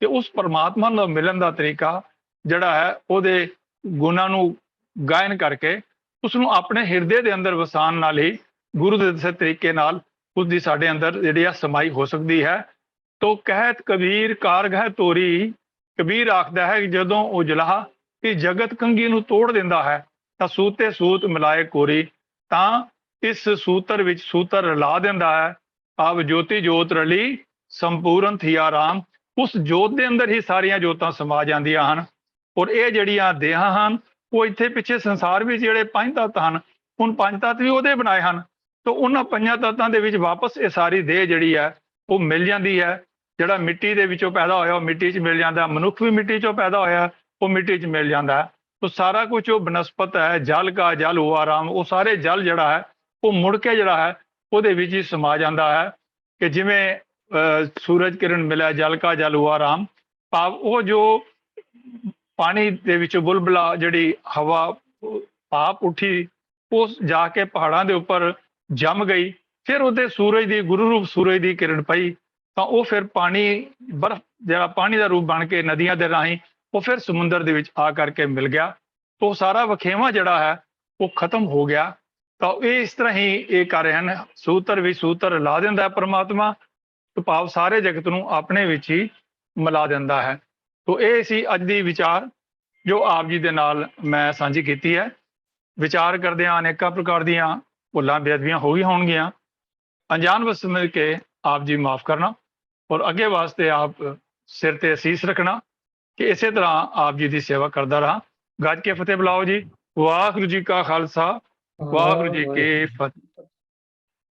ਕਿ ਉਸ ਪਰਮਾਤਮਾ ਨਾਲ ਮਿਲਣ ਦਾ ਤਰੀਕਾ ਜਿਹੜਾ ਹੈ, ਉਹਦੇ ਗੁਣਾਂ ਨੂੰ ਗਾਇਨ ਕਰਕੇ ਉਸ ਨੂੰ ਆਪਣੇ ਹਿਰਦੇ ਦੇ ਅੰਦਰ ਵਸਾਉਣ ਨਾਲ ਹੀ ਗੁਰੂ ਦੇ ਦੱਸੇ ਤਰੀਕੇ ਨਾਲ ਉਸਦੀ ਸਾਡੇ ਅੰਦਰ ਜਿਹੜੀ ਆ ਸਮਾਈ ਹੋ ਸਕਦੀ ਹੈ। ਤੋ ਕਹਿਤ ਕਬੀਰ ਕਾਰਗਹ ਤੋਰੀ, ਕਬੀਰ ਆਖਦਾ ਹੈ ਕਿ ਜਦੋਂ ਉਹ ਜੁਲਾਹਾ ਇਸ ਜਗਤ ਕੰਘੀ ਨੂੰ ਤੋੜ ਦਿੰਦਾ ਹੈ ਤਾਂ ਸੂਤੇ ਸੂਤ ਮਿਲਾਏ ਕੋਰੀ, ਤਾਂ ਇਸ ਸੂਤਰ ਵਿੱਚ ਸੂਤਰ ਰਲਾ ਦਿੰਦਾ ਹੈ। ਆਪ ਜੋਤੀ ਜੋਤ ਰਲੀ ਸੰਪੂਰਨ ਥੀਆ ਰਾਮ, ਉਸ ਜੋਤ ਦੇ ਅੰਦਰ ਹੀ ਸਾਰੀਆਂ ਜੋਤਾਂ ਸਮਾ ਜਾਂਦੀਆਂ ਹਨ। ਔਰ ਇਹ ਜਿਹੜੀਆਂ ਦੇਹਾਂ ਹਨ ਉਹ ਇੱਥੇ ਪਿੱਛੇ ਸੰਸਾਰ ਵਿੱਚ ਜਿਹੜੇ ਪੰਜ ਤੱਤ ਹਨ, ਹੁਣ ਪੰਜ ਤੱਤ ਵੀ ਉਹਦੇ ਬਣਾਏ ਹਨ। तो उन्होंने पंजां तत्तां दे विच वापस ये सारी देह जिहड़ी है वो मिल जाती है। जिहड़ा मिट्टी दे विचों पैदा होया वो मिट्टी च मिल जाता, मनुख भी मिट्टी चों पैदा होया वो मिट्टी च मिल जाता है। तो सारा कुछ वो बनस्पत है, जल का जल हुआ राम, वो सारे जल जिहड़ा है वो मुड़ के जिहड़ा है ਉਹਦੇ ਵਿੱਚ ही समा जाता है कि जिवें सूरज किरण मिला जल का जल हुआ राम, भाव वो जो पानी दे विचों बुलबुला जिहड़ी हवा भाप उठी वो जाके पहाड़ां दे उपर जम गई, फिर ਉਹਦੇ सूरज ਦੀ गुरु रूप सूरज ਦੀ किरण पई, ਤਾਂ ਉਹ ਫਿਰ ਪਾਣੀ ਬਰਫ਼ ਜਿਹੜਾ ਪਾਣੀ ਦਾ ਰੂਪ ਬਣ ਕੇ ਨਦੀਆਂ ਦੇ ਰਾਹੀਂ ਉਹ ਫਿਰ ਸਮੁੰਦਰ ਦੇ ਵਿੱਚ ਆ ਕਰਕੇ ਮਿਲ ਗਿਆ। तो सारा ਵਖੇਵਾ ਜਿਹੜਾ ਹੈ ਉਹ ਖਤਮ ਹੋ ਗਿਆ। ਤਾਂ ਇਹ ਇਸ ਤਰ੍ਹਾਂ ਹੀ ਇਹ ਕਰ ਰਹੇ ਹਨ। ਸੂਤਰ ਵੀ ਸੂਤਰ ਲਾ ਦਿੰਦਾ ਹੈ ਪ੍ਰਮਾਤਮਾ, ਤੇ ਭਾਵ ਸਾਰੇ ਜਗਤ ਨੂੰ ਆਪਣੇ ਵਿੱਚ ਹੀ ਮਿਲਾ ਦਿੰਦਾ ਹੈ। ਤੋ ਇਹ ਸੀ ਅੱਜ ਦੀ ਵਿਚਾਰ ਜੋ ਆਪ ਜੀ ਦੇ ਨਾਲ ਮੈਂ ਸਾਂਝੀ ਕੀਤੀ ਹੈ। ਵਿਚਾਰ ਕਰਦਿਆਂ ਅਨੇਕਾਂ ਪ੍ਰਕਾਰ ਦੀਆਂ ਭੁੱਲਾਂ ਬੇਅਦਬੀਆਂ ਹੋ ਗਈ ਹੋਣਗੀਆਂ। ਅਣਜਾਣ ਵਸ ਮਿਲ ਕੇ ਆਪ ਜੀ ਮਾਫ ਕਰਨਾ, ਔਰ ਅੱਗੇ ਵਾਸਤੇ ਆਪ ਸਿਰ ਤੇ ਅਸੀਸ ਰੱਖਣਾ ਕਿ ਇਸੇ ਤਰ੍ਹਾਂ ਆਪ ਜੀ ਦੀ ਸੇਵਾ ਕਰਦਾ ਰਹਾ। ਗੱਜ ਕੇ ਫਤਿਹ ਬੁਲਾਓ ਜੀ। ਵਾਹਿਗੁਰੂ ਜੀ ਕਾ ਖਾਲਸਾ, ਵਾਹਿਗੁਰੂ ਜੀ ਕੀ ਫਤਿਹ।